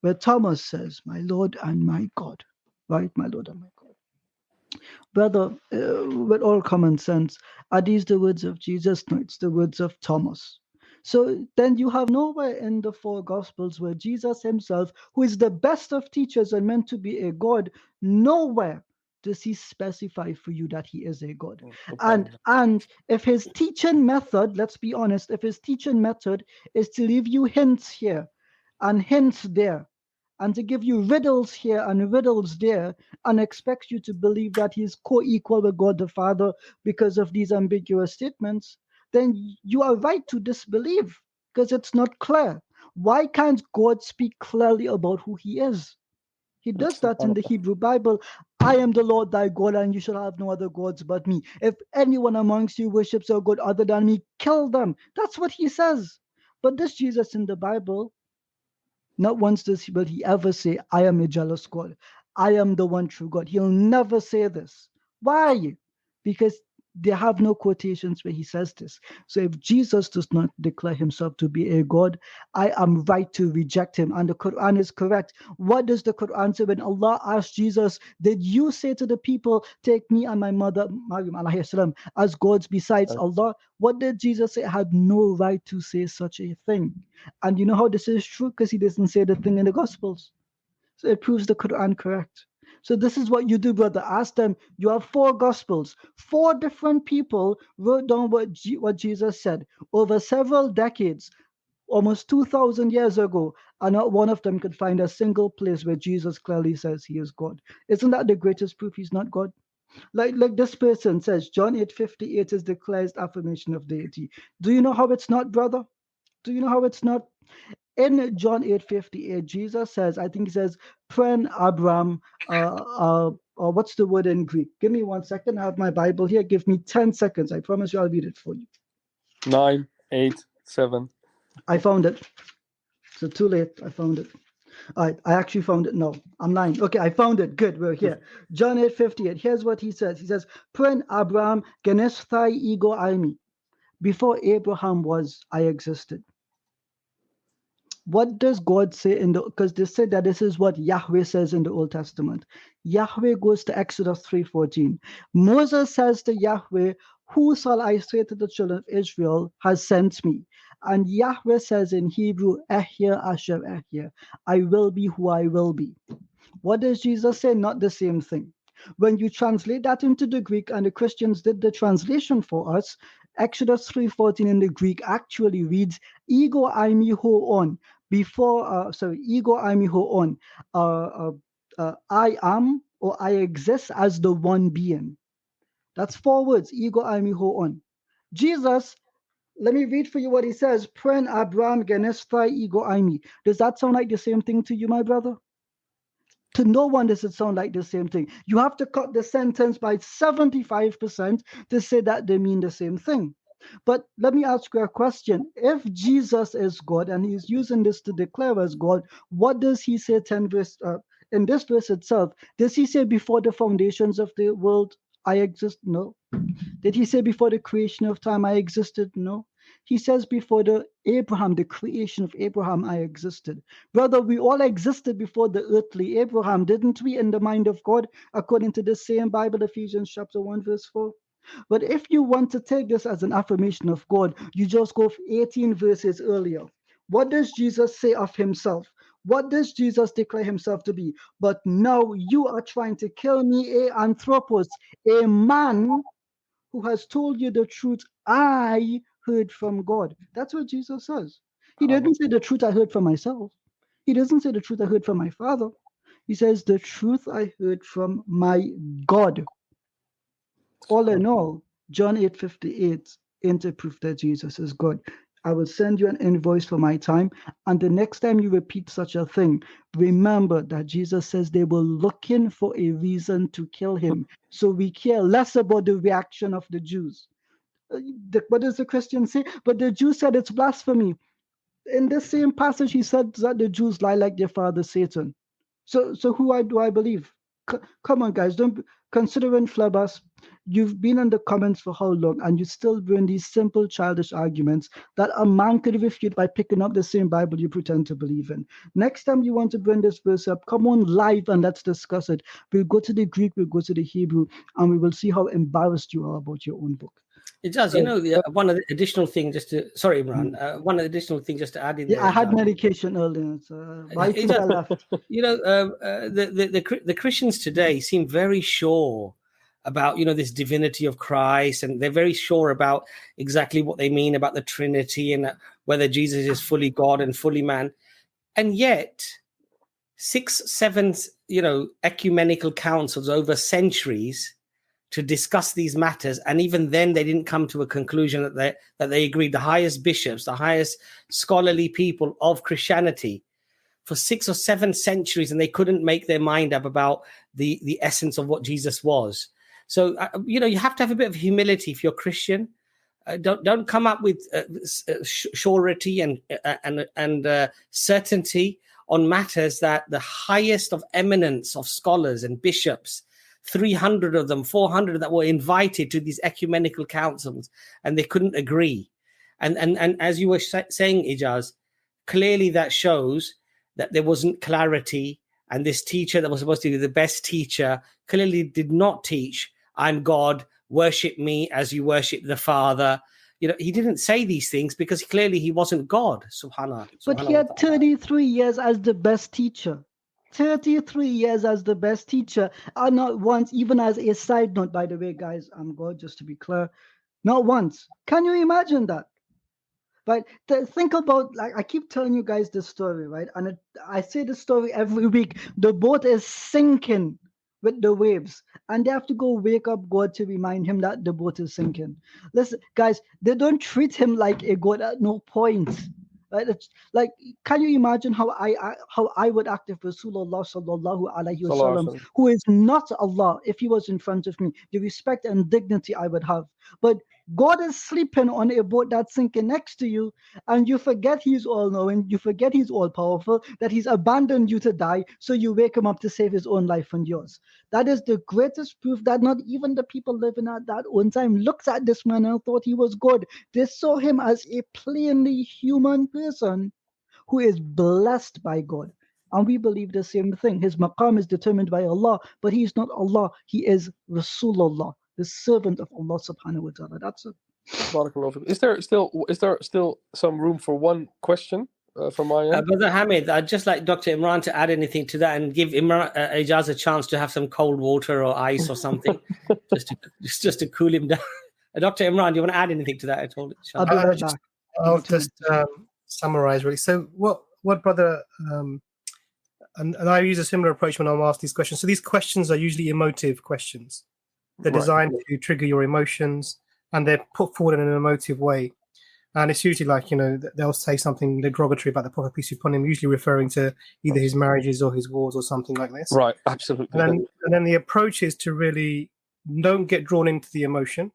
where Thomas says, my Lord and my God, right? My Lord and my God. Brother, with all common sense, are these the words of Jesus? No, it's the words of Thomas. So then you have nowhere in the four Gospels where Jesus himself, who is the best of teachers and meant to be a God, nowhere does he specify for you that he is a God. And if his teaching method, let's be honest, if his teaching method is to leave you hints here and hints there, and to give you riddles here and riddles there, and expects you to believe that he's co-equal with God the Father because of these ambiguous statements, then you are right to disbelieve because it's not clear. Why can't God speak clearly about who he is? He does that in the Hebrew Bible. I am the Lord thy God, and you shall have no other gods but me. If anyone amongst you worships a god other than me, kill them. That's what he says. But this Jesus in the Bible, not once will he ever say, I am a jealous God. I am the one true God. He'll never say this. Why? Because they have no quotations where he says this. So if Jesus does not declare himself to be a God, I am right to reject him. And the Quran is correct. What does the Quran say when Allah asked Jesus, did you say to the people, take me and my mother, Maryam alayhi salam, as gods besides Allah? What did Jesus say? I had no right to say such a thing. And you know how this is true? Because he doesn't say the thing in the Gospels. So it proves the Quran correct. So this is what you do, brother. Ask them. You have four Gospels. 4 different people wrote down what Jesus said over several decades, almost 2,000 years ago, and not one of them could find a single place where Jesus clearly says he is God. Isn't that the greatest proof he's not God? Like this person says, John 8:58 is the clearest affirmation of deity. Do you know how it's not, brother? Do you know how it's not? In John 8:58, Jesus says, I think he says, Pren Abram, what's the word in Greek? Give me 1 second. I have my Bible here. Give me 10 seconds. I promise you I'll read it for you. 9, 8, 7. I found it. So too late. I found it. All right, I actually found it. No, I'm lying. Okay, I found it. Good, we're here. John 8:58. Here's what he says. He says, Pren Abram genesthai ego aimi. Before Abraham was, I existed. What does God say because they said that this is what Yahweh says in the Old Testament. Yahweh goes to Exodus 3:14. Moses says to Yahweh, who shall I say to the children of Israel has sent me? And Yahweh says in Hebrew, Ehya Asher Ehya, I will be who I will be. What does Jesus say? Not the same thing. When you translate that into the Greek, and the Christians did the translation for us, Exodus 3:14 in the Greek actually reads, Ego aimi ho on. Ego aimi ho on. I am or I exist as the one being. That's 4 words, Ego aimi ho on. Jesus let me read for you what he says. Pren Abraham Genesthai Ego Aimi. Does that sound like the same thing to you, my brother? To no one does it sound like the same thing. You have to cut the sentence by 75% to say that they mean the same thing. But let me ask you a question. If Jesus is God and he's using this to declare as God, what does he say in this verse itself? Does he say before the foundations of the world I exist? No. Did he say before the creation of time I existed? No. He says before the creation of Abraham, I existed. Brother, we all existed before the earthly Abraham, didn't we, in the mind of God, according to the same Bible, Ephesians chapter 1, verse 4? But if you want to take this as an affirmation of God, you just go 18 verses earlier. What does Jesus say of himself? What does Jesus declare himself to be? But now you are trying to kill me, a anthropos, a man who has told you the truth I heard from God. That's what Jesus says. He didn't say the truth I heard from myself. He doesn't say the truth I heard from my Father. He says the truth I heard from my God. All in all, John 8:58 ain't a proof that Jesus is God. I will send you an invoice for my time. And the next time you repeat such a thing, remember that Jesus says they were looking for a reason to kill him. So we care less about the reaction of the Jews. What does the Christian say? But the Jews said it's blasphemy. In the same passage, he said that the Jews lie like their father Satan. So who do I believe? Come on, guys, don't considering Flabas. You've been in the comments for how long, and you still bring these simple childish arguments that a man could refute by picking up the same Bible you pretend to believe in. Next time you want to bring this verse up, come on live and let's discuss it. We'll go to the Greek, we'll go to the Hebrew, and we will see how embarrassed you are about your own book. It does. You know, one of the additional things just to, sorry, Imran, one of the additional things just to add in there. I had medication earlier, so I left. You know, the Christians today seem very sure about, you know, this divinity of Christ, and they're very sure about exactly what they mean about the Trinity and whether Jesus is fully God and fully man. And yet 6, 7, you know, ecumenical councils over centuries to discuss these matters, and even then they didn't come to a conclusion that they agreed. The highest bishops, the highest scholarly people of Christianity, for 6 or 7 centuries, and they couldn't make their mind up about the essence of what Jesus was. So you know, you have to have a bit of humility if you're Christian. Don't come up with surety and certainty on matters that the highest of eminence of scholars and bishops, 300 of them, 400 that were invited to these ecumenical councils, and they couldn't agree. And as you were saying, Ijaz, clearly that shows that there wasn't clarity, and this teacher that was supposed to be the best teacher clearly did not teach, I'm God, worship me as you worship the Father. You know, he didn't say these things because clearly he wasn't God, subhanAllah. But he had 33 years as the best teacher. 33 years as the best teacher, and not once, even as a side note, by the way, guys, I'm God, just to be clear, not once. Can you imagine that? Right? Think about, like, I keep telling you guys this story, right? And I say this story every week. The boat is sinking with the waves, and they have to go wake up God to remind him that the boat is sinking. Listen, guys, they don't treat him like a God at no point. Right? It's like, can you imagine how I would act if Rasulullah sallallahu alaihi wasallam, who is not Allah, if he was in front of me, the respect and dignity I would have. But God is sleeping on a boat that's sinking next to you, and you forget he's all-knowing, you forget he's all-powerful, that he's abandoned you to die, so you wake him up to save his own life and yours. That is the greatest proof that not even the people living at that own time looked at this man and thought he was God. They saw him as a plainly human person who is blessed by God. And we believe the same thing. His maqam is determined by Allah, but he is not Allah. He is Rasulullah, the servant of Allah subhanahu wa ta'ala. That's it. Is there still some room for one question from my end? Brother Hamid, I'd just like Dr. Imran to add anything to that and give Imran Ijaz a chance to have some cold water or ice or something, just to cool him down. Dr. Imran, do you want to add anything to that at all? I'll just summarize really. So what brother and I use a similar approach when I'm asked these questions. So these questions are usually emotive questions. They're designed to trigger your emotions, and they're put forward in an emotive way. And it's usually like, they'll say something derogatory about the Prophet, peace be upon him, usually referring to either his marriages or his wars or something like this. Right, absolutely. And then the approach is to really don't get drawn into the emotion.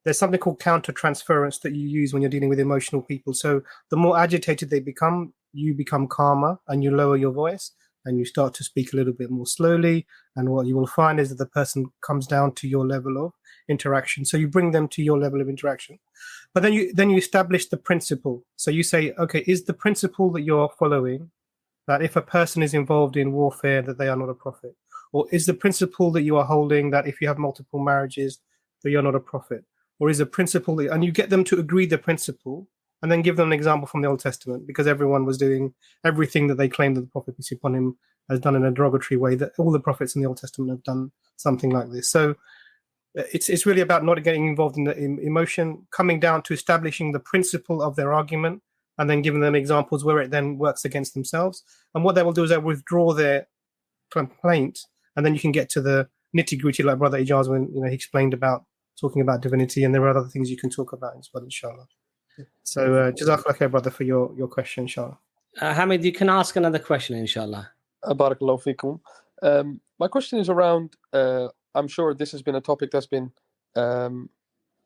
There's something called counter-transference that you use when you're dealing with emotional people. So the more agitated they become, you become calmer and you lower your voice and you start to speak a little bit more slowly. And what you will find is that the person comes down to your level of interaction. So you bring them to your level of interaction. But then you establish the principle. So you say, okay, is the principle that you're following that if a person is involved in warfare, that they are not a prophet? Or is the principle that you are holding that if you have multiple marriages, that you're not a prophet? Or is a principle that, and you get them to agree the principle and then give them an example from the Old Testament, because everyone was doing everything that they claimed that the Prophet, peace be upon him, has done in a derogatory way, that all the prophets in the Old Testament have done something like this. So it's really about not getting involved in the emotion, coming down to establishing the principle of their argument and then giving them examples where it then works against themselves. And what they will do is they'll withdraw their complaint, and then you can get to the nitty-gritty, like Brother Ijaz, when he explained about talking about divinity, and there are other things you can talk about as well, inshallah. So Jazakallah khair, brother, for your question, inshallah. Hamid, you can ask another question, inshallah. Barakallahu feekum. My question is around, I'm sure this has been a topic that's been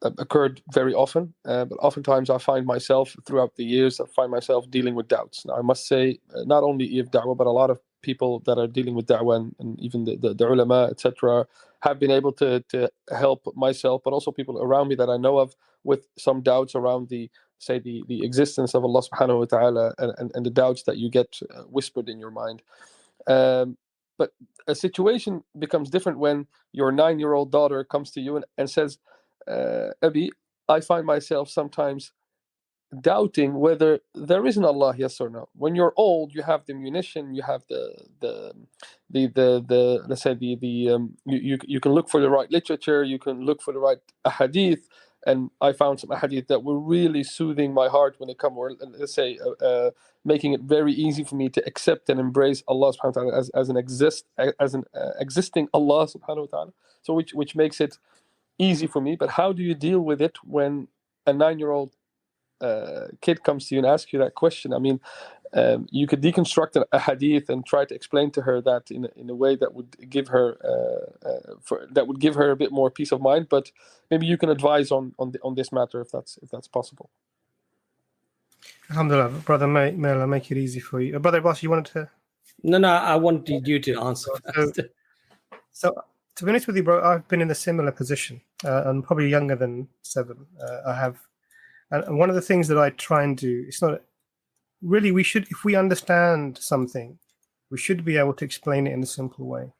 occurred very often, but oftentimes I find myself throughout the years, dealing with doubts. Now, I must say, not only EFDawah, but a lot of people that are dealing with da'wah and even the ulama, etc., have been able to help myself, but also people around me that I know of, with some doubts around the existence of Allah subhanahu wa ta'ala, and the doubts that you get whispered in your mind. But a situation becomes different when your 9-year-old daughter comes to you and says, Abi, I find myself sometimes doubting whether there is an Allah, yes or no. When you're old, you have the munition, you have the let's say you can look for the right literature, you can look for the right ahadith, and I found some ahadith that were really soothing my heart when it come, or let's say making it very easy for me to accept and embrace Allah subhanahu wa ta'ala as an existing Allah subhanahu wa ta'ala. So which makes it easy for me. But how do you deal with it when a 9-year-old kid comes to you and asks you that question? I mean, you could deconstruct a hadith and try to explain to her that in a way that would give her a bit more peace of mind. But maybe you can advise on this matter if that's possible. Alhamdulillah, brother, may Allah make it easy for you. Brother Abbas, you wanted to? No, I wanted you to answer. So to be honest with you, bro, I've been in a similar position. I'm probably younger than 7. I have. And one of the things that I try and do, it's not really, we should, if we understand something, we should be able to explain it in a simple way.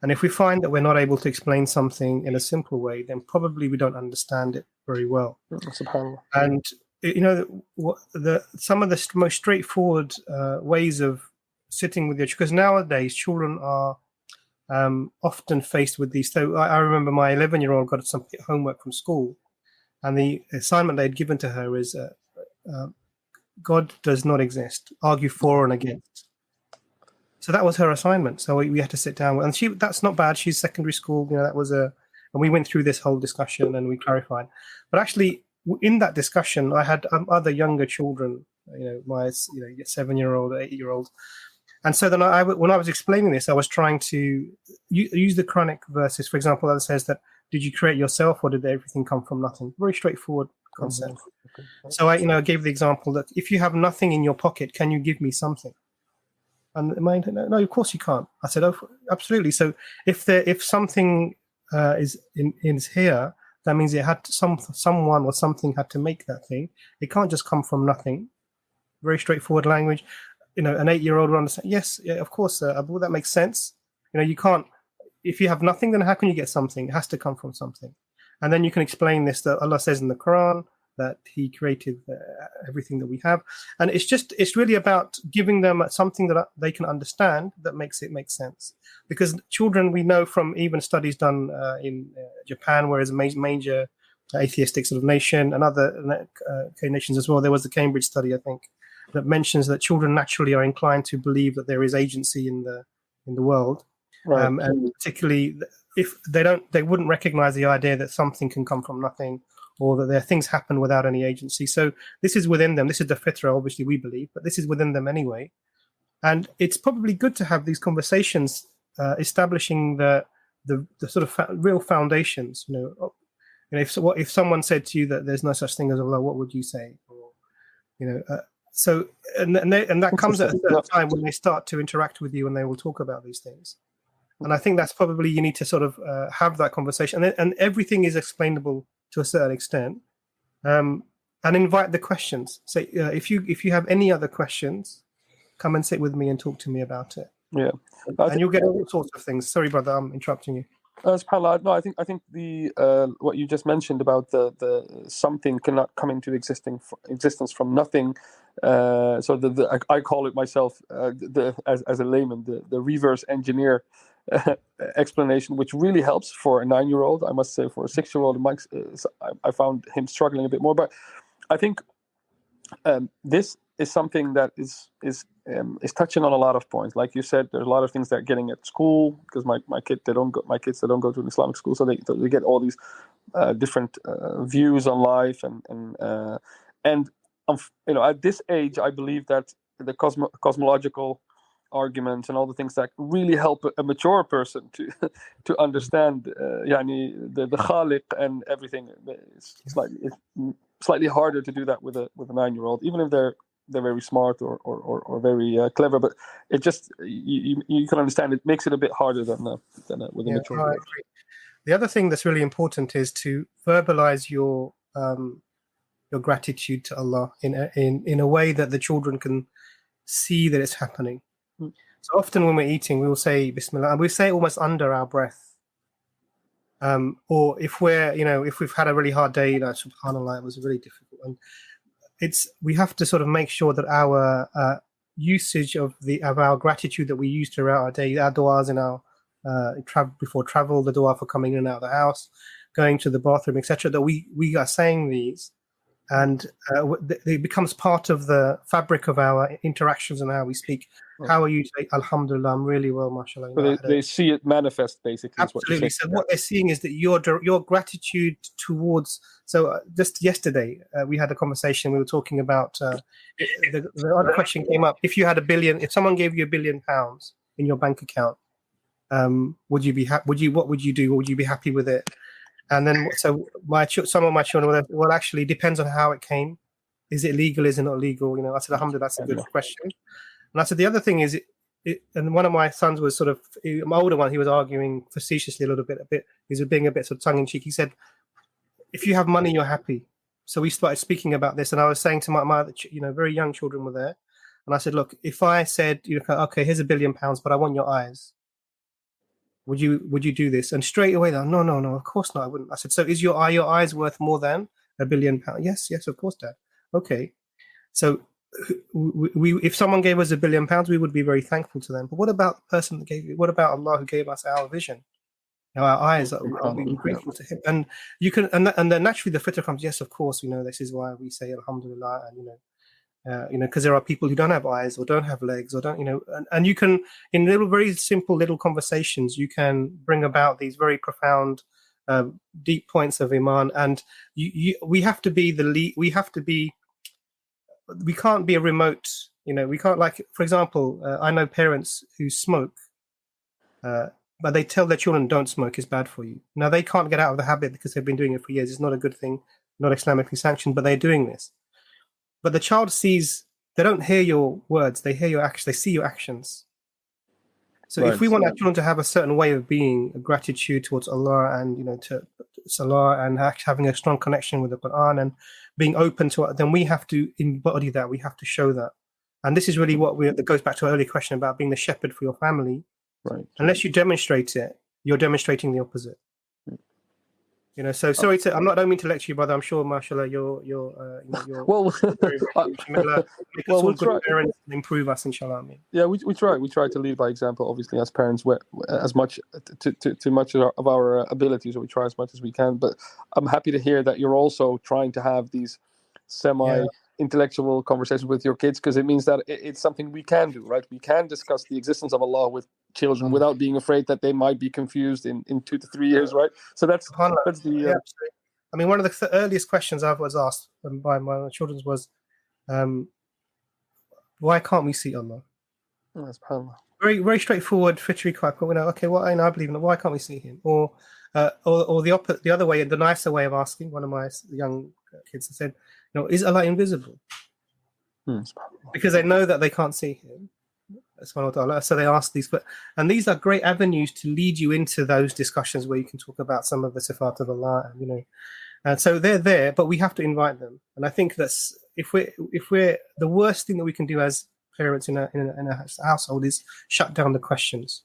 And if we find that we're not able to explain something in a simple way, then probably we don't understand it very well. And some of the most straightforward ways of sitting with your, because nowadays children are often faced with these. So I remember my 11-year-old got some homework from school, and the assignment they'd given to her is God does not exist. Argue for and against. So that was her assignment. So we had to sit down, and that's not bad. She's secondary school. That was and we went through this whole discussion and we clarified. But actually, in that discussion, I had other younger children. My 7-year-old, 8-year-old. And so then when I was explaining this, I was trying to use the Quranic verses. For example, that says that, did you create yourself or did everything come from nothing? Very straightforward concept. So I gave the example that if you have nothing in your pocket, can you give me something? And no, of course you can't. I said, oh, absolutely. So if something is here, that means it had someone or something had to make that thing. It can't just come from nothing. Very straightforward language. An 8-year-old will understand. Yes, yeah, of course, Abu, that makes sense. You can't. If you have nothing, then how can you get something? It has to come from something. And then you can explain this, that Allah says in the Quran that He created everything that we have. And it's really about giving them something that they can understand that makes it make sense. Because children, we know from even studies done in Japan, where it's a major atheistic sort of nation, and other nations as well. There was the Cambridge study, I think, that mentions that children naturally are inclined to believe that there is agency in the world. Right. And particularly if they wouldn't recognize the idea that something can come from nothing, or that things happen without any agency. So this is within them. This is the fitra, obviously, we believe, but this is within them anyway. And it's probably good to have these conversations, establishing the sort of real foundations. If someone said to you that there's no such thing as Allah, what would you say? Or, and that comes at a certain time when they start to interact with you and they will talk about these things. And I think that's probably, you need to sort of have that conversation, and everything is explainable to a certain extent, and invite the questions. So if you have any other questions, come and sit with me and talk to me about it. Yeah, and you'll get all sorts of things. Sorry, brother, I'm interrupting you. SubhanAllah, no, I think the what you just mentioned about the something cannot come into existence from nothing. So I call it myself as a layman the reverse engineer explanation, which really helps for a 9-year-old. I must say, for a 6-year-old, I found him struggling a bit more. But I think this is something that is touching on a lot of points. Like you said, there's a lot of things they're getting at school, because my kids they don't go to an Islamic school, so they get all these different views on life, and at this age, I believe that the cosmological arguments and all the things that really help a mature person to understand the Khaliq and everything. It's slightly harder to do that with a 9-year-old, even if they're very smart or very clever. But it just you can understand it makes it a bit harder than with a mature person. The other thing that's really important is to verbalize your gratitude to Allah in a way that the children can see that it's happening. So often when we're eating, we will say Bismillah, and we say it almost under our breath. Or if we've had a really hard day, Subhanallah, it was really difficult. And we have to sort of make sure that our usage of our gratitude that we use throughout our day, our du'as in our before travel, the du'a for coming in and out of the house, going to the bathroom, etc., that we are saying these, and it becomes part of the fabric of our interactions and how we speak. Right. How are you today? Alhamdulillah, I'm really well, mashallah. So they see it manifest, basically. Absolutely. So what they're seeing is that your gratitude towards. So just yesterday, we had a conversation. We were talking about the other question came up. If you had if someone gave you £1 billion in your bank account, would you be happy? What would you do? Would you be happy with it? And then, so some of my children were, well, actually, depends on how it came. Is it legal? Is it not legal? I said, alhamdulillah, that's a good question. And I said, the other thing is, and one of my sons was sort of, my older one, he was arguing facetiously a bit. He was being a bit sort of tongue-in-cheek. He said, if you have money, you're happy. So we started speaking about this, and I was saying to my mother, very young children were there. And I said, look, if I said, okay, here's £1 billion, but I want your eyes. Would you do this? And straight away, they're, no, of course not. I wouldn't. I said, so are your eyes worth more than £1 billion? Yes, of course, Dad. Okay. So if someone gave us £1 billion, we would be very thankful to them. But what about the person that what about Allah who gave us our vision? Our eyes, are we grateful to Him? And you can, and then naturally the fitra comes, yes, of course, this is why we say Alhamdulillah, and because there are people who don't have eyes or don't have legs or don't, and you can, in very simple conversations, you can bring about these very profound, deep points of iman. And we have to be we can't be a remote, we can't, like, for example, I know parents who smoke, but they tell their children, don't smoke, it's bad for you. Now, they can't get out of the habit because they've been doing it for years. It's not a good thing, not Islamically sanctioned, but they're doing this. But the child sees, they don't hear your words, they hear your actions, they see your actions. So if we want our children to have a certain way of being, a gratitude towards Allah, and to Salah, and having a strong connection with the Quran, and being open to it, then we have to embody that, we have to show that. And this is really that goes back to our earlier question about being the shepherd for your family. Right. Unless you demonstrate it, you're demonstrating the opposite. So sorry I don't mean to lecture you, brother. I'm sure, mashallah, you're well, we'll try parents and improve us, inshallah. Yeah, we try to lead by example, obviously, as parents, as much to much of our abilities, or we try as much as we can. But I'm happy to hear that you're also trying to have these semi-intellectual conversations with your kids, because it means that it's something we can do, right? We can discuss the existence of Allah with children without being afraid that they might be confused in 2 to 3 years, right? So that's the I mean, one of the earliest questions I was asked by my children was, why can't we see Allah? SubhanAllah. Very, very straightforward, fitri quite. Okay, well, I believe in him. Why can't we see him? Or the other way, the nicer way of asking. One of my young kids said, is Allah invisible? Because they know that they can't see him. So they ask these, and these are great avenues to lead you into those discussions where you can talk about some of the sifat of Allah, and so they're there, but we have to invite them. And I think that's if we're the worst thing that we can do as parents in a household is shut down the questions,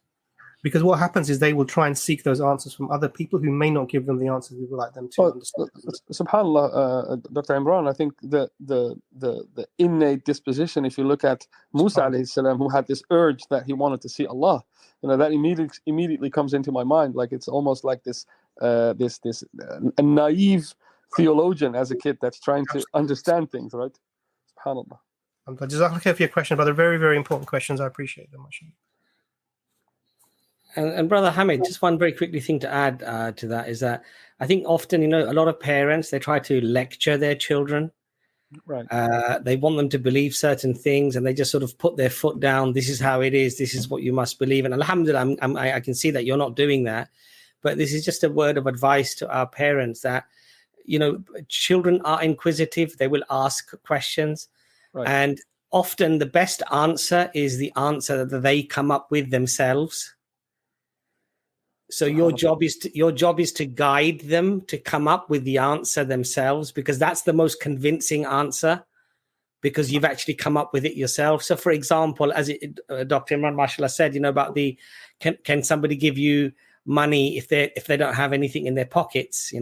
because what happens is they will try and seek those answers from other people who may not give them the answers we would like them to understand. SubhanAllah, Dr. Imran, I think the innate disposition, if you look at Musa alayhi salam, who had this urge that he wanted to see Allah, that immediately comes into my mind. Like it's almost like this a naive theologian as a kid that's trying to understand things, right? SubhanAllah. Jazakallah khair for your question, brother. Very, very important questions. I appreciate them much. And Brother Hamid, just one very quickly thing to add to that is that I think often, a lot of parents, they try to lecture their children. Right. They want them to believe certain things, and they just sort of put their foot down. This is how it is. This is what you must believe. And alhamdulillah, I can see that you're not doing that. But this is just a word of advice to our parents that, children are inquisitive. They will ask questions. Right. And often the best answer is the answer that they come up with themselves. So your job is to guide them to come up with the answer themselves, because that's the most convincing answer, because you've actually come up with it yourself. So, for example, as Dr. Imran mashallah said, about can somebody give you money if they don't have anything in their pockets?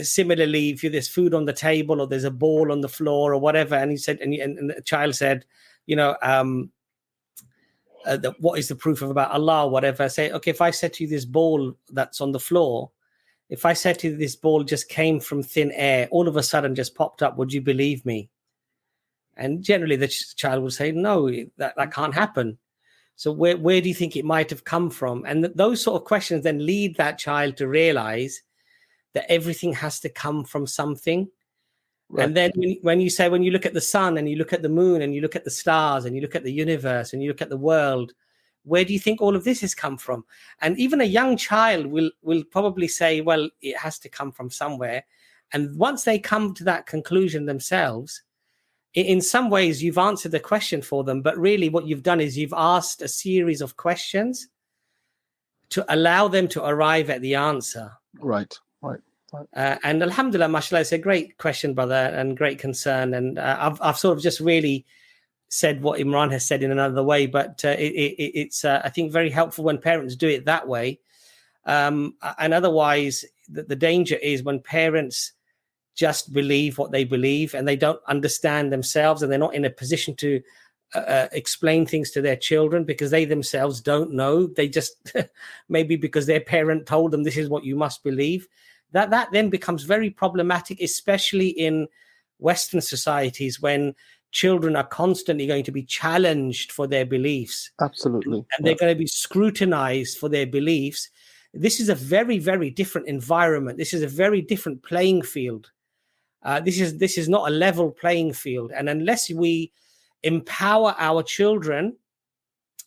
Similarly, if there's food on the table or there's a ball on the floor or whatever, and he said, and the child said, what is the proof of about Allah, whatever. Say, okay, if I said to you this ball that's on the floor, if I said to you this ball just came from thin air, all of a sudden just popped up, would you believe me? And generally the child would say, no, that can't happen. So where do you think it might have come from? And those sort of questions then lead that child to realize that everything has to come from something. Right. And then when you look at the sun and you look at the moon and you look at the stars and you look at the universe and you look at the world, where do you think all of this has come from? And even a young child will probably say, well, it has to come from somewhere. And once they come to that conclusion themselves, in some ways you've answered the question for them, but really what you've done is you've asked a series of questions to allow them to arrive at the answer. Right. And alhamdulillah, mashallah, it's a great question, brother, and great concern. And I've sort of just really said what Imran has said in another way, but it's I think very helpful when parents do it that way. And otherwise, the danger is when parents just believe what they believe and they don't understand themselves, and they're not in a position to explain things to their children because they themselves don't know. They just maybe because their parent told them this is what you must believe. That then becomes very problematic, especially in Western societies when children are constantly going to be challenged for their beliefs. Absolutely. And they're going to be scrutinized for their beliefs. This is a very, very different environment. This is a very different playing field. This is not a level playing field. And unless we empower our children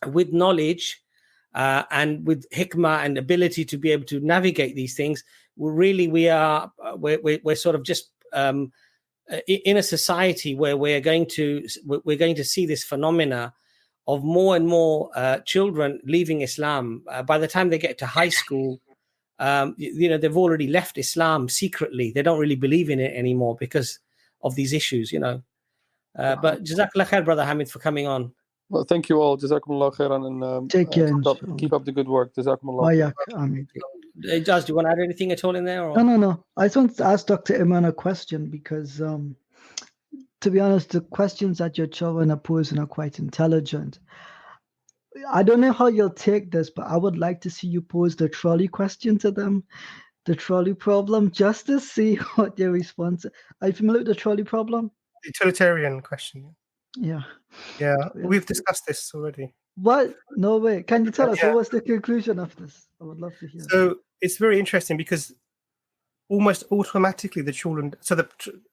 with knowledge and with hikmah and ability to be able to navigate these things, we're sort of just in a society where we're going to see this phenomena of more and more children leaving Islam. By the time they get to high school, they've already left Islam secretly. They don't really believe in it anymore because of these issues, But Jazakallah khair, Brother Hamid, for coming on. Well, thank you all. Jazakumullah khairan, and take care. Keep up the good work. Jazakumullah. Jaz, do you want to add anything at all in there? Or? No. I just want to ask Dr. Imran a question because, to be honest, the questions that your children are posing are quite intelligent. I don't know how you'll take this, but I would like to see you pose the trolley question to them, the trolley problem, just to see what their response is. Are you familiar with the trolley problem? Utilitarian question. Yeah, we've discussed this already. What? No way. Can you tell us what was the conclusion of this? I would love to hear. So it's very interesting because almost automatically the children. So do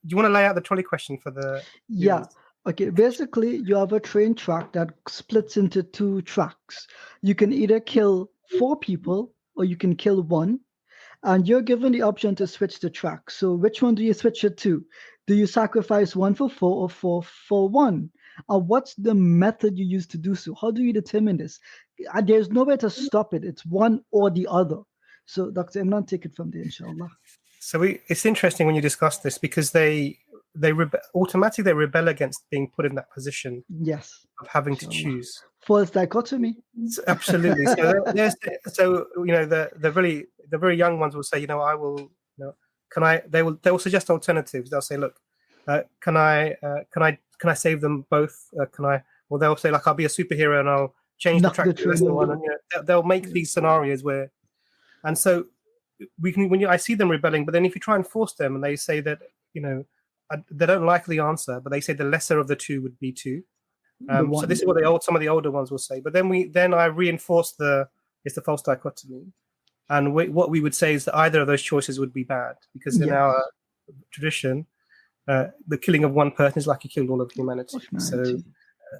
you want to lay out the trolley question for the? Yeah. Okay. Basically, you have a train track that splits into 2 tracks. You can either kill 4 people or you can kill 1. And you're given the option to switch the track. So which one do you switch it to? Do you sacrifice 1 for 4 or 4 for 1? What's the method you use to do so? How do you determine this? There's no way to stop it. It's one or the other. So Dr. Imran, take it from there, inshallah. So it's interesting when you discuss this because they automatically rebel against being put in that position. Yes. Of having to choose. False dichotomy. Absolutely. So the very young ones will say, I will, can I? They will suggest alternatives. They'll say, look, can I save them both? Can I? Or they'll say, like, I'll be a superhero and I'll change the track to less than 1. And, they'll make these scenarios where, and so I see them rebelling. But then if you try and force them, and they say that they don't like the answer, but they say the lesser of the 2 would be 2. So this is what some of the older ones will say. But then I reinforce it's the false dichotomy, and what we would say is that either of those choices would be bad because in our tradition, the killing of one person is like you killed all of humanity.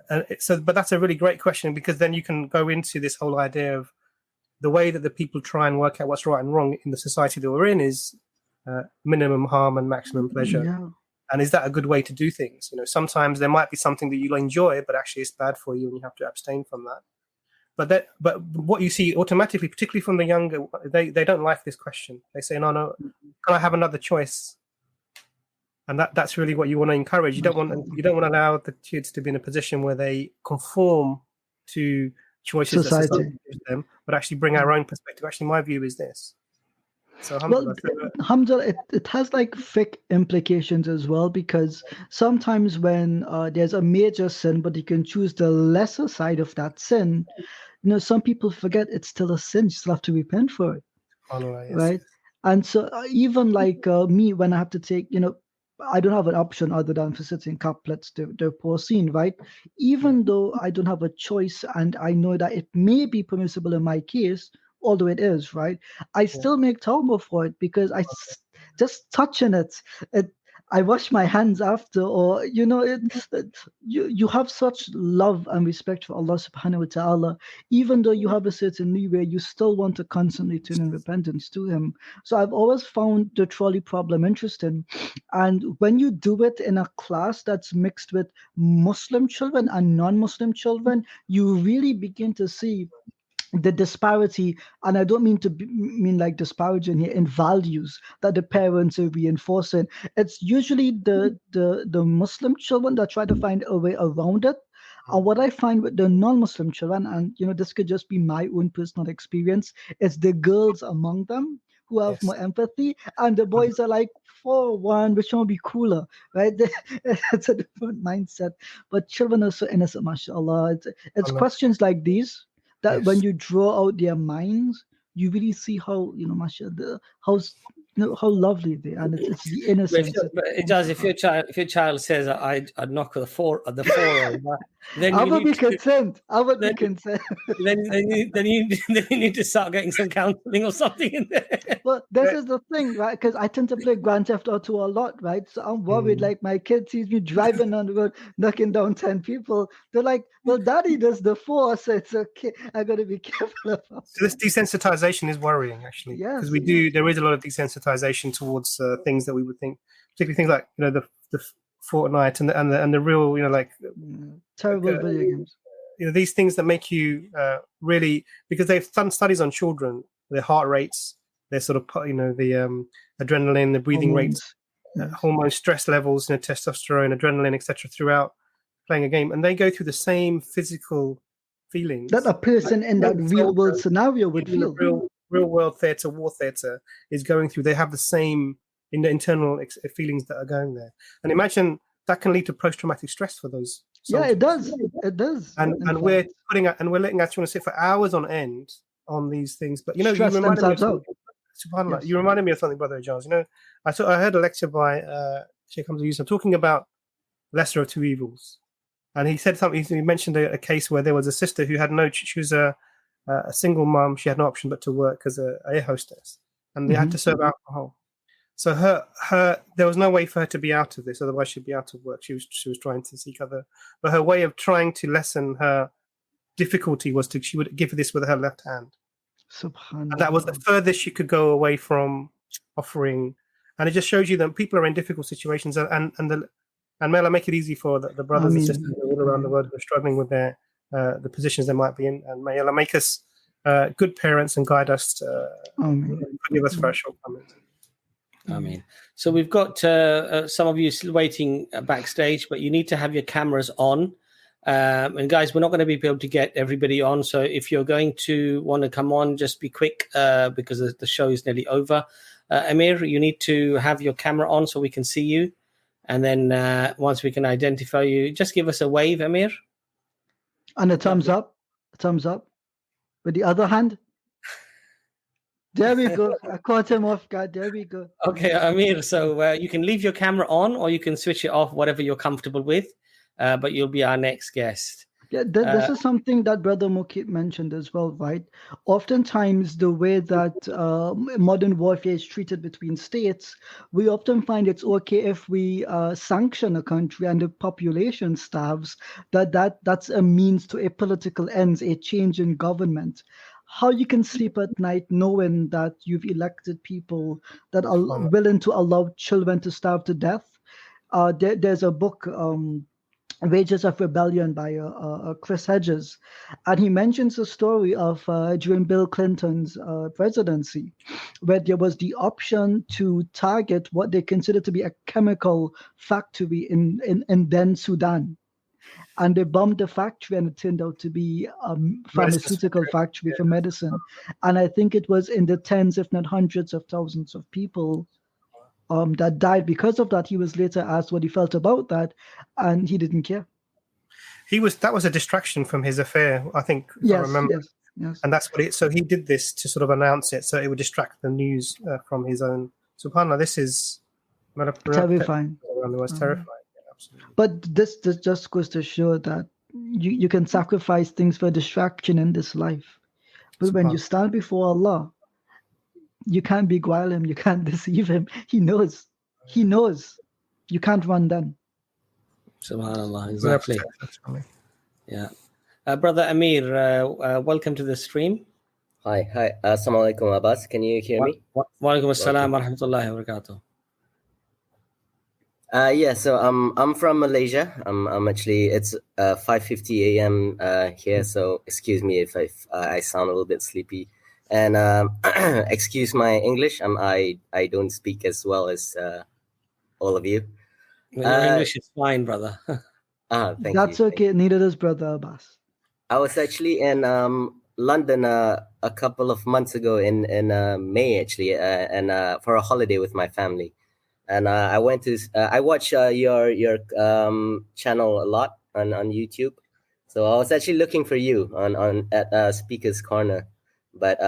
But that's a really great question because then you can go into this whole idea of the way that the people try and work out what's right and wrong in the society that we're in is minimum harm and maximum pleasure. Yeah. And is that a good way to do things? Sometimes there might be something that you'll enjoy, but actually it's bad for you and you have to abstain from that. But what you see automatically, particularly from the younger, they don't like this question. They say, no, can I have another choice? And that's really what you want to encourage. You don't want to allow the kids to be in a position where they conform to choices that society gives them, but actually bring our own perspective. Actually, my view is this. So Alhamdulillah, it has like fiqh implications as well, because sometimes when there's a major sin, but you can choose the lesser side of that sin, some people forget it's still a sin. You still have to repent for it. Right? And so even like me, when I have to take, I don't have an option other than for sitting couplets, the poor scene, right? Even though I don't have a choice and I know that it may be permissible in my case, although it is, right? I still make tawbah for it because I just touching it, I wash my hands after, or you have such love and respect for Allah subhanahu wa ta'ala, even though you have a certain leeway, you still want to constantly turn in repentance to Him. So I've always found the trolley problem interesting. And when you do it in a class that's mixed with Muslim children and non-Muslim children, you really begin to see the disparity, and I don't mean to mean like disparaging here, in values that the parents are reinforcing. It's usually the Muslim children that try to find a way around it. And what I find with the non-Muslim children, and this could just be my own personal experience, is the girls among them who have more empathy, and the boys are like, 4-1, which one will be cooler, right? It's a different mindset. But children are so innocent, mashallah. It's questions like these that when you draw out their minds, you really see how, mashallah, how lovely they are. And it's the innocence. But it does. If your child says, I'd knock the four over, then I would be concerned. Then you need to start getting some counseling or something in there. Well, this is the thing, right? Because I tend to play Grand Theft Auto a lot, right? So I'm worried, like my kid sees me driving on the road, knocking down 10 people. They're like, well, daddy does the 4, so it's okay. I got to be careful about So this desensitization is worrying, actually. Because there is a lot of desensitization towards things that we would think, particularly things like, the Fortnite and the real, terrible video games. These things that make you really, because they've done studies on children, their heart rates, their sort of, the adrenaline, the breathing rates, hormone stress levels, testosterone, adrenaline, etc. throughout playing a game, and they go through the same physical feelings that a person in that real world scenario would feel. Real world theater, war theater is going through. They have the same internal feelings that are going there, and imagine that can lead to post-traumatic stress for those soldiers. Yeah, it does. It does. And we're letting our children sit for hours on end on these things. But you reminded me of something. Subhanallah, you reminded me of something, Brother Ijaz. I heard a lecture by Sheikh Hamza Yusuf talking about lesser of two evils, and he said something. He mentioned a case where there was a sister who had she was a single mom. She had no option but to work as an air hostess, and they had to serve alcohol. So her there was no way for her to be out of this, otherwise she'd be out of work. She was trying to seek other, but her way of trying to lessen her difficulty was she would give this with her left hand. Subhanallah. And that was the furthest she could go away from offering. And it just shows you that people are in difficult situations, and may Allah make it easy for the brothers and sisters all around the world who are struggling with their the positions they might be in, and may Allah make us good parents and guide us to forgive us for our shortcomings. Amen. So we've got some of you still waiting backstage, but you need to have your cameras on. And guys, we're not going to be able to get everybody on. So if you're going to want to come on, just be quick because the show is nearly over. Amir, you need to have your camera on so we can see you. And then once we can identify you, just give us a wave, Amir. And a thumbs up. A thumbs up. With the other hand. There we go. I caught him off guard. There we go. Okay, Amir. So you can leave your camera on or you can switch it off, whatever you're comfortable with. But you'll be our next guest. Yeah, this is something that Brother Mukit mentioned as well, right? Oftentimes, the way that modern warfare is treated between states, we often find it's okay if we sanction a country and the population starves, that's a means to a political ends, a change in government. How you can sleep at night knowing that you've elected people that are willing to allow children to starve to death? There's a book, Wages of Rebellion by Chris Hedges, and he mentions a story of during Bill Clinton's presidency, where there was the option to target what they considered to be a chemical factory in then Sudan, and they bombed the factory, and it turned out to be a pharmaceutical factory for medicine, and I think it was in the tens, if not hundreds of thousands of people that died because of that. He was later asked what he felt about that, and he didn't care. That was a distraction from his affair, I think. If I remember. Yes. And that's what so he did this to sort of announce it, so it would distract the news from his own. SubhanAllah, this is terrifying. Terrifying. Yeah, absolutely. But this just goes to show that you can sacrifice things for distraction in this life, but when you stand before Allah, you can't beguile him, you can't deceive him. He knows. You can't run then. SubhanAllah, exactly. Yeah. Brother Amir, welcome to the stream. Hi. Assalamu alaikum, Abbas. Can you hear me? Wa alaikum assalam wa rahmatullahi wa barakatuh. Yeah, so I'm from Malaysia. I'm actually, it's 5:50 a.m. Here, so excuse me if I sound a little bit sleepy. And excuse my English. I don't speak as well as all of you. Your English is fine, brother. Thank That's you. okay. Neither does Brother Abbas. I was actually in London a couple of months ago in May, actually, and for a holiday with my family. And I went to I watch your channel a lot on YouTube. So I was actually looking for you at Speaker's Corner. But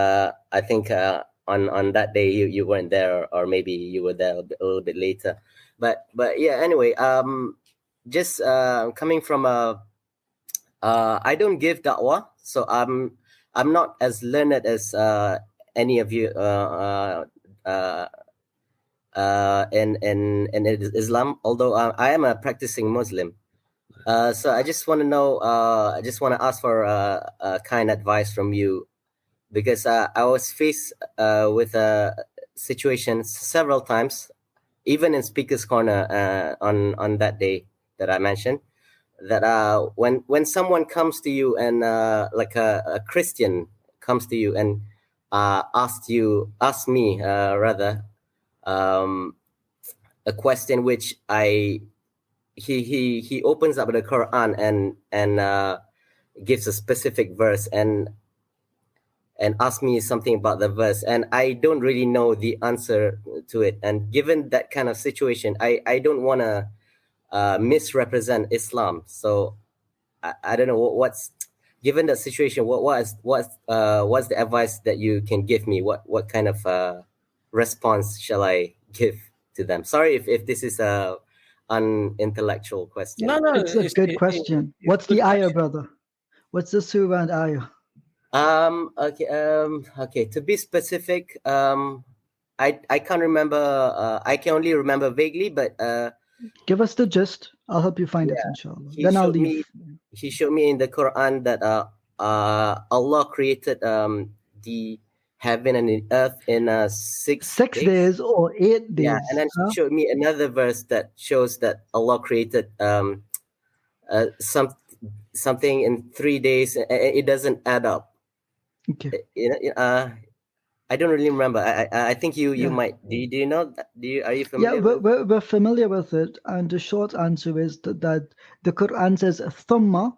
I think on that day you weren't there, or maybe you were there a little bit later. But yeah, anyway, just coming from I don't give da'wah, so I'm not as learned as any of you in Islam, although I am a practicing Muslim. So I just want to know, I just want to ask for kind advice from you. Because I was faced with a situation several times, even in Speaker's Corner on that day that I mentioned, that when someone comes to you and like a Christian comes to you and asks me a question which he opens up the Quran and gives a specific verse and ask me something about the verse, and I don't really know the answer to it. And given that kind of situation, I don't want to misrepresent Islam. So I don't know what's given that situation. What's the advice that you can give me? What kind of response shall I give to them? Sorry if this is a unintellectual question. No, it's a good question. What's the ayah, brother? What's the surah and ayah? Okay. To be specific, I can't remember. I can only remember vaguely, but give us the gist. I'll help you find it, inshallah. Then I'll leave. He showed me in the Quran that Allah created the heaven and the earth in 6 days or 8 days. Yeah, and then he showed me another verse that shows that Allah created something in 3 days. It doesn't add up. Okay. I don't really remember. I think you might. Do you know that? Are you familiar? Yeah, we're familiar with it, and the short answer is that the Quran says thumma,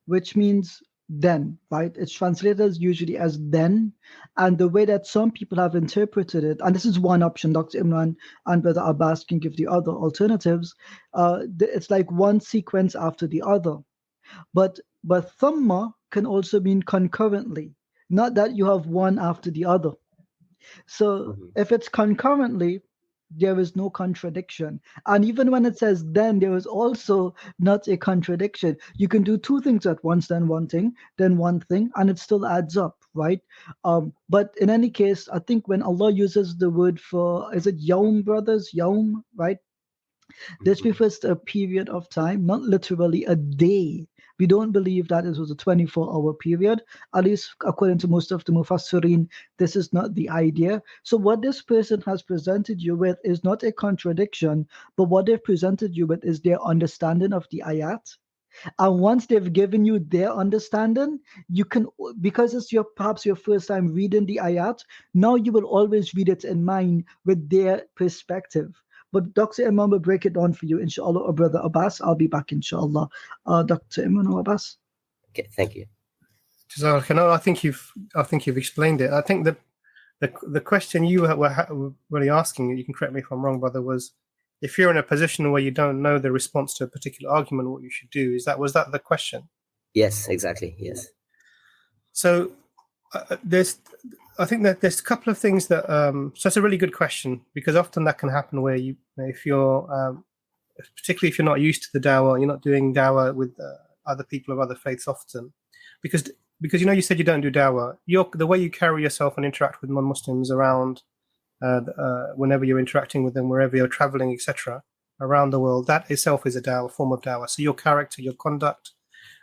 which means then, right? It's translated usually as then, and the way that some people have interpreted it, and this is one option, Dr. Imran and Brother Abbas can give the other alternatives. It's like one sequence after the other, but thumma can also mean concurrently, not that you have one after the other. So if it's concurrently, there is no contradiction. And even when it says then, there is also not a contradiction. You can do two things at once, then one thing, then one thing, and it still adds up, right? But in any case, I think when Allah uses the word for, is it yawm, brothers? Yawm, right? This refers to a period of time, not literally a day. We don't believe that it was a 24-hour period. At least according to most of the Mufassirin, this is not the idea. So what this person has presented you with is not a contradiction, but what they've presented you with is their understanding of the ayat. And once they've given you their understanding, you can, because it's perhaps your first time reading the ayat, now you will always read it in mind with their perspective. But Dr. Imran will break it down for you, inshallah, or Brother Abbas. I'll be back, inshallah. Dr. Imran or Abbas? Okay, thank you. I think you've explained it. I think that the question you were really asking, you can correct me if I'm wrong, brother, was if you're in a position where you don't know the response to a particular argument, what you should do. Was that the question? Yes, exactly. Yes. So I think that there's a couple of things that so it's a really good question, because often that can happen where if you're particularly if you're not used to the dawah, you're not doing dawah with other people of other faiths often, because you said you don't do dawah. The way you carry yourself and interact with non-Muslims around whenever you're interacting with them, wherever you're traveling, etc., around the world, that itself is a dawah, form of dawah. So your character, your conduct,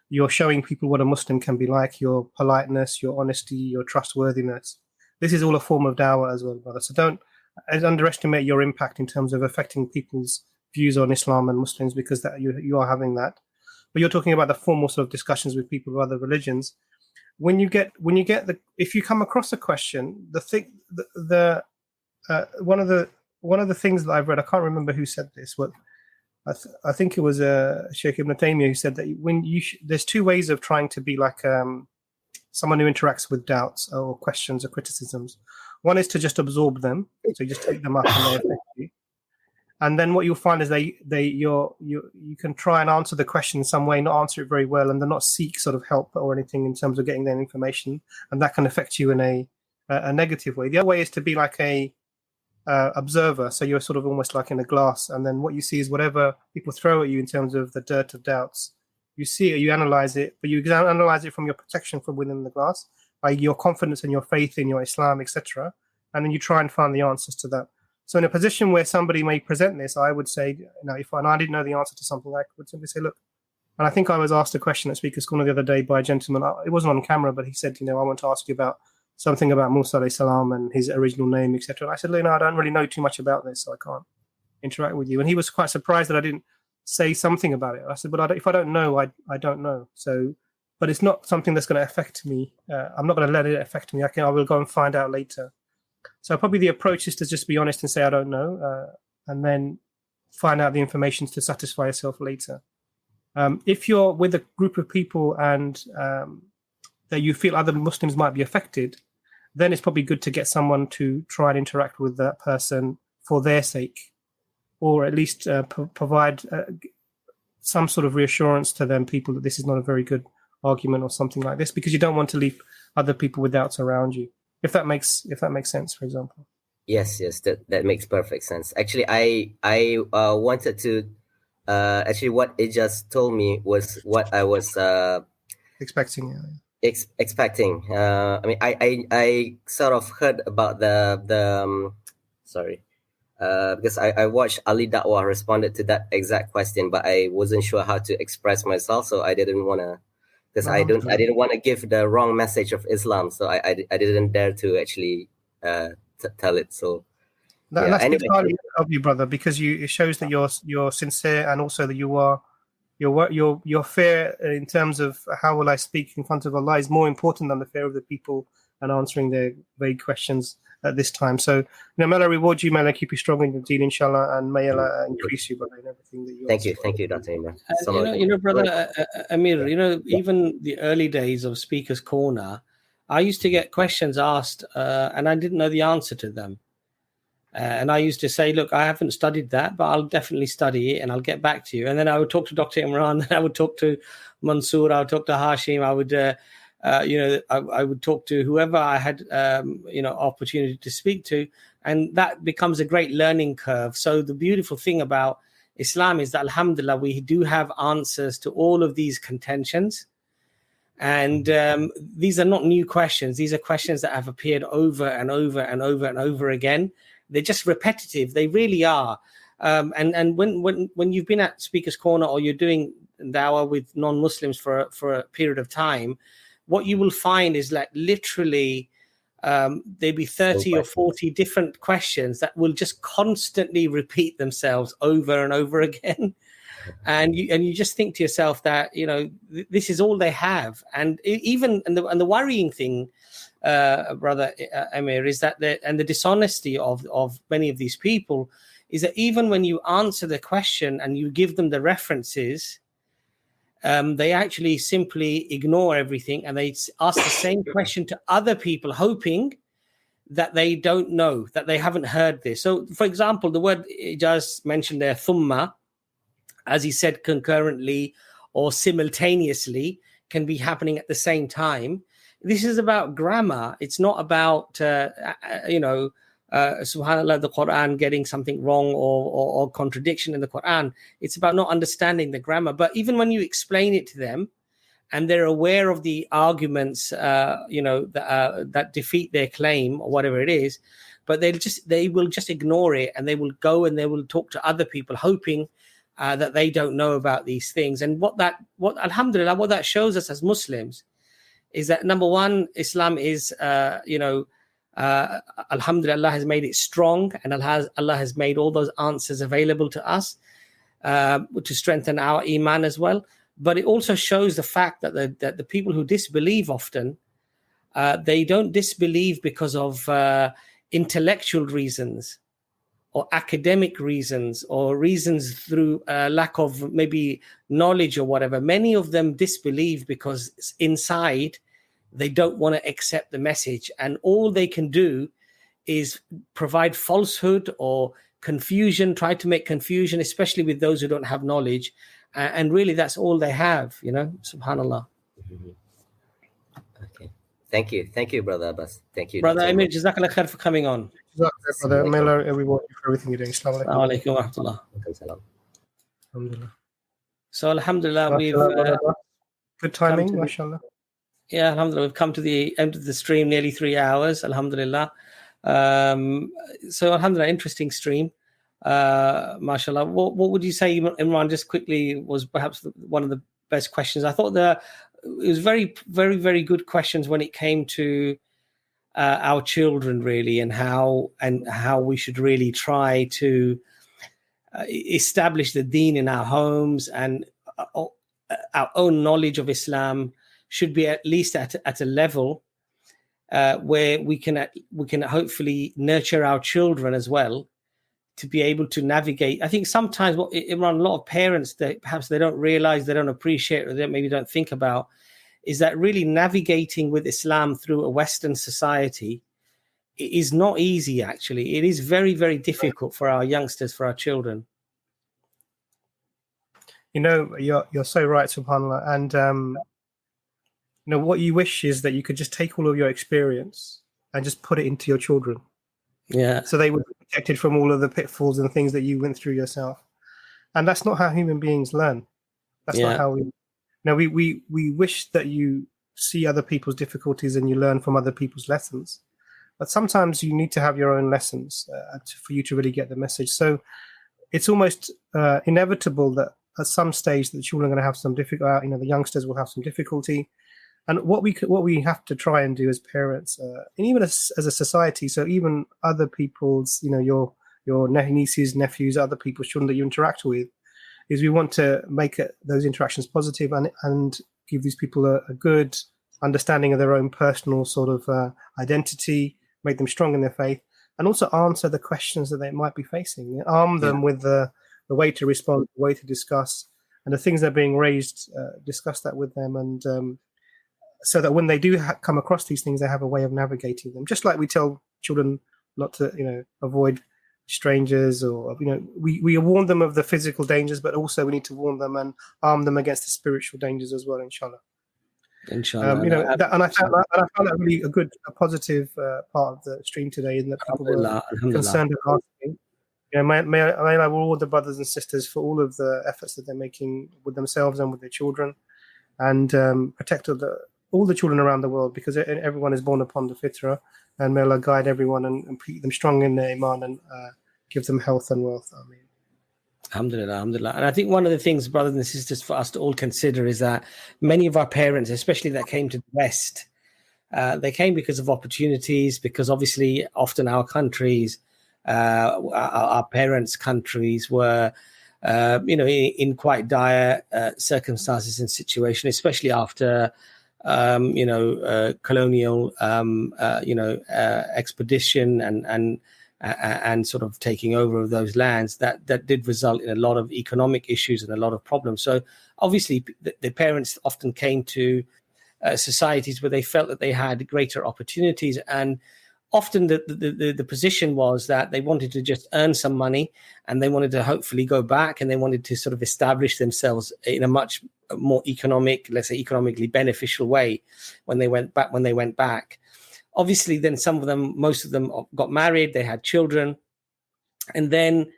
you're showing people what a Muslim can be like, your politeness, your honesty, your trustworthiness. This is all a form of dawah as well, brother. So don't underestimate your impact in terms of affecting people's views on Islam and Muslims, because that you are having that. But you're talking about the formal sort of discussions with people of other religions. If you come across a question, one of the things that I've read, I can't remember who said this, but I think it was Sheikh Ibn Taymiyyah who said that there's two ways of trying to be like someone who interacts with doubts or questions or criticisms. One is to just absorb them, so you just take them up and they affect you. And then what you'll find is you can try and answer the question in some way, not answer it very well, and then not seek sort of help or anything in terms of getting that information, and that can affect you in a negative way. The other way is to be like a observer, so you're sort of almost like in a glass, and then what you see is whatever people throw at you in terms of the dirt of doubts, you see it, you analyze it, but you analyze it from your protection from within the glass, by your confidence and your faith in your Islam, etc., and then you try and find the answers to that. So in a position where somebody may present this, I would say, if I didn't know the answer to something, I would simply say, look, and I think I was asked a question at Speaker's Corner the other day by a gentleman, it wasn't on camera, but he said, I want to ask you about something about Musa alayhi salam and his original name, etc. And I said, I don't really know too much about this, so I can't interact with you. And he was quite surprised that I didn't say something about it. I said, but if I don't know, I don't know. So, but it's not something that's going to affect me. I'm not going to let it affect me. I will go and find out later. So probably the approach is to just be honest and say, I don't know, and then find out the information to satisfy yourself later. If you're with a group of people and that you feel other Muslims might be affected, then it's probably good to get someone to try and interact with that person for their sake, or at least provide some sort of reassurance to them, people, that this is not a very good argument or something like this, because you don't want to leave other people with doubts around you. If that makes sense, for example. Yes, that makes perfect sense. Actually, I wanted to actually what it just told me was what I was expecting. Expecting. I mean, I sort of heard about the Sorry. Because I watched Ali Dawah responded to that exact question, but I wasn't sure how to express myself, so I didn't want to, because I didn't want to give the wrong message of Islam, so I didn't dare to actually tell it. So that's entirely of you, brother, because it shows that you're sincere, and also that your fear in terms of how will I speak in front of Allah is more important than the fear of the people and answering their vague questions at this time. So, may Allah reward you, may Allah keep you strong in the deen, inshallah, and may Allah increase you, brother, in everything that you. Thank you, Dr. Imran. You know, brother Amir, even the early days of Speaker's Corner, I used to get questions asked, and I didn't know the answer to them. And I used to say, look, I haven't studied that, but I'll definitely study it and I'll get back to you. And then I would talk to Dr. Imran, then I would talk to Mansoor, I would talk to Hashim, I would, I would talk to whoever I had, opportunity to speak to. And that becomes a great learning curve. So the beautiful thing about Islam is that, alhamdulillah, we do have answers to all of these contentions. And these are not new questions. These are questions that have appeared over and over and over and over again. They're just repetitive. They really are. And when you've been at Speaker's Corner or you're doing dawah with non-Muslims for a period of time, what you will find is like literally there'll be 30 or 40 different questions that will just constantly repeat themselves over and over again. And you just think to yourself that, this is all they have. And the worrying thing, brother Amir, is that the dishonesty of many of these people is that even when you answer the question and you give them the references, they actually simply ignore everything and they ask the same question to other people, hoping that they don't know, that they haven't heard this. So, for example, the word Ijaz mentioned there, thumma, as he said, concurrently or simultaneously, can be happening at the same time. This is about grammar. It's not about, subhanAllah, the Quran getting something wrong or contradiction in the Quran. It's about not understanding the grammar. But even when you explain it to them and they're aware of the arguments, that defeat their claim or whatever it is, but they will just ignore it and they will go and they will talk to other people, hoping that they don't know about these things. And alhamdulillah, what that shows us as Muslims is that, number one, Islam is, alhamdulillah, Allah has made it strong, and Allah has made all those answers available to us to strengthen our iman as well. But it also shows the fact that the people who disbelieve often, they don't disbelieve because of intellectual reasons or academic reasons or reasons through lack of maybe knowledge or whatever. Many of them disbelieve because inside they don't want to accept the message, and all they can do is provide falsehood or confusion, try to make confusion, especially with those who don't have knowledge. And really, that's all they have, subhanAllah. Okay. Thank you, Brother Abbas. Thank you, Brother Amir. Jazakallah khair for coming on. Brother, may Allah reward you for everything you're doing. Assalamu alaikum wa rahmatullah. Alhamdulillah. So, alhamdulillah, we've good timing, mashallah. Yeah, alhamdulillah, we've come to the end of the stream, nearly 3 hours, alhamdulillah. So, alhamdulillah, interesting stream, mashallah. What would you say, Imran, just quickly, was perhaps one of the best questions? I thought it was very, very, very good questions when it came to our children, really, and how we should really try to establish the deen in our homes, and our own knowledge of Islam should be at least at a level where we can hopefully nurture our children as well to be able to navigate. I think sometimes a lot of parents, that perhaps they don't realize, they don't appreciate, or they maybe don't think about, is that really navigating with Islam through a Western society is not easy, actually. It is very, very difficult for our youngsters, for our children. You're so right, subhanAllah. And what you wish is that you could just take all of your experience and just put it into your children. Yeah. So they would be protected from all of the pitfalls and things that you went through yourself. And that's not how human beings learn. That's not how we wish that you see other people's difficulties and you learn from other people's lessons. But sometimes you need to have your own lessons for you to really get the message. So it's almost inevitable that at some stage the children are going to have some difficulty. The youngsters will have some difficulty. And what we have to try and do as parents, and even as a society, so even other people's, your nieces, nephews, other people's children that you interact with, is we want to make those interactions positive and give these people a good understanding of their own personal sort of identity, make them strong in their faith, and also answer the questions that they might be facing. Arm them with the way to respond, the way to discuss, and the things that are being raised, discuss that with them, and so that when they do come across these things, they have a way of navigating them. Just like we tell children not to, avoid strangers, or we warn them of the physical dangers, but also we need to warn them and arm them against the spiritual dangers as well. Inshallah. Inshallah. And I found that really a positive part of the stream today, in that people were concerned and asking. May I reward the brothers and sisters for all of the efforts that they're making with themselves and with their children, and protect all the children around the world, because everyone is born upon the fitrah, and may Allah guide everyone and keep them strong in their iman, and give them health and wealth. Ameen. Alhamdulillah, alhamdulillah. And I think one of the things, brothers and sisters, for us to all consider is that many of our parents, especially that came to the West, they came because of opportunities, because obviously often our countries, our parents' countries were, in quite dire circumstances and situations, especially after, colonial, expedition and sort of taking over of those lands, that did result in a lot of economic issues and a lot of problems. So obviously the parents often came to societies where they felt that they had greater opportunities, and often the position was that they wanted to just earn some money, and they wanted to hopefully go back, and they wanted to sort of establish themselves in a much more economically beneficial way when they went back. Obviously, then most of them got married, they had children. And then,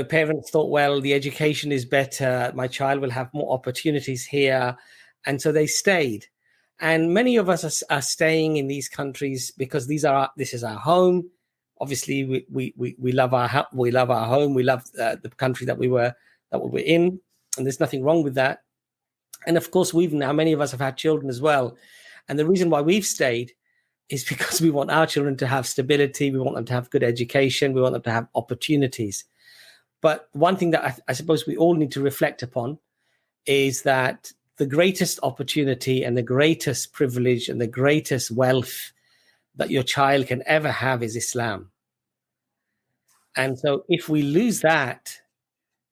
parents thought, well, the education is better, my child will have more opportunities here. And so they stayed. And many of us are staying in these countries because this is our home. Obviously, we love our home, we love the country that we're in, and there's nothing wrong with that. And of course, many of us have had children as well. And the reason why we've stayed is because we want our children to have stability, we want them to have good education, we want them to have opportunities. But one thing that I suppose we all need to reflect upon is that the greatest opportunity and the greatest privilege and the greatest wealth that your child can ever have is Islam. And so if we lose that,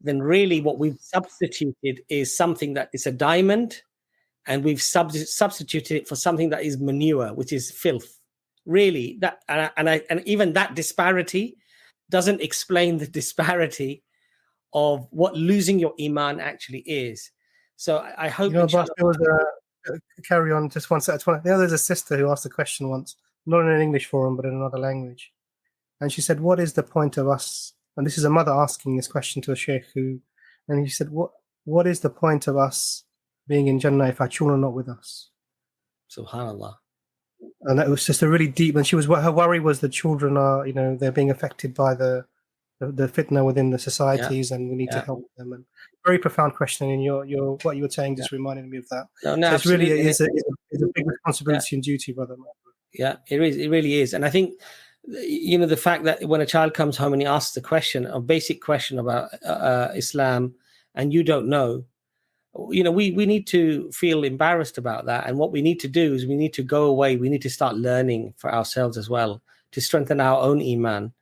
then really what we've substituted is something that is a diamond, and we've substituted it for something that is manure, which is filth. Really, that and even that disparity doesn't explain the disparity of what losing your iman actually is. So I hope. Boss, there was carry on just one second. There's a sister who asked a question once, not in an English forum, but in another language, and she said, "What is the point of us?" And this is a mother asking this question to a sheikh and he said, "What is the point of us being in Jannah if our children are not with us?" Subhanallah. And that was just a really deep. And her worry was the children are, they're being affected by the fitna within the societies, and we need to help them. And very profound question. And your what you were saying just reminded me of that. No, so it's really is a big responsibility and duty, brother. Yeah, it is. It really is. And I think, the fact that when a child comes home and he asks a basic question about Islam, and you don't know, we need to feel embarrassed about that. And what we need to do is we need to go away. We need to start learning for ourselves as well, to strengthen our own iman.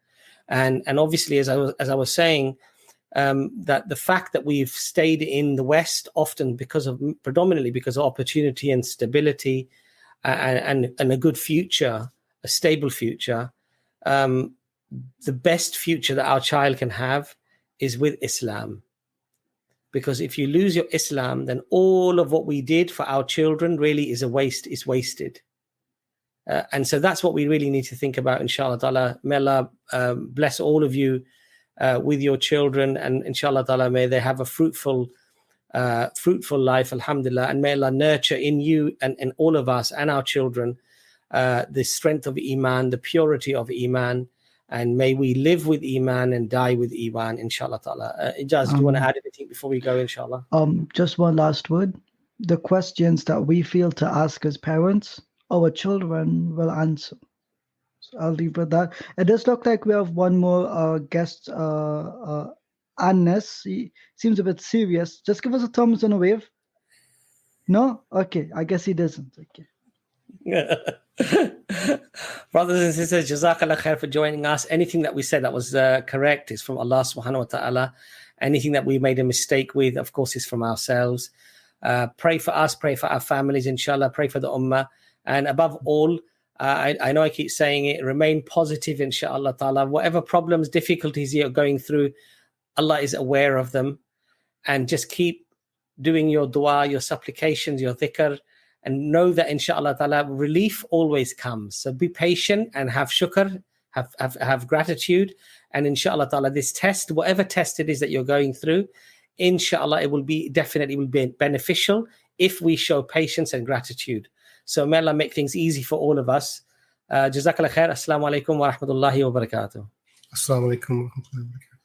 And obviously, as I was saying, that the fact that we've stayed in the West often predominantly because of opportunity and stability, and a good future, a stable future. The best future that our child can have is with Islam. Because if you lose your Islam, then all of what we did for our children really is wasted. And so that's what we really need to think about, inshallah ta'ala. May Allah bless all of you with your children, and inshallah ta'ala, may they have a fruitful life, alhamdulillah, and may Allah nurture in you and in all of us and our children the strength of Iman, the purity of Iman, and may we live with Iman and die with Iman, inshallah ta'ala. Ijaz, do you want to add anything before we go, inshallah? Just one last word. The questions that we feel to ask as parents, our children will answer. So I'll leave with that. It does look like we have one more guest, Annes. He seems a bit serious. Just give us a thumbs and a wave. No? Okay, I guess he doesn't. Okay. Brothers and sisters, Jazakallah khair for joining us. Anything that we said that was correct is from Allah subhanahu wa ta'ala. Anything that we made a mistake with, of course, is from ourselves. Pray for us, pray for our families, inshallah, pray for the ummah. And above all, I know I keep saying it, remain positive, inshallah ta'ala. Whatever problems, difficulties you're going through, Allah is aware of them. And just keep doing your dua, your supplications, your dhikr, and know that inshallah ta'ala relief always comes. So be patient and have shukr, have gratitude, and inshallah ta'ala this test, whatever test it is that you're going through, inshallah it will be beneficial if we show patience and gratitude. So may Allah make things easy for all of us. Jazakallah khair. Assalamu alaikum wa rahmatullahi wa barakatuh. Assalamu alaikum wa rahmatullahi wa barakatuh.